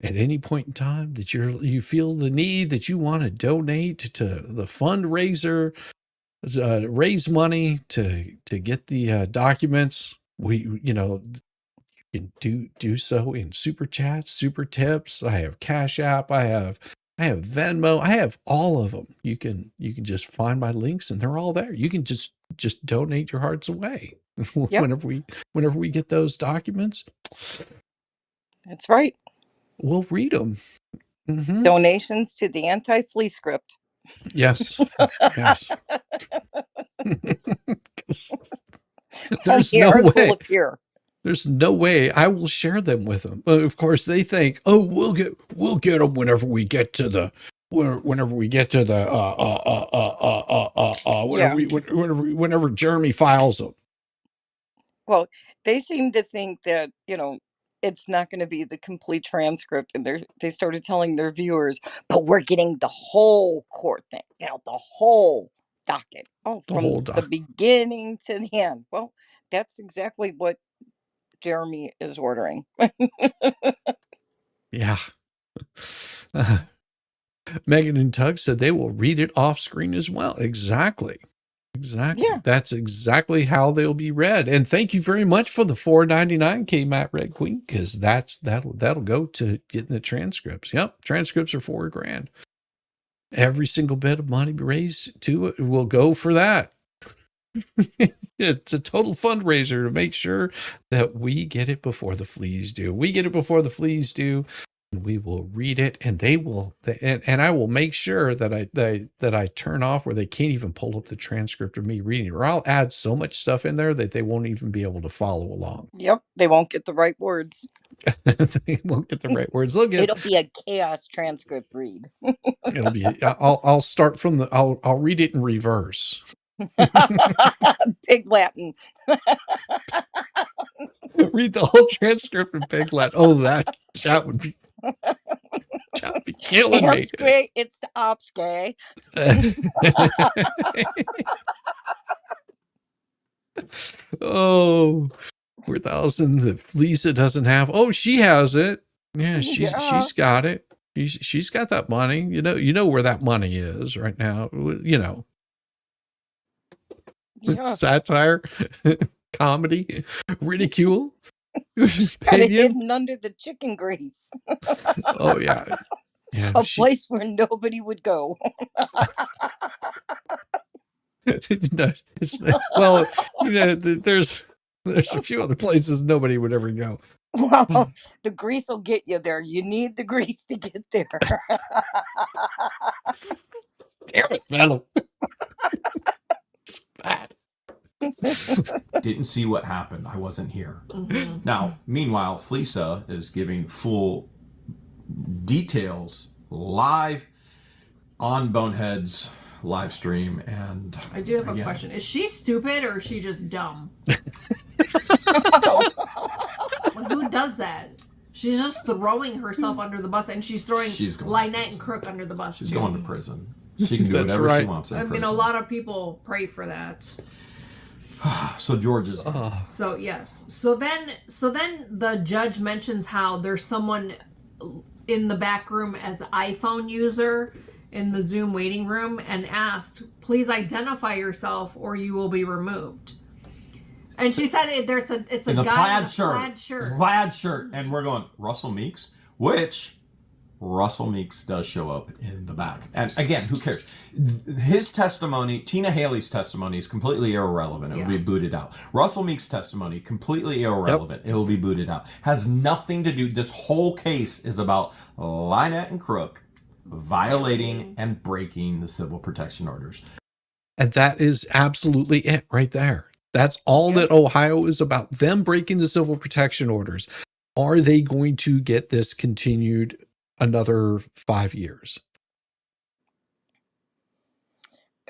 at any point in time that you feel the need that you want to donate to the fundraiser, raise money to get the documents. You can do so in super chats, super tips. I have Cash App. I have Venmo. I have all of them. You can just find my links and they're all there. You can just donate your hearts away. Yep. Whenever we get those documents. That's right. We'll read them. Mm-hmm. Donations to the Anti-Wth script. Yes. Yes. There's no way. There's no way I will share them with them. Of course, they think, oh, we'll get them whenever we get to the whenever Jeremy files them. Well, they seem to think that it's not going to be the complete transcript, and they started telling their viewers, but we're getting the whole court thing, the whole docket, from the beginning to the end. Well, that's exactly what Jeremy is ordering. Yeah. Megan and Tug said they will read it off screen as well. Exactly. Yeah. That's exactly how they'll be read. And thank you very much for the $4.99 K-Mat Red Queen, because that'll go to getting the transcripts. Yep, transcripts are $4,000. Every single bit of money raised to it will go for that. It's a total fundraiser to make sure that we get it before the fleas do. We get it before the fleas do, and we will read it, and they will, and I will make sure that I turn off where they can't even pull up the transcript of me reading it, or I'll add so much stuff in there that they won't even be able to follow along. Yep, they won't get the right words. They won't get the right words. It'll be a chaos transcript read. It'll be. I'll start from the. I'll read it in reverse. Pig Latin. Read the whole transcript in Pig Latin. Oh, that would be killing me. It's the obsque. Oh, 4,000 that Lisa doesn't have. Oh, she has it. Yeah, she's got it. She's got that money. You know where that money is right now. Yeah. Satire, comedy, ridicule. Got it Opinion. hidden under the chicken grease. Oh yeah. Yeah, A place where nobody would go. No, well, there's a few other places nobody would ever go. Well, the grease will get you there. You need the grease to get there. Damn it, Metal. It's bad. Didn't see what happened. I wasn't here. Now, meanwhile, Fleesa is giving full details live on Bonehead's live stream. And I do have a question. Is she stupid or is she just dumb? Well, who does that? She's just throwing herself under the bus, and she's throwing Lynette and Crook under the bus. She's too. going to prison. She can do whatever she wants in prison. I mean, a lot of people pray for that. So George is. So yes. So then the judge mentions how there's someone in the back room as an iPhone user in the Zoom waiting room, and asked, "Please identify yourself, or you will be removed." And she said, "It's a guy in a plaid shirt," and we're going Russell Meeks, which Russell Meeks does show up in the back. And again, who cares? His testimony, Tina Haley's testimony, is completely irrelevant. It will be booted out. Russell Meeks' testimony, completely irrelevant. It will be booted out. Has nothing to do. This whole case is about Lynette and Crook violating and breaking the civil protection orders. And that is absolutely it right there. That's all that Ohio is about. Them breaking the civil protection orders. Are they going to get this continued another 5 years?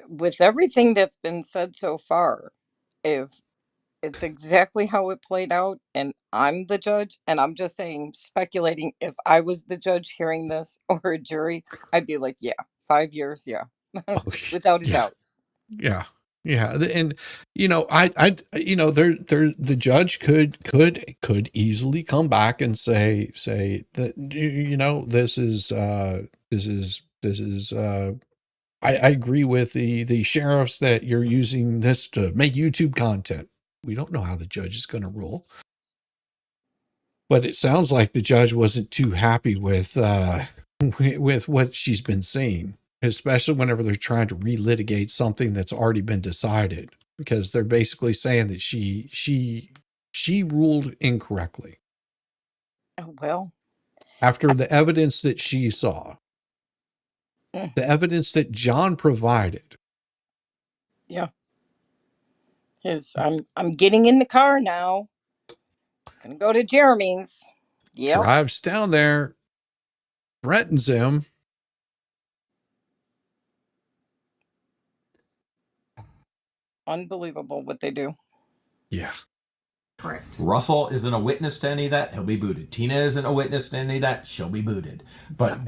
With everything that's been said so far, if it's exactly how it played out, and I'm the judge, and I'm just saying, speculating, if I was the judge hearing this or a jury, I'd be like, 5 years, without a doubt. Yeah. And the judge could easily come back and say that this is I agree with the sheriffs that you're using this to make YouTube content. We don't know how the judge is going to rule, but it sounds like the judge wasn't too happy with what she's been saying, especially whenever they're trying to relitigate something that's already been decided, because they're basically saying that she ruled incorrectly. Oh, well, after the evidence that she saw, the evidence that John provided. Yeah. I'm getting in the car now. Gonna go to Jeremy's. Yeah. Drives down there, threatens him. Unbelievable what they do. Yeah. Correct. Russell isn't a witness to any of that. He'll be booted. Tina isn't a witness to any of that. She'll be booted. But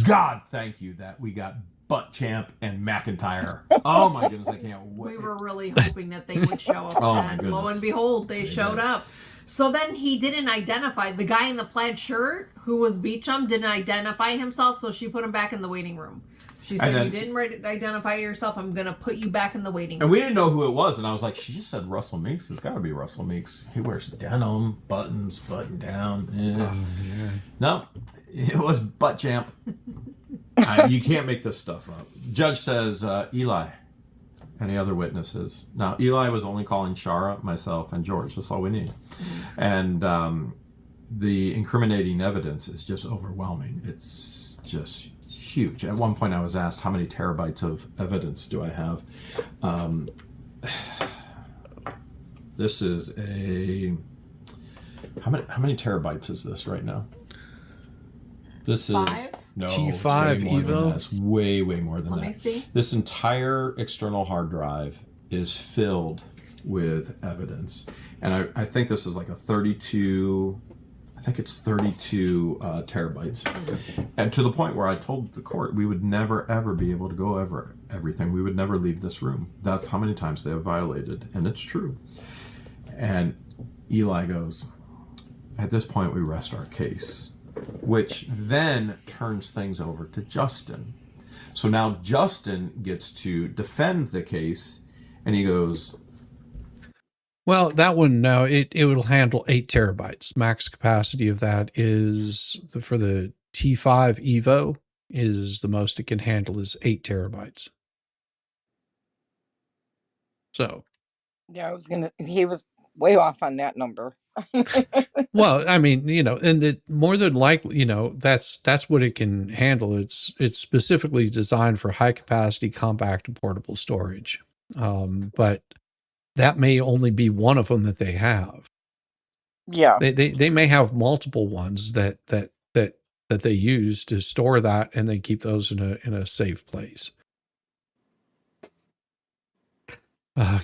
God, thank you that we got Butt Champ and McIntyre. Oh my goodness, I can't wait. We were really hoping that they would show up. And lo and behold, they showed up. So then he didn't identify the guy in the plaid shirt who was Beecham, didn't identify himself, so she put him back in the waiting room. She said, "You didn't identify yourself. I'm going to put you back in the waiting room." And we didn't know who it was. And I was like, she just said Russell Meeks. It's got to be Russell Meeks. He wears denim, buttons, button down. No, it was Butt Champ. You can't make this stuff up. Judge says, Eli, any other witnesses? Now, Eli was only calling Shara, myself, and George. That's all we need. And the incriminating evidence is just overwhelming. It's just huge. At one point I was asked, how many terabytes of evidence do I have? This is how many terabytes is this right now? This is 5? No, T5 Evo. It's way more than that. Let me see. This entire external hard drive is filled with evidence, and I think this is like a 32. I think it's 32 terabytes. And to the point where I told the court we would never, ever be able to go over everything. We would never leave this room. That's how many times they have violated. And it's true. And Eli goes, at this point, we rest our case. which then turns things over to Justin. So now Justin gets to defend the case, and he goes, Well, that one, no, it will handle 8 terabytes. Max capacity of that is, for the T5 Evo, is the most it can handle is 8 terabytes. So, Yeah, he was way off on that number. well, I mean, and more than likely, that's what it can handle. It's specifically designed for high capacity, compact, and portable storage. But that may only be one of them that they have. Yeah. They may have multiple ones that they use to store that, and they keep those in a safe place.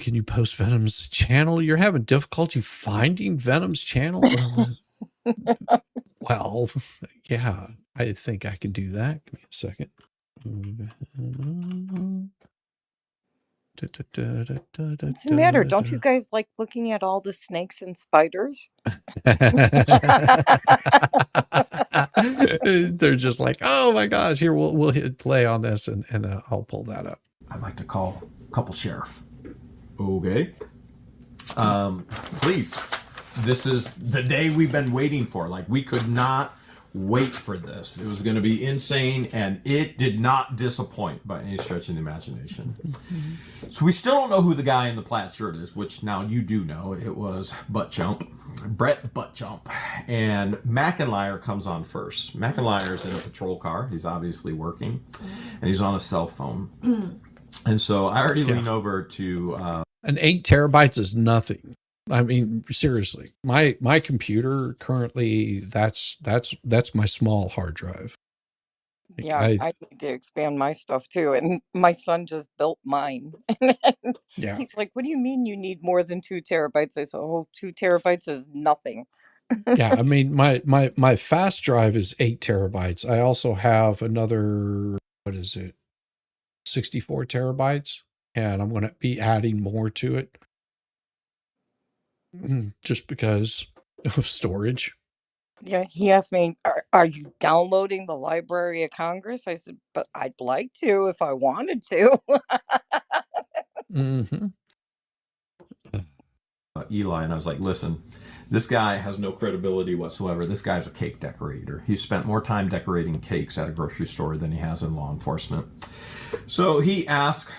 Can you post Venom's channel? You're having difficulty finding Venom's channel? Well, yeah, I think I can do that. Give me a second. What's the matter? Don't you guys like looking at all the snakes and spiders? They're just like, oh my gosh, here we'll hit play on this, and I'll pull that up. I'd like to call a couple sheriff. Okay. Please. This is the day we've been waiting for. Like, we could not wait for this. It was going to be insane, and it did not disappoint by any stretch of the imagination. So we still don't know who the guy in the plaid shirt is, which now you do know. It was Brett Buttjump. And McIntyre comes on first. McIntyre's in a patrol car. He's obviously working, and he's on a cell phone. And so I already leaned over to... and 8 terabytes is nothing. I mean, seriously, my computer currently, that's my small hard drive. Yeah, I need to expand my stuff too. And my son just built mine. Yeah. He's like, what do you mean you need more than 2 terabytes? I said, 2 terabytes is nothing. Yeah, I mean, my fast drive is 8 terabytes. I also have another, 64 terabytes, and I'm going to be adding more to it just because of storage. Yeah, he asked me, are you downloading the Library of Congress? I said, but I'd like to if I wanted to. Mm-hmm. Eli, and I was like, listen, this guy has no credibility whatsoever. This guy's a cake decorator. He spent more time decorating cakes at a grocery store than he has in law enforcement. So Eli asks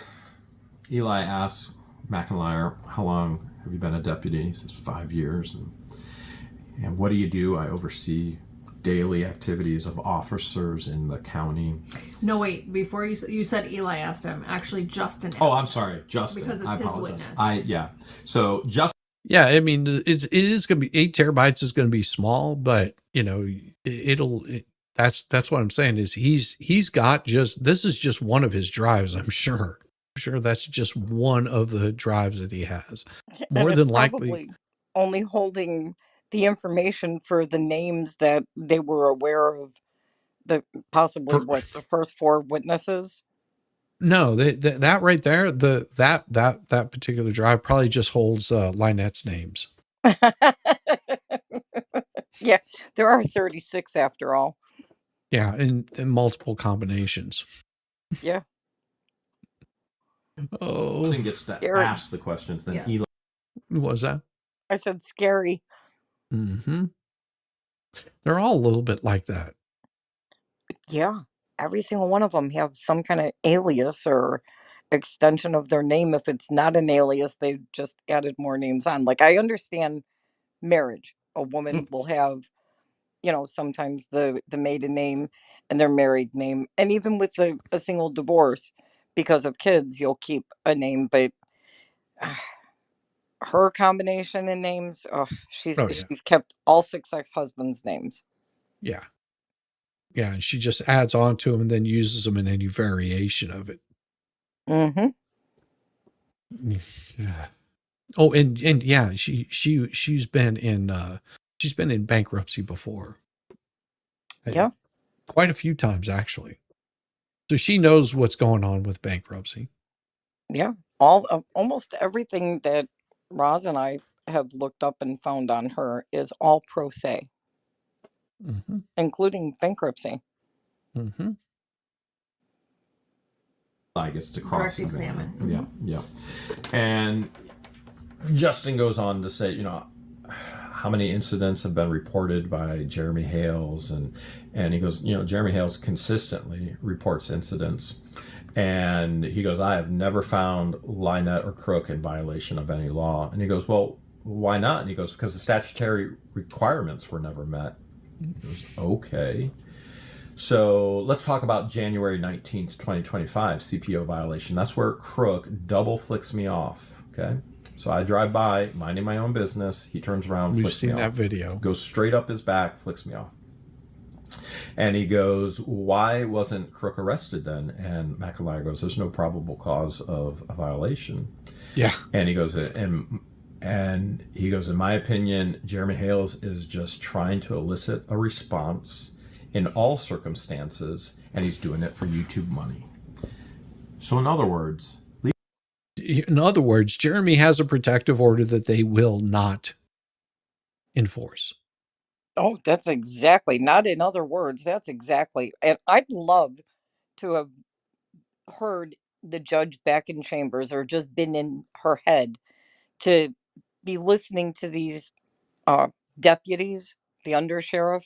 McIntyre, how long have you been a deputy? He says, 5 years. And what do you do? I oversee daily activities of officers in the county. No, wait. Before you said Eli asked him, actually Justin asked I'm sorry, Justin. Because it's I his apologize. witness. So Justin. Yeah, I mean, it is going to be 8 terabytes is going to be small, but that's what I'm saying is he's got this is just one of his drives. I'm sure that's just one of the drives that he has. More than likely, only holding the information for the names that they were aware of, the first 4 witnesses. No, that right there, that particular drive probably just holds Lynette's names. Yeah, there are 36 after all. Yeah, in multiple combinations. Yeah. Oh, Justin gets to ask the questions. Then Eli. What was that? I said scary. Mm-hmm. They're all a little bit like that. Yeah. Every single one of them have some kind of alias or extension of their name. If it's not an alias, they've just added more names on. Like, I understand marriage. A woman will have, sometimes the maiden name and their married name. And even with a single divorce, because of kids, you'll keep a name. But her combination in names, she's kept all 6 ex-husbands' names. Yeah. Yeah, and she just adds on to them and then uses them in any variation of it. Mm-hmm. Yeah. Oh, and yeah, she's been in bankruptcy before. Yeah. Quite a few times, actually. So she knows what's going on with bankruptcy. Yeah. Almost everything that Roz and I have looked up and found on her is all pro se. Mm-hmm. including bankruptcy. Mm-hmm. I gets to Direct cross-examine. examine. Yeah. And Justin goes on to say, how many incidents have been reported by Jeremy Hales, and he goes, Jeremy Hales consistently reports incidents, and he goes, I have never found Lynette or Crook in violation of any law. And he goes, well, why not? And he goes, because the statutory requirements were never met. He goes, okay. So let's talk about January 19th, 2025, CPO violation. That's where Crook double flicks me off, okay? So I drive by, minding my own business. He turns around, We've flicks me seen that off. video. Goes straight up his back, flicks me off. And he goes, why wasn't Crook arrested then? And McIntyre goes, there's no probable cause of a violation. Yeah. And he goes, in my opinion, Jeremy Hales is just trying to elicit a response in all circumstances, and he's doing it for YouTube money. So in other words, Jeremy has a protective order that they will not enforce. Oh, that's exactly, not in other words, that's exactly. And I'd love to have heard the judge back in chambers or just been in her head to be listening to these deputies, the undersheriff,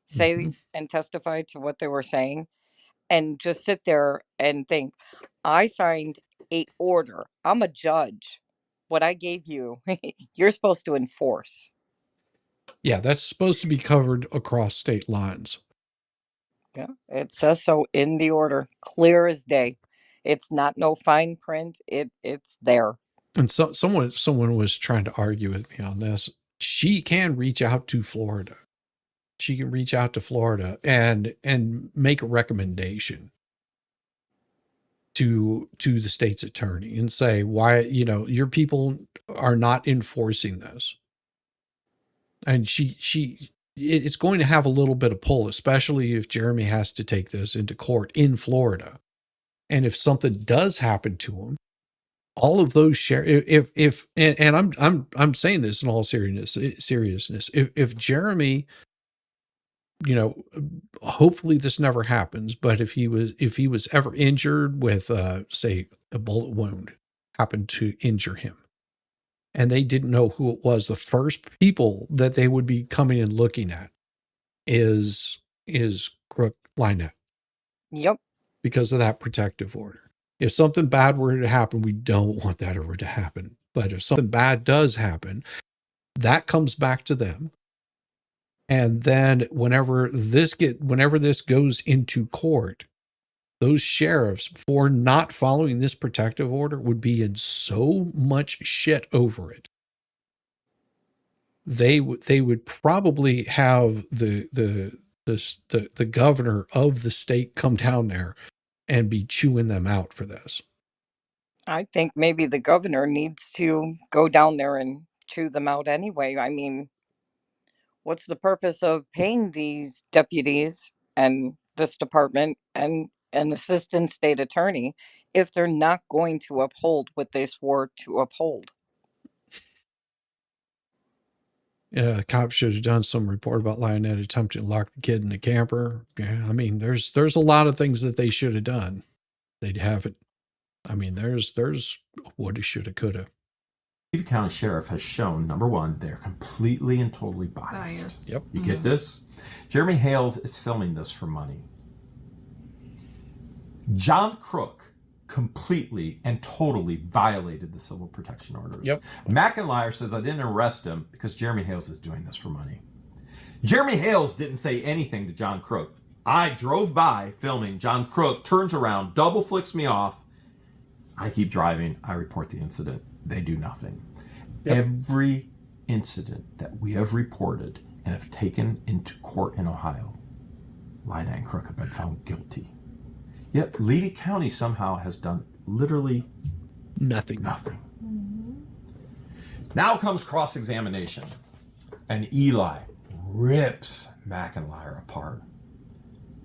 say and testify to what they were saying, and just sit there and think, I signed a order. I'm a judge. What I gave you, you're supposed to enforce. Yeah, that's supposed to be covered across state lines. Yeah, it says so in the order, clear as day. It's not no fine print. It's there. And so someone was trying to argue with me on this. She can reach out to Florida. She can reach out to Florida and make a recommendation to the state's attorney and say, why, your people are not enforcing this. And it's going to have a little bit of pull, especially if Jeremy has to take this into court in Florida. And if something does happen to him, all of those I'm saying this in all seriousness. If Jeremy, hopefully this never happens, but if he was ever injured with, say, a bullet wound happened to injure him, and they didn't know who it was, the first people that they would be coming and looking at is Crook Lynette. Yep. Because of that protective order. If something bad were to happen, we don't want that ever to happen. But if something bad does happen, that comes back to them. And then whenever this goes into court, those sheriffs, for not following this protective order, would be in so much shit over it. They would probably have the governor of the state come down there and be chewing them out for this. I think maybe the governor needs to go down there and chew them out anyway. I mean, what's the purpose of paying these deputies and this department and an assistant state attorney if they're not going to uphold what they swore to uphold? Yeah, cops should have done some report about Lionette attempting to lock the kid in the camper. Yeah, I mean, there's a lot of things that they should have done. They haven't. I mean, there's woulda, shoulda, coulda. Cleveland County Sheriff has shown, number one, they're completely and totally biased. Yep. You get this? Jeremy Hales is filming this for money. John Crook completely and totally violated the civil protection orders. Yep. McIntyre says, I didn't arrest him because Jeremy Hales is doing this for money. Jeremy Hales didn't say anything to John Crook. I drove by filming. John Crook turns around, double flicks me off. I keep driving. I report the incident. They do nothing. Yep. Every incident that we have reported and have taken into court in Ohio, Lynette and Crook have been found guilty. Yet Levy County somehow has done literally nothing. Now comes cross-examination, and Eli rips McIntyre apart.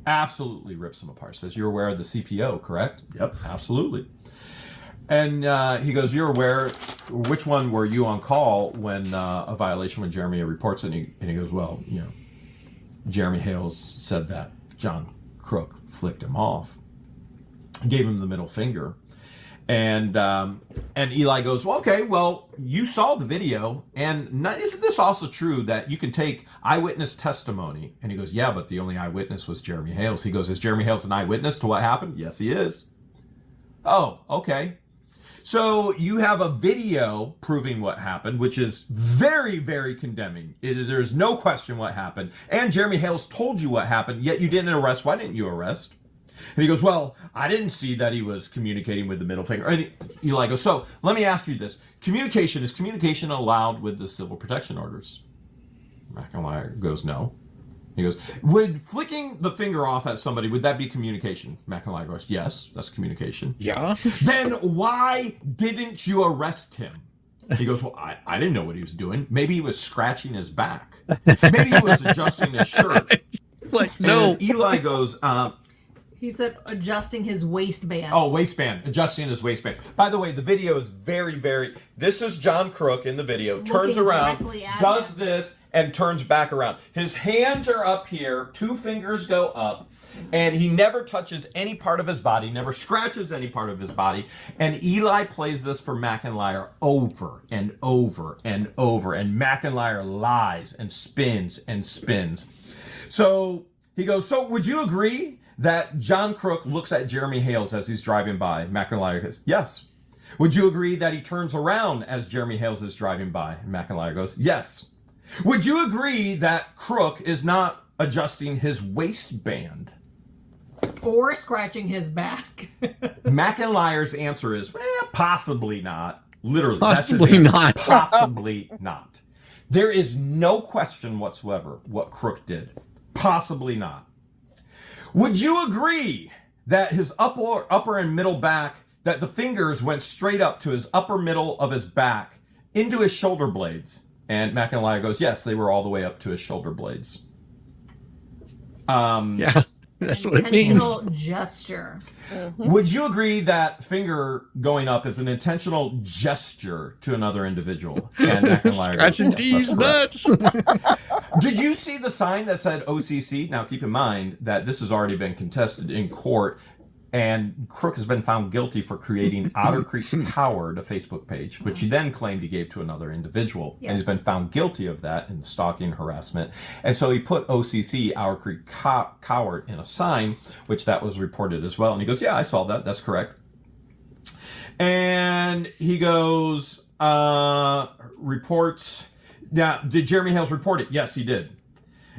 Absolutely rips him apart. Says, you're aware of the CPO, correct? Yep, absolutely. And he goes, you're aware, which one were you on call when a violation when Jeremy reports it? And he goes, well, Jeremy Hales said that John Crook flicked him off, gave him the middle finger. And Eli goes, well, okay, well, you saw the video, and isn't this also true that you can take eyewitness testimony? And he goes, yeah, but the only eyewitness was Jeremy Hales. He goes, is Jeremy Hales an eyewitness to what happened? Yes, he is. Oh, okay. So you have a video proving what happened, which is very, very condemning. There's no question what happened. And Jeremy Hales told you what happened, yet you didn't arrest. Why didn't you arrest? And he goes, well, I didn't see that he was communicating with the middle finger. And Eli goes, so let me ask you this. Is communication allowed with the civil protection orders? McIntyre goes, no. He goes, would flicking the finger off at somebody, would that be communication? McIntyre goes, yes, that's communication. Yeah. Then why didn't you arrest him? He goes, well, I didn't know what he was doing. Maybe he was scratching his back. Maybe he was adjusting his shirt. Like, no. And Eli goes, He said adjusting his waistband. oh, waistband, adjusting his waistband. By the way, the video is very, very, this is John Crook in the video, turns Looking around, directly at does him. this, and turns back around. His hands are up here, 2 fingers go up, and he never touches any part of his body, never scratches any part of his body. And Eli plays this for McIntyre over and over and over, and McIntyre lies and spins and spins. So he goes, so would you agree that John Crook looks at Jeremy Hales as he's driving by? McIntyre goes, yes. Would you agree that he turns around as Jeremy Hales is driving by? McIntyre goes, yes. Would you agree that Crook is not adjusting his waistband? Or scratching his back. McIntyre's answer is, possibly not. Literally. Possibly not. Possibly not. There is no question whatsoever what Crook did. Possibly not. Would you agree that his upper and middle back, that the fingers went straight up to his upper middle of his back into his shoulder blades? And McIntyre goes, yes, they were all the way up to his shoulder blades. Yeah, that's what it means. Intentional gesture. Would you agree that finger going up is an intentional gesture to another individual? And McIntyre Scratching goes, yes, D's that's nuts. correct. Did you see the sign that said OCC? Now, keep in mind that this has already been contested in court, and Crook has been found guilty for creating Otter Creek Coward, a Facebook page, which he then claimed he gave to another individual. Yes. And he's been found guilty of that in stalking harassment. And so he put OCC, Otter Creek Coward, in a sign, which that was reported as well. And he goes, yeah, I saw that. That's correct. And he goes, reports. Now, did Jeremy Hales report it? Yes, he did.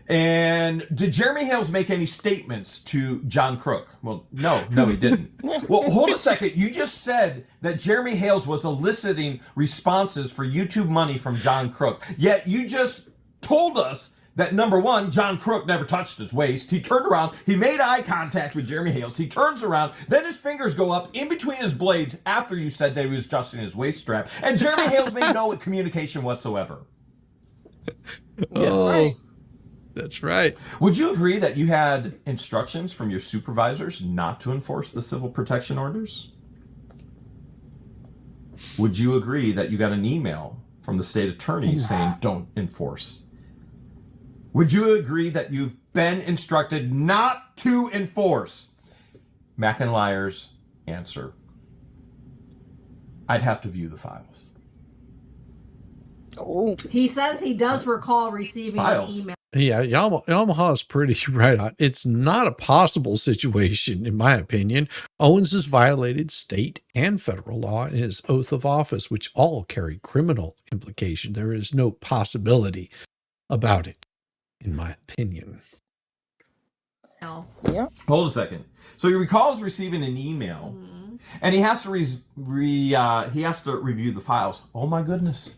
And did Jeremy Hales make any statements to John Crook? Well, no, he didn't. Well, hold a second. You just said that Jeremy Hales was eliciting responses for YouTube money from John Crook. Yet you just told us that, number one, John Crook never touched his waist. He turned around. He made eye contact with Jeremy Hales. He turns around. Then his fingers go up in between his blades after you said that he was adjusting his waist strap. And Jeremy Hales made no communication whatsoever. Oh, that's right. Would you agree that you had instructions from your supervisors not to enforce the civil protection orders? Would you agree that you got an email from the state attorney saying don't enforce? Would you agree that you've been instructed not to enforce? McIntyre's answer: I'd have to view the files. Oh, He says he does recall receiving Files. an email. Yeah, Yamaha is pretty right on. It's not a possible situation, in my opinion. Owens has violated state and federal law in his oath of office, which all carry criminal implication. There is no possibility about it, in my opinion. No. yeah. Hold a second. So he recalls receiving an email, and he has to he has to review the files. Oh my goodness!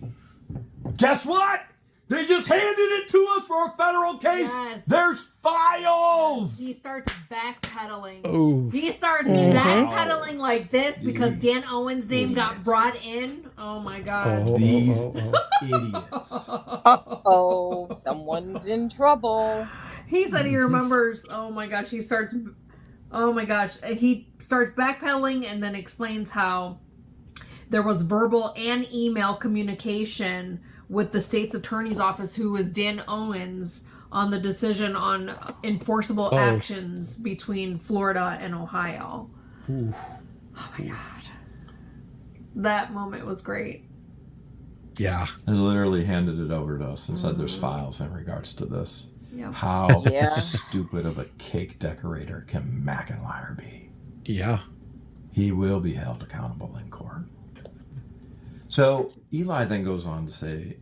Guess what? They just handed it to us for a federal case. Yes. There's files. He starts backpedaling. Oh. He starts backpedaling like this because Dan Owens' name got brought in. Oh my God. These idiots. Uh-oh, somene's in trouble. He said he remembers. Oh my gosh. He starts backpedaling and then explains how there was verbal and email communication with the state's attorney's office, who is Dan Owens, on the decision on enforceable actions between Florida and Ohio. Ooh. Oh my God. That moment was great. Yeah. They literally handed it over to us and said there's files in regards to this. Yep. How Yeah. stupid of a cake decorator can McIntyre be? Yeah. He will be held accountable in court. So Eli then goes on to say,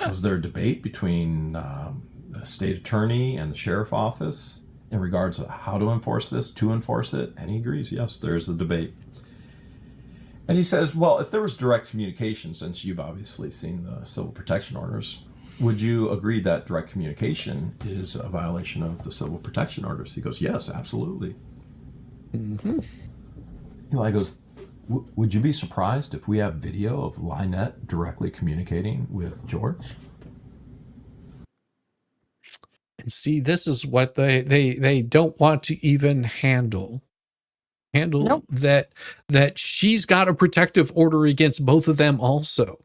was there a debate between the state attorney and the sheriff office in regards to how to enforce this, to enforce it? And he agrees, yes, there's a debate. And he says, well, if there was direct communication, since you've obviously seen the civil protection orders, would you agree that direct communication is a violation of the civil protection orders? He goes, yes, absolutely. Mm-hmm. Eli goes, would you be surprised if we have video of Lynette directly communicating with George? And see, this is what they don't want to even handle. Nope. that she's got a protective order against both of them also.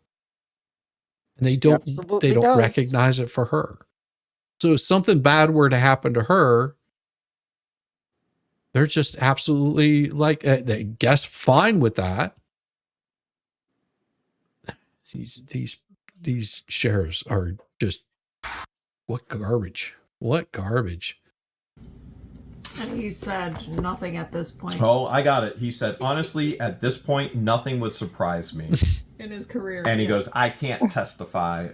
And they don't Absolutely does. Recognize it for her. So if something bad were to happen to her, they're just absolutely like they guess fine with that. These sheriffs are just what garbage. What garbage. And he said nothing at this point. Oh, I got it. He said, honestly, at this point, nothing would surprise me. In his career. And he goes, I can't testify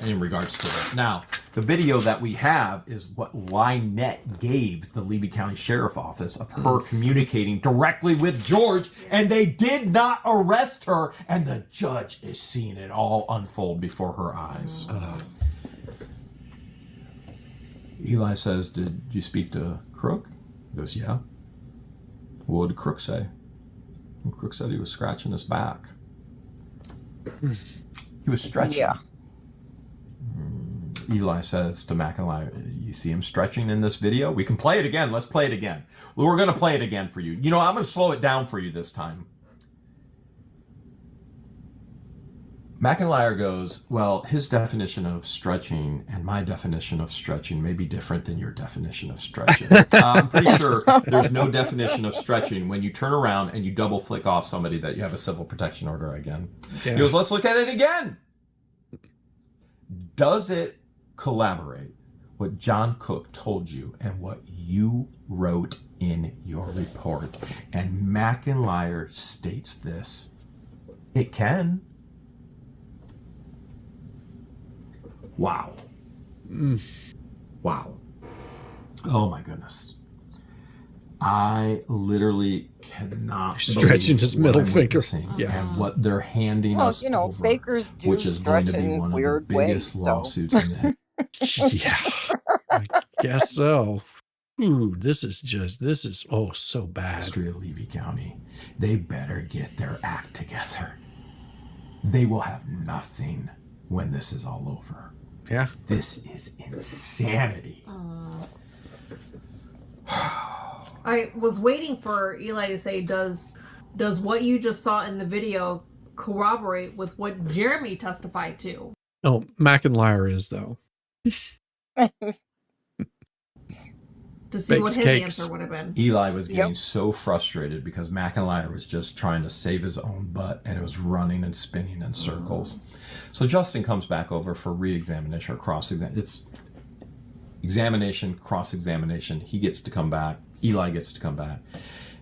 in regards to it. Now, the video that we have is what Lynette gave the Levy County Sheriff Office of her communicating directly with George, and they did not arrest her, and the judge is seeing it all unfold before her eyes. Eli says, did you speak to Crook? He goes, yeah. What did Crook say? Well, Crook said he was scratching his back. He was stretching. Yeah. Eli says to McIntyre, you see him stretching in this video? We can play it again. Let's play it again. Well, we're going to play it again for you. You know, I'm going to slow it down for you this time. McIntyre goes, well, his definition of stretching and my definition of stretching may be different than your definition of stretching. I'm pretty sure there's no definition of stretching when you turn around and you double flick off somebody that you have a civil protection order again. Yeah. He goes, let's look at it again. Does it collaborate what John Cook told you and what you wrote in your report? And McIntyre states this. It can. Wow. Wow. Oh my goodness. I literally cannot stretching his middle finger. Yeah. And what they're handing us over, fakers do which is going to be one of the biggest lawsuits in the yeah. I guess so. Ooh, this is so bad. History of Levy County. They better get their act together. They will have nothing when this is all over. Yeah. This is insanity. I was waiting for Eli to say, does what you just saw in the video corroborate with what Jeremy testified to? Oh, McIntyre is, though. To see what his answer would have been. Eli was getting so frustrated because McIntyre was just trying to save his own butt, and it was running and spinning in circles. So Justin comes back over for re-examination or cross-examination. It's examination, cross-examination. He gets to come back. Eli gets to come back.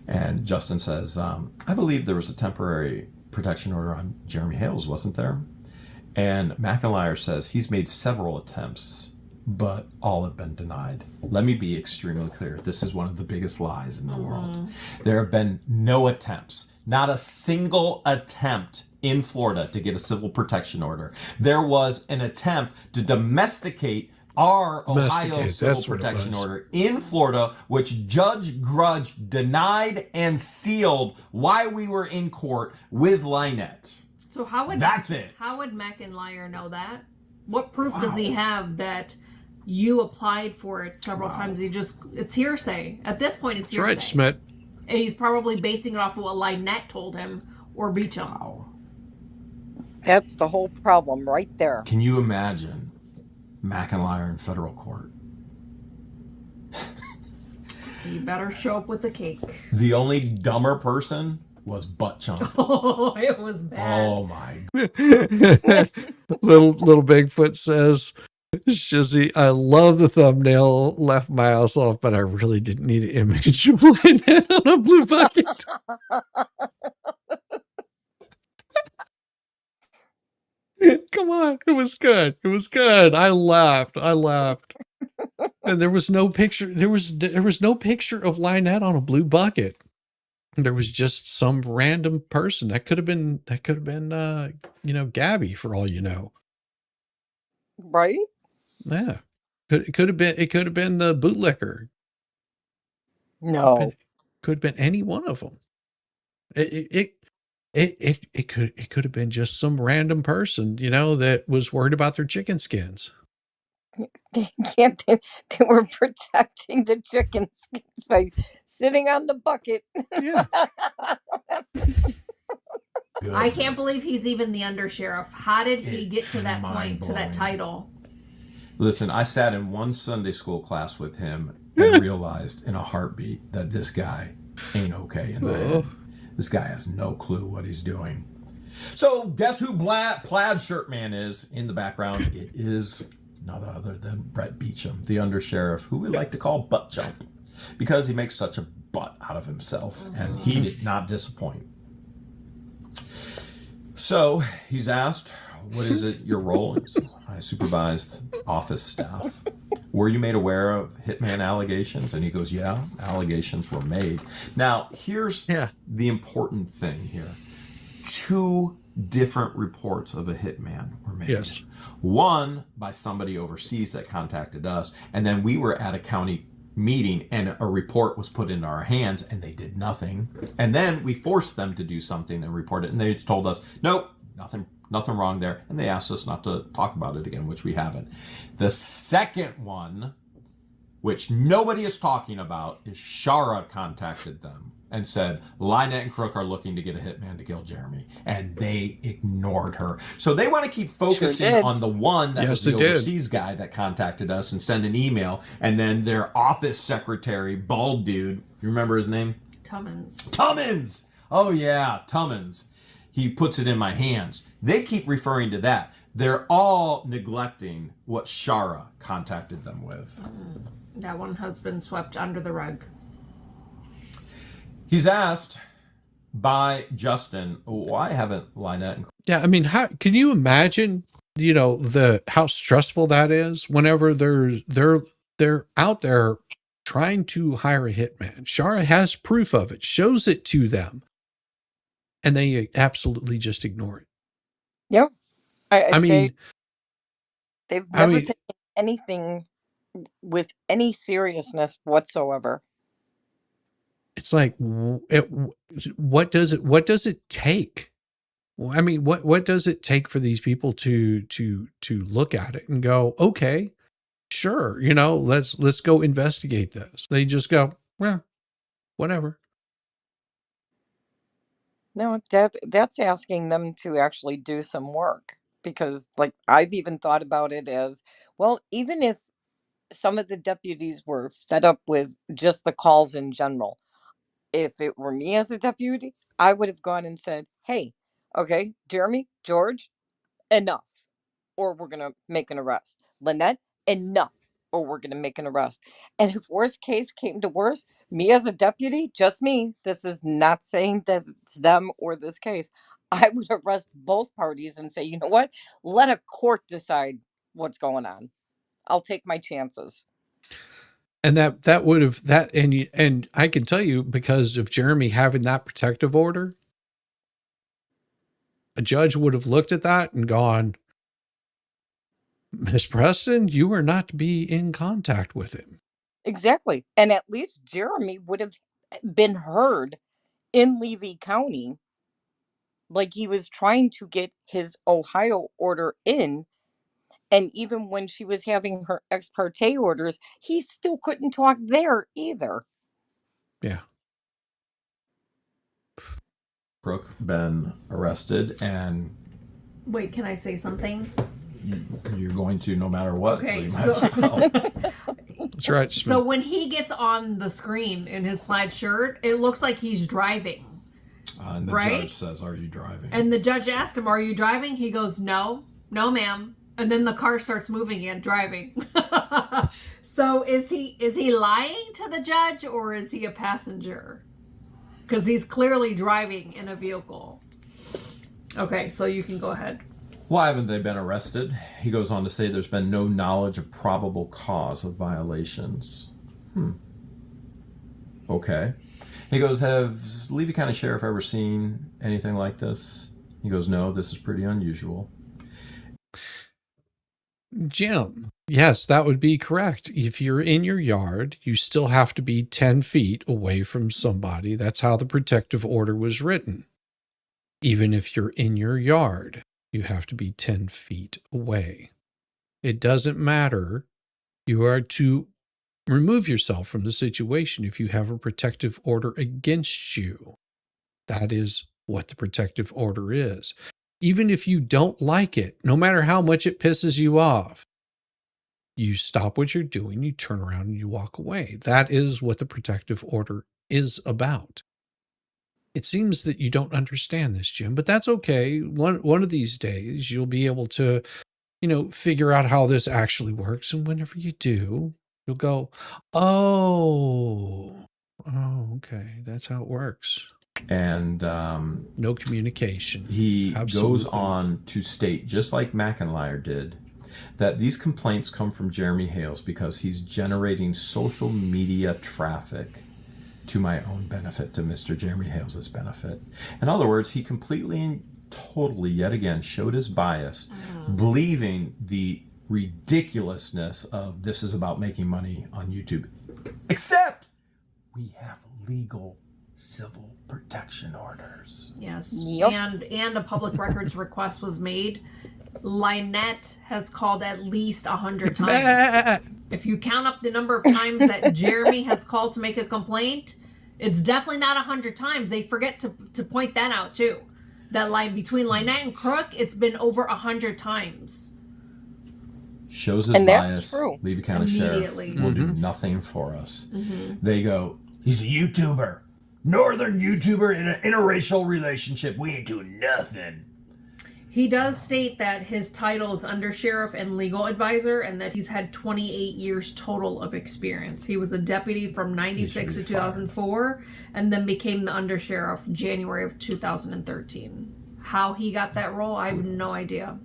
And Justin says, I believe there was a temporary protection order on Jeremy Hales, wasn't there? And McIntyre says he's made several attempts, but all have been denied. Let me be extremely clear. This is one of the biggest lies in the world. There have been no attempts, not a single attempt in Florida to get a civil protection order. There was an attempt to domesticate our Ohio civil protection order in Florida, which Judge Grudge denied and sealed while we were in court with Lynette. So how would That's it. How would McIntyre know that? What proof does he have that you applied for it several times? It's hearsay. At this point, it's hearsay. That's right, Schmidt. And he's probably basing it off of what Lynette told him or Beecham. That's the whole problem right there. Can you imagine McIntyre in federal court. You better show up with a cake. The only dumber person was Butt Chump. Oh, it was bad. Oh my. little Bigfoot says, Shizzy, I love the thumbnail, left my ass off, but I really didn't need an image of Lynette on a blue bucket. Come on, it was good. It was good. I laughed. And there was no picture. There was no picture of Lynette on a blue bucket. There was just some random person. That could have been Gabby, for all you know. Right? Yeah. It could have been the bootlicker. No. Could have been any one of them. It could have been just some random person, that was worried about their chicken skins. They were protecting the chicken skins by sitting on the bucket. Yeah. I can't believe he's even the undersheriff. How did he get to that point, to mind-blowing. that title? Listen, I sat in one Sunday school class with him and realized in a heartbeat that this guy ain't okay in the head. This guy has no clue what he's doing. So guess who Plaid Shirt Man is in the background? It is none other than Brett Beecham, the undersheriff, who we like to call Butt Chump, because he makes such a butt out of himself, and he did not disappoint. So he's asked, what is it your role is? I supervised office staff. Were you made aware of hitman allegations? And he goes, yeah, allegations were made. Now, here's the important thing here. 2 different reports of a hitman were made. Yes. One by somebody overseas that contacted us, and then we were at a county meeting and a report was put into our hands and they did nothing. And then we forced them to do something and report it, and they told us, nope, nothing wrong there. And they asked us not to talk about it again, which we haven't. The second one, which nobody is talking about, is Shara contacted them and said, Lynette and Crook are looking to get a hitman to kill Jeremy. And they ignored her. So they want to keep focusing on the one that was the overseas guy that contacted us and send an email. And then their office secretary, bald dude, you remember his name? Tummins. Oh yeah, Tummins. He puts it in my hands. They keep referring to that. They're all neglecting what Shara contacted them with. That one husband swept under the rug. He's asked by Justin, why haven't Lynette and... Yeah, I mean, how can you imagine, how stressful that is whenever they're out there trying to hire a hitman. Shara has proof of it, shows it to them, and they absolutely just ignore it. Yep. I mean, they've never taken anything with any seriousness whatsoever. It's like, what does it take? I mean, what does it take for these people to look at it and go, okay, sure, let's go investigate this. They just go, well, whatever. No, that's asking them to actually do some work, because like I've even thought about it as, well, even if some of the deputies were fed up with just the calls in general, if it were me as a deputy, I would have gone and said, hey, okay, Jeremy, George, enough, or we're going to make an arrest. Lynette, enough, or we're going to make an arrest. And if worst case came to worst, me as a deputy, just me, this is not saying that it's them or this case, I would arrest both parties and say, you know what? Let a court decide what's going on. I'll take my chances. And that would have and I can tell you, because of Jeremy having that protective order, a judge would have looked at that and gone, Miss Preston, you are not to be in contact with him. Exactly. And at least Jeremy would have been heard in Levy County. Like, he was trying to get his Ohio order in. And even when she was having her ex parte orders, he still couldn't talk there either. Yeah. Brooke been arrested and... Wait, can I say something? you're going to no matter what. Okay, So you might as well. That's right. So when he gets on the screen in his plaid shirt, it looks like he's driving. And the Right? judge says, "Are you driving?" And the judge asked him, "Are you driving?" He goes, "No, ma'am." And then the car starts moving and driving. So is he lying to the judge, or is he a passenger? Because he's clearly driving in a vehicle. Okay, so you can go ahead. Why haven't they been arrested? He goes on to say there's been no knowledge of probable cause of violations. Okay. He goes, have Levy County Sheriff ever seen anything like this? He goes, no, this is pretty unusual. Jim, yes, that would be correct. If you're in your yard, you still have to be 10 feet away from somebody. That's how the protective order was written. Even if you're in your yard, you have to be 10 feet away. It doesn't matter. You are to remove yourself from the situation if you have a protective order against you. That is what the protective order is. Even if you don't like it, no matter how much it pisses you off, you stop what you're doing, you turn around and you walk away. That is what the protective order is about. It seems that you don't understand this, Jim, but that's okay. One of these days, you'll be able to, figure out how this actually works. And whenever you do, you'll go, oh, okay, that's how it works. And no communication. He Absolutely. goes on to state, just like McIntyre did, that these complaints come from Jeremy Hales because he's generating social media traffic to my own benefit, to Mr. Jeremy Hales's benefit. In other words, he completely and totally, yet again, showed his bias, believing the ridiculousness of this is about making money on YouTube. Except we have legal civil protection orders. Yes. Yep. And a public records request was made. Lynette has called at least 100 times. If you count up the number of times that Jeremy has called to make a complaint, it's definitely not 100 times. They forget to point that out too. That line between Lynette and Crook, it's been over 100 times. Shows his And that's bias. true. Levy County Sheriff Immediately. will do nothing for us. They go, he's a YouTuber. Northern YouTuber in an interracial relationship. We ain't doing nothing. He does state that his title is undersheriff and legal advisor, and that he's had 28 years total of experience. He was a deputy from 96 to 2004, and then became the undersheriff January of 2013. How he got that role, I have no idea.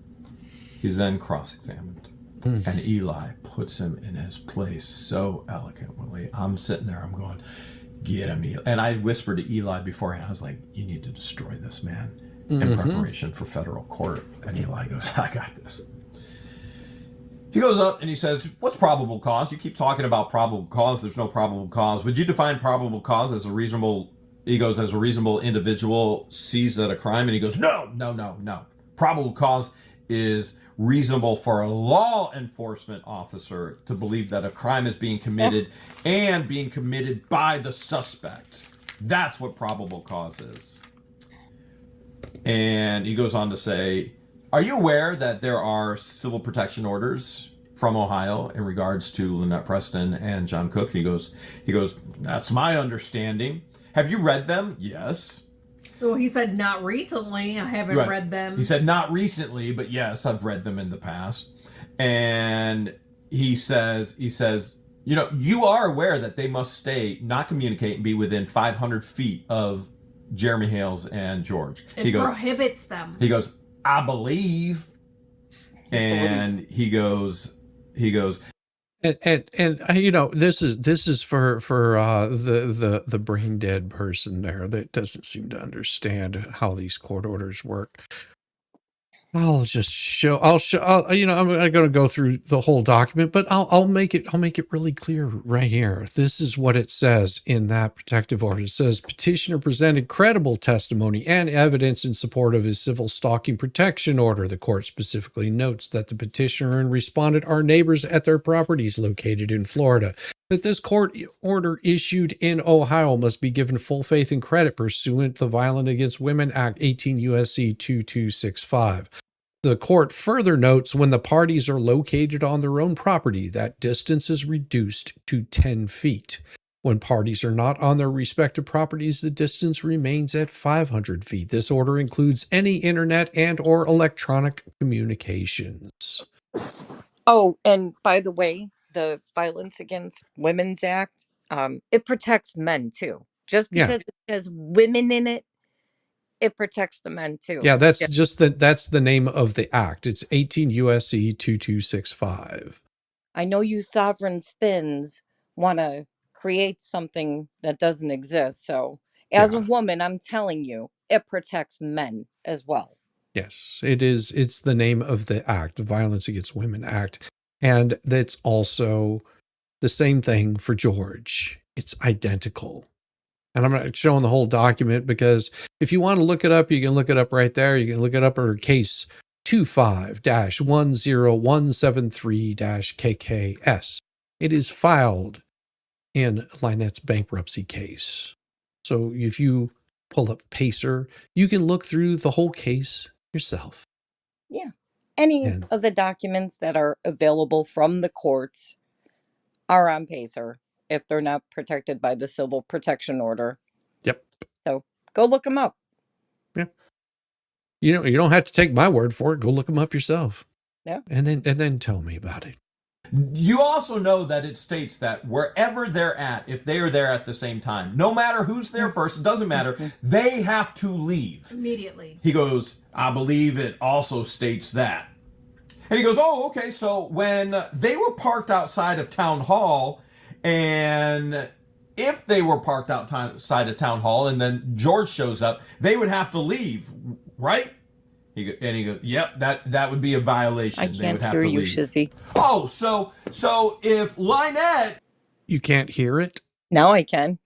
He's then cross-examined. And Eli puts him in his place so eloquently. I'm sitting there, I'm going, get him, Eli. And I whispered to Eli beforehand, I was like, you need to destroy this man in preparation for federal court. And Eli goes, I got this. He goes up and he says, what's probable cause? You keep talking about probable cause. There's no probable cause. Would you define probable cause as a reasonable, he goes, as a reasonable individual sees that a crime? And he goes, no. Probable cause is reasonable for a law enforcement officer to believe that a crime is being committed and being committed by the suspect. That's what probable cause is. And he goes on to say, are you aware that there are civil protection orders from Ohio in regards to Lynette Preston and John Cook? He goes, that's my understanding. Have you read them? Yes. Well, he said not recently. I haven't read them. He said not recently, but yes, I've read them in the past. And he says, you are aware that they must not communicate and be within 500 feet of Jeremy Hales and George. It prohibits them. He goes, I believe. And he goes, And this is for the brain dead person there that doesn't seem to understand how these court orders work. I'm going to go through the whole document, but I'll make it really clear right here. This is what it says in that protective order. It says petitioner presented credible testimony and evidence in support of his civil stalking protection order. The court specifically notes that the petitioner and respondent are neighbors at their properties located in Florida. That this court order issued in Ohio must be given full faith and credit pursuant to the Violence Against Women Act 18 U.S.C. 2265. The court further notes when the parties are located on their own property, that distance is reduced to 10 feet. When parties are not on their respective properties, the distance remains at 500 feet. This order includes any internet and or electronic communications. Oh, and by the way, the Violence Against Women's Act, it protects men too. Just Yeah. because it says women in it, it protects the men too. Yeah, that's that's the name of the act. It's 18 USC 2265. I know you sovereign spins want to create something that doesn't exist. So, as a Yeah. woman, I'm telling you, it protects men as well. Yes, it is. It's the name of the act, the Violence Against Women Act. And that's also the same thing for George. It's identical. And I'm not showing the whole document because if you want to look it up, you can look it up right there. You can look it up under case 25-10173-KKS. It is filed in Lynette's bankruptcy case. So if you pull up Pacer, you can look through the whole case yourself. Yeah. Any of the documents that are available from the courts are on Pacer if they're not protected by the Civil Protection Order. Yep. So go look them up. Yeah. You know, you don't have to take my word for it. Go look them up yourself. Yeah. And then tell me about it. You also know that it states that wherever they're at, if they are there at the same time, no matter who's there first, it doesn't matter, they have to leave. Immediately. He goes, I believe it also states that. And he goes, oh, okay, so when they were parked outside of Town Hall, and if they were parked outside of Town Hall and then George shows up, they would have to leave, right? He goes, yep, that would be a violation. I They would can't have hear to you, leave. Shizzy. Oh, so if Lynette... You can't hear it? Now I can.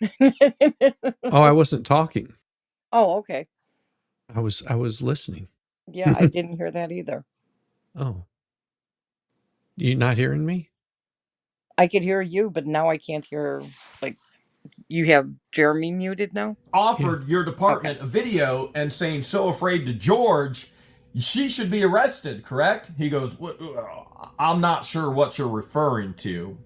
Oh, I wasn't talking. Oh, okay. I was listening. Yeah, I didn't hear that either. Oh. You not hearing me? I could hear you, but now I can't hear, like, you have Jeremy muted now? Offered your department a video and saying so afraid to George, she should be arrested, correct? He goes, I'm not sure what you're referring to.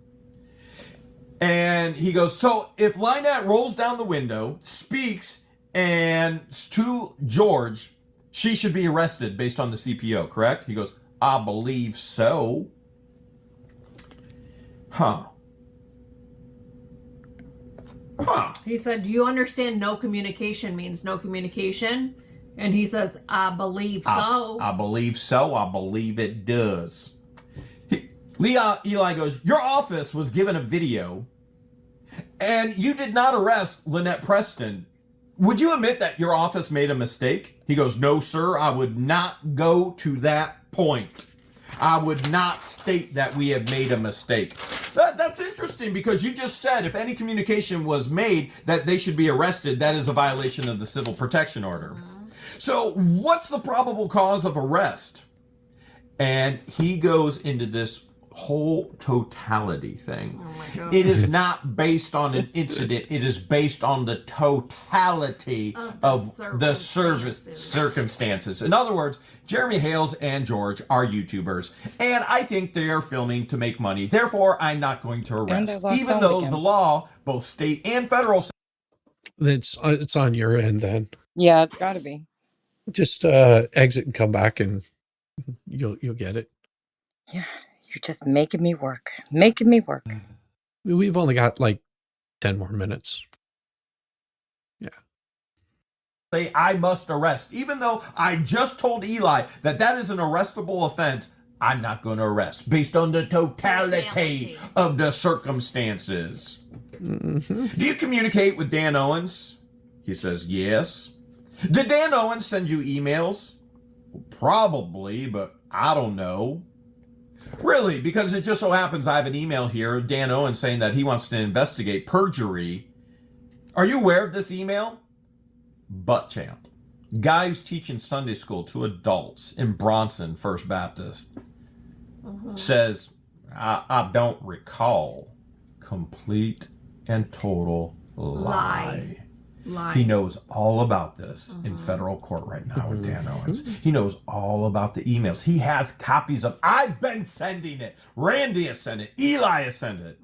And he goes, so if Lynette rolls down the window, speaks, and to George, she should be arrested based on the CPO, correct? He goes, I believe so. Huh. He said, do you understand no communication means no communication? And he says, I believe so. I believe so. I believe it does. Eli goes, your office was given a video and you did not arrest Lynette Preston. Would you admit that your office made a mistake? He goes, no, sir, I would not go to that point. I would not state that we have made a mistake. That's interesting because you just said if any communication was made that they should be arrested, that is a violation of the Civil Protection Order. So what's the probable cause of arrest? And he goes into this whole totality thing. Oh my God. It is not based on an incident. It is based on the totality of the circumstances. In other words, Jeremy Hales and George are YouTubers, and I think they are filming to make money. Therefore, I'm not going to arrest, even though the law, both state and federal. It's on your end then. Yeah, it's got to be. Just exit and come back, and you'll get it. Yeah, you're just making me work. Making me work. We've only got like 10 more minutes. Yeah. Say I must arrest, even though I just told Eli that that is an arrestable offense. I'm not going to arrest based on the totality of the circumstances. Mm-hmm. Do you communicate with Dan Owens? He says yes. Did Dan Owens send you emails? Probably, but I don't know. Really, because it just so happens I have an email here of Dan Owens saying that he wants to investigate perjury. Are you aware of this email? Butt champ. Guy who's teaching Sunday school to adults in Bronson First Baptist says, I don't recall. Complete and total lie. He knows all about this in federal court right now with Dan Owens. He knows all about the emails. He has copies of, I've been sending it. Randy has sent it. Eli has sent it.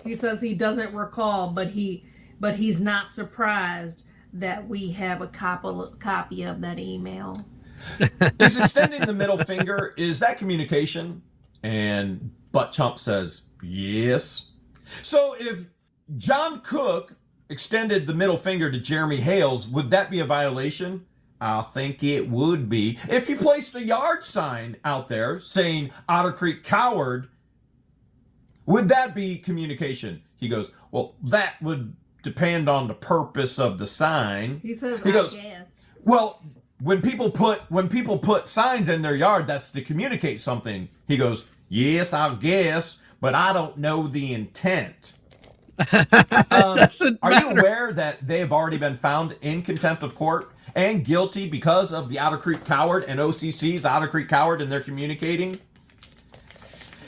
He says he doesn't recall, but he's not surprised that we have a copy of that email. He's extending the middle finger. Is that communication? And Butt Chump says, yes. So if John Cook extended the middle finger to Jeremy Hales, would that be a violation? I think it would be. If you placed a yard sign out there saying Otter Creek coward, would that be communication? He goes, well, that would depend on the purpose of the sign. He says, I guess. Well, When people put signs in their yard, that's to communicate something. He goes, yes, I guess, but I don't know the intent. Are you aware that they have already been found in contempt of court and guilty because of the Otter Creek coward and OCC's Otter Creek coward, and they're communicating?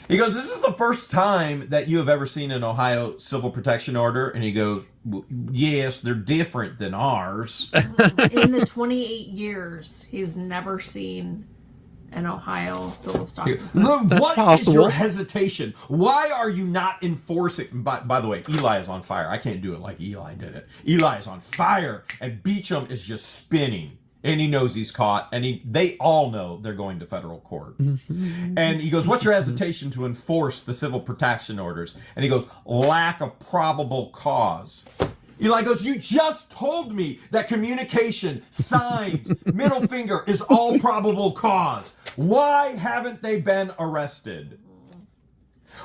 He goes, this is the first time that you have ever seen an Ohio civil protection order. And he goes, yes, they're different than ours. In the 28 years, he's never seen an Ohio civil stock. What is your hesitation? Why are you not enforcing? By the way, Eli is on fire. I can't do it like Eli did it. Eli is on fire, and Beecham is just spinning. And he knows he's caught, and they all know they're going to federal court. And he goes, what's your hesitation to enforce the civil protection orders? And he goes, lack of probable cause. Eli goes, you just told me that communication, signed, middle finger is all probable cause. Why haven't they been arrested?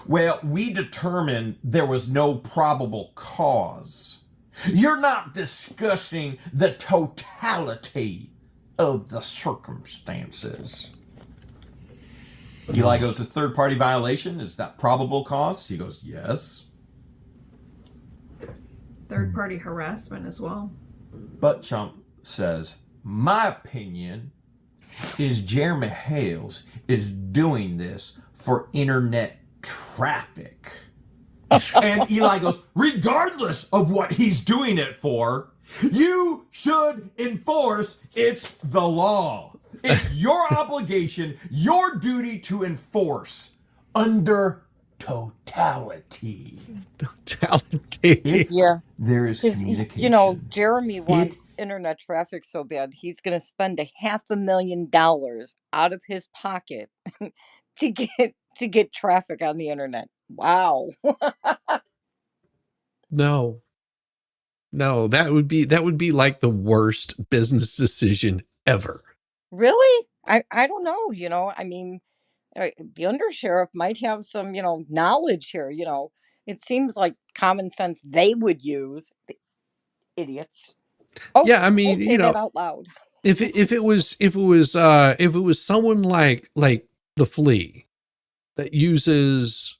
Well, we determined there was no probable cause. You're not discussing the totality of the circumstances. Eli goes, a third-party violation, is that probable cause? He goes, yes. Third-party harassment as well. Butt Chump says, my opinion is Jeremy Hales is doing this for internet traffic. And Eli goes, regardless of what he's doing it for, you should enforce. It's the law. It's your obligation, your duty to enforce under totality. Totality. Yeah. There is communication. You know, Jeremy wants internet traffic so bad, he's going to spend $500,000 out of his pocket to get traffic on the internet. Wow. No, that would be like the worst business decision ever. Really? I don't know, you know. I mean, the undersheriff might have some, you know, knowledge here, you know. It seems like common sense they would use. Idiots. Oh, Yeah, I mean, say you know, that out loud. if it was someone like the Flea that uses,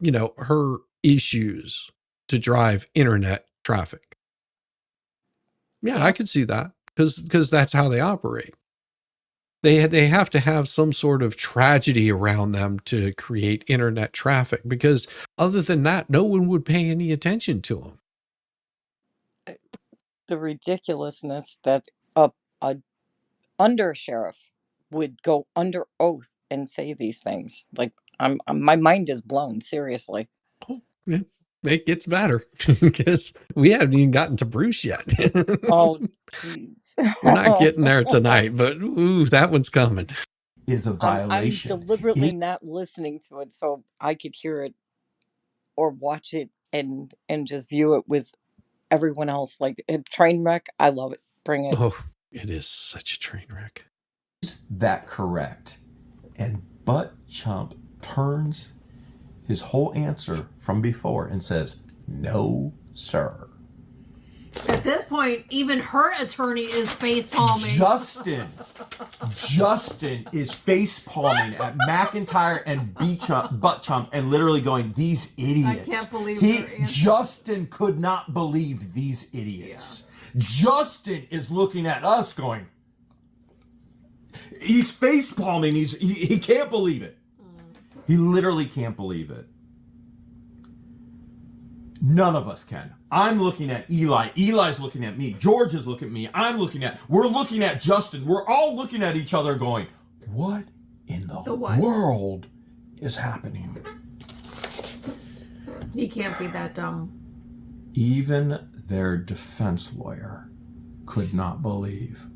you know, her issues to drive internet traffic. Yeah, I could see that because that's how they operate. They have to have some sort of tragedy around them to create internet traffic, because other than that, no one would pay any attention to them. The ridiculousness that a undersheriff would go under oath and say these things. Like, my mind is blown, seriously. Oh, yeah, it gets better because we haven't even gotten to Bruce yet. Oh, please. We're not getting there tonight, but ooh, that one's coming. Is a violation. I'm deliberately not listening to it so I could hear it or watch it and just view it with everyone else. Like a train wreck, I love it. Bring it. Oh, it is such a train wreck. Is that correct? And Butt Chump turns his whole answer from before and says, no, sir. At this point, even her attorney is face palming. Justin is face palming at McIntyre and Butt Chump and literally going, these idiots. I can't believe her answer. Justin could not believe these idiots. Yeah. Justin is looking at us going, he's face palming. He can't believe it. He literally can't believe it. None of us can. I'm looking at Eli. Eli's looking at me. George is looking at me. We're looking at Justin. We're all looking at each other going, what in the world is happening? He can't be that dumb. Even their defense lawyer could not believe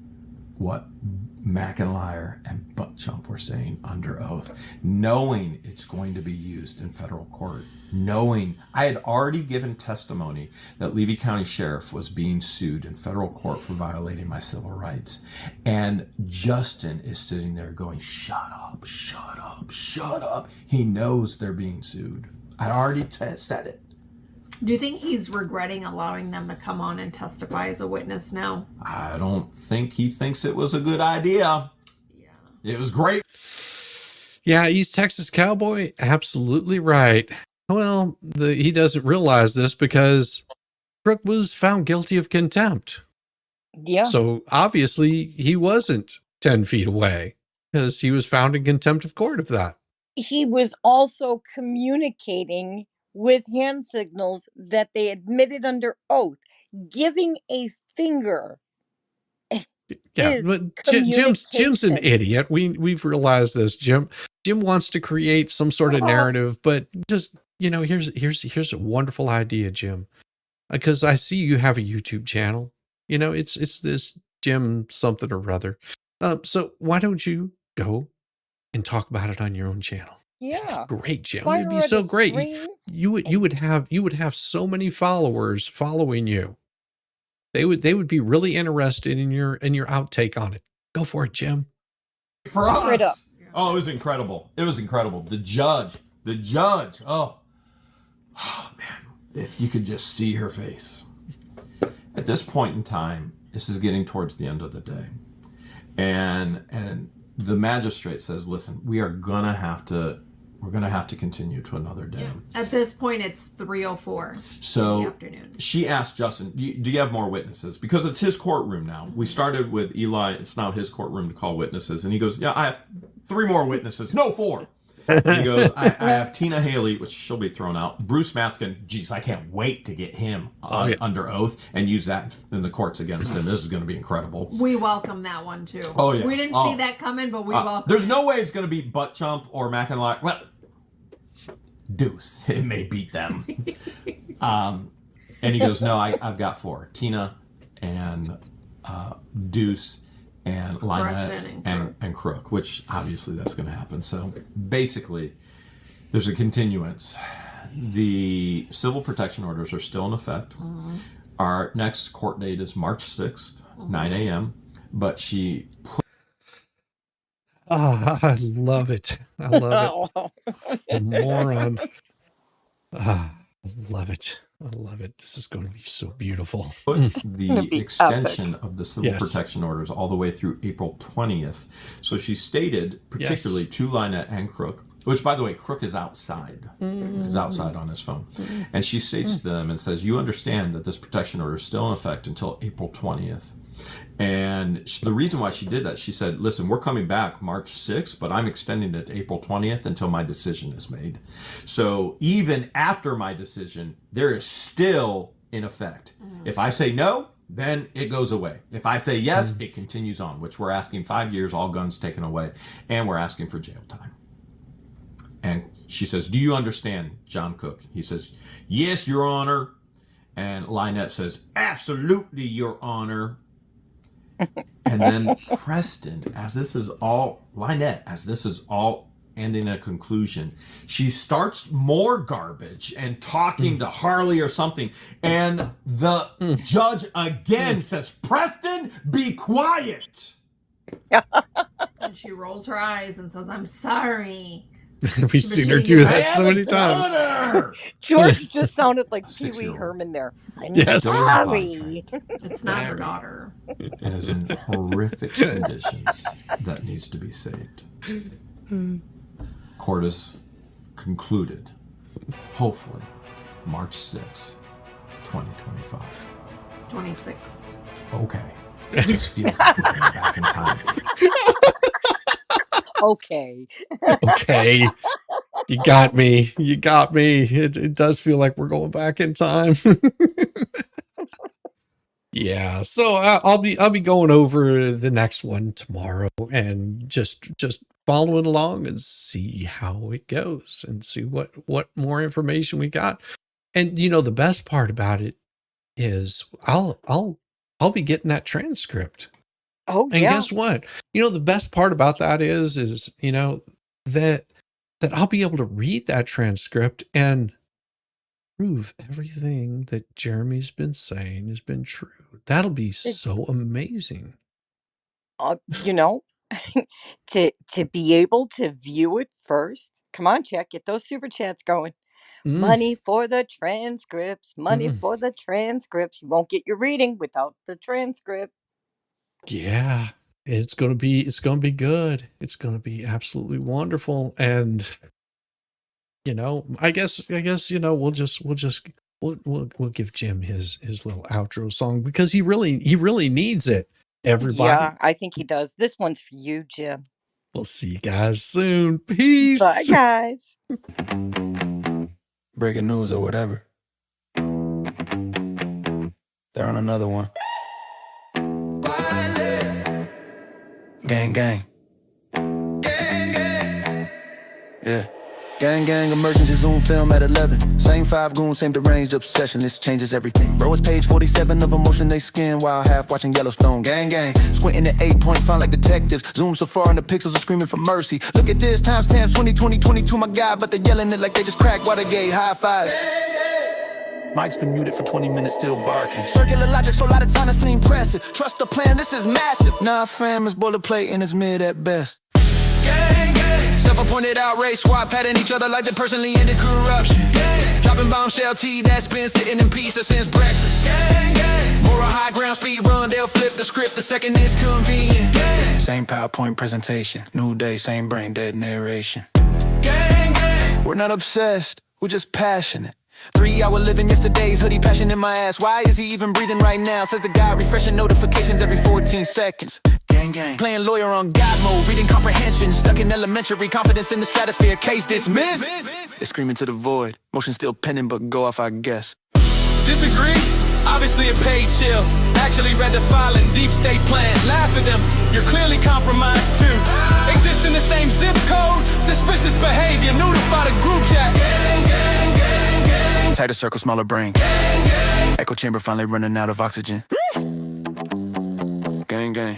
what McIntyre and Buttchump were saying under oath, knowing it's going to be used in federal court, knowing I had already given testimony that Levy County Sheriff was being sued in federal court for violating my civil rights. And Justin is sitting there going, shut up, shut up, shut up. He knows they're being sued. I already said it. Do you think he's regretting allowing them to come on and testify as a witness now? I don't think he thinks it was a good idea. Yeah. It was great. Yeah, East Texas Cowboy, absolutely right. Well, he doesn't realize this because Crook was found guilty of contempt. Yeah. So obviously he wasn't 10 feet away because he was found in contempt of court of that. He was also communicating with hand signals that they admitted under oath. Giving a finger. Yeah, but Jim's an idiot. We've realized this. Jim wants to create some sort of narrative, but just, here's a wonderful idea, Jim. Because I see you have a YouTube channel. It's this Jim something or other. So why don't you go and talk about it on your own channel? Yeah. Great, Jim. It'd be so great. You would have so many followers following you. They would be really interested in your outtake on it. Go for it, Jim. For us. Oh, it was incredible. It was incredible. The judge. Oh man, if you could just see her face. At this point in time, this is getting towards the end of the day. And the magistrate says, listen, we're gonna have to continue to another day. Yeah. At this point, it's 3:04 in the afternoon. She asked Justin, do you have more witnesses? Because it's his courtroom now. We started with Eli. It's now his courtroom to call witnesses. And he goes, yeah, I have 3 more witnesses. No, 4. And he goes, I have Tina Haley, which she'll be thrown out. Bruce Maskin, geez, I can't wait to get him under oath and use that in the courts against him. This is going to be incredible. We welcome that one, too. Oh, yeah. We didn't see that coming, but we welcome There's it. no way it's going to be Buttchump or McIntyre. Well, Deuce. It may beat them. And he goes, no, I've got 4. Tina and Deuce and Lynette and Crook, which obviously that's going to happen. So basically, there's a continuance. The civil protection orders are still in effect. Mm-hmm. Our next court date is March 6th, 9 a.m. But she put... Oh, I love it. I love it. Moron. I love it. I love it. This is going to be so beautiful. Put the extension of the civil protection orders all the way through April 20th. So she stated, particularly to Lynette and Crook, which, by the way, Crook is outside. He's outside on his phone. And she states to them and says, you understand that this protection order is still in effect until April 20th. And the reason why she did that, she said, listen, we're coming back March 6th, but I'm extending it to April 20th until my decision is made. So even after my decision, there is still in effect. If I say no, then it goes away. If I say yes, it continues on, which we're asking 5 years, all guns taken away, and we're asking for jail time. And she says, do you understand, John Cook? He says, yes, Your Honor. And Lynette says, absolutely, Your Honor. And then Preston, Lynette, as this is all ending a conclusion, she starts more garbage and talking to Harley or something. And the judge again says, Preston, be quiet. And she rolls her eyes and says, I'm sorry. We've seen her do that so many times. George just sounded like Pee Wee Herman there. I'm sorry. It's not her daughter. It is in horrific conditions that needs to be saved. Court is concluded, hopefully, March 6th, 2025. 26. Okay. It just feels like we're going back in time. Okay. Okay. You got me. You got me. It does feel like we're going back in time. Yeah. So I'll be going over the next one tomorrow and just following along and see how it goes and see what more information we got. And the best part about it is I'll be getting that transcript. Oh, And yeah. guess what? The best part about that is that I'll be able to read that transcript and prove everything that Jeremy's been saying has been true. That'll be so amazing. You know, to be able to view it first. Come on, check. Get those super chats going. Money for the transcripts. Money for the transcripts. You won't get your reading without the transcript. Yeah. It's gonna be good. It's gonna be absolutely wonderful. And I guess we'll give Jim his little outro song because he really needs it. Everybody. Yeah, I think he does. This one's for you, Jim. We'll see you guys soon. Peace. Bye, guys. Breaking news or whatever. They're on another one. Gang, gang. Yeah. Gang, gang, emergency Zoom film at 11. Same 5 goons, same deranged obsession. This changes everything. Bro, it's page 47 of emotion they skin while half watching Yellowstone. Gang, gang. Squinting at 8-point font like detectives. Zoom so far and the pixels are screaming for mercy. Look at this, timestamp 2022, my God. But they're yelling it like they just cracked Watergate. High five. Mike's been muted for 20 minutes, still barking. Circular logic, so a lot of time to seem impressive. Trust the plan, this is massive. Nah, fam, it's boilerplate and it's mid at best. Gang, gang. Self-appointed outrage, swap patting each other like they personally ended corruption. Gang. Dropping bombshell tea that's been sitting in pieces since breakfast. Gang, gang. Moral high ground speed run, they'll flip the script the second it's convenient. Gang. Same PowerPoint presentation, new day, same brain dead narration. Gang, gang. We're not obsessed, we're just passionate. 3-hour living yesterday's hoodie passion in my ass. Why is he even breathing right now? Says the guy refreshing notifications every 14 seconds. Gang, gang. Playing lawyer on God mode, reading comprehension. Stuck in elementary, confidence in the stratosphere. Case dismissed. They're screaming to the void. Motion still pending, but go off, I guess. Disagree? Obviously a paid shill. Actually read the filing, deep state plan. Laugh at them, you're clearly compromised too. Exist in the same zip code, suspicious behavior. Notify the group chat. Gang, gang, gang, gang. Tighter circle, smaller brain. Gang, gang. Echo chamber finally running out of oxygen. Gang, gang.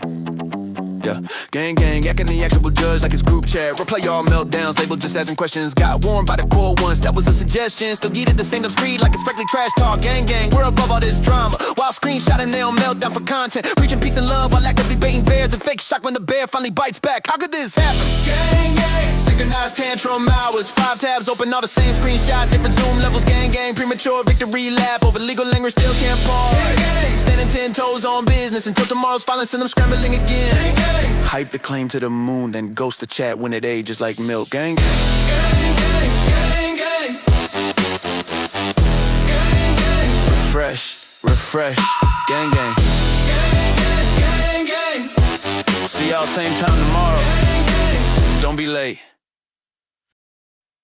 Yeah. Gang, gang, acting the actual judge like it's group chat. Replay all meltdowns, labeled just asking questions. Got warned by the core once, that was a suggestion. Still get it the same screed like it's strictly trash talk. Gang, gang, we're above all this drama. While screenshotting, they on meltdown for content. Preaching peace and love while actively baiting bears. And fake shock when the bear finally bites back. How could this happen? Gang, gang. Synchronized tantrum hours. 5 tabs open, all the same screenshot. Different zoom levels, gang, gang. Premature victory lap over legal language, still can't pause. Gang, gang. Standing 10 toes on business until tomorrow's finally send them scrambling again. Gang, gang. Hype the claim to the moon, then ghost the chat when it ages like milk. Gang, gang. Gang, gang, gang, gang. Gang, gang. Refresh. Gang, gang. Gang, gang, gang. See y'all same time tomorrow. Don't be late.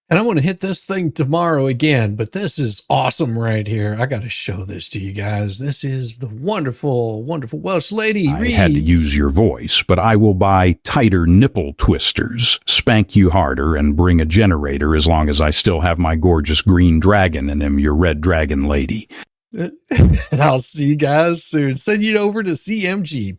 And I want to hit this thing tomorrow again, but this is awesome right here. I got to show this to you guys. This is the wonderful, wonderful Welsh lady. I had to use your voice, but I will buy tighter nipple twisters, spank you harder, and bring a generator as long as I still have my gorgeous green dragon and am your red dragon lady. And I'll see you guys soon. Send you over to CMG.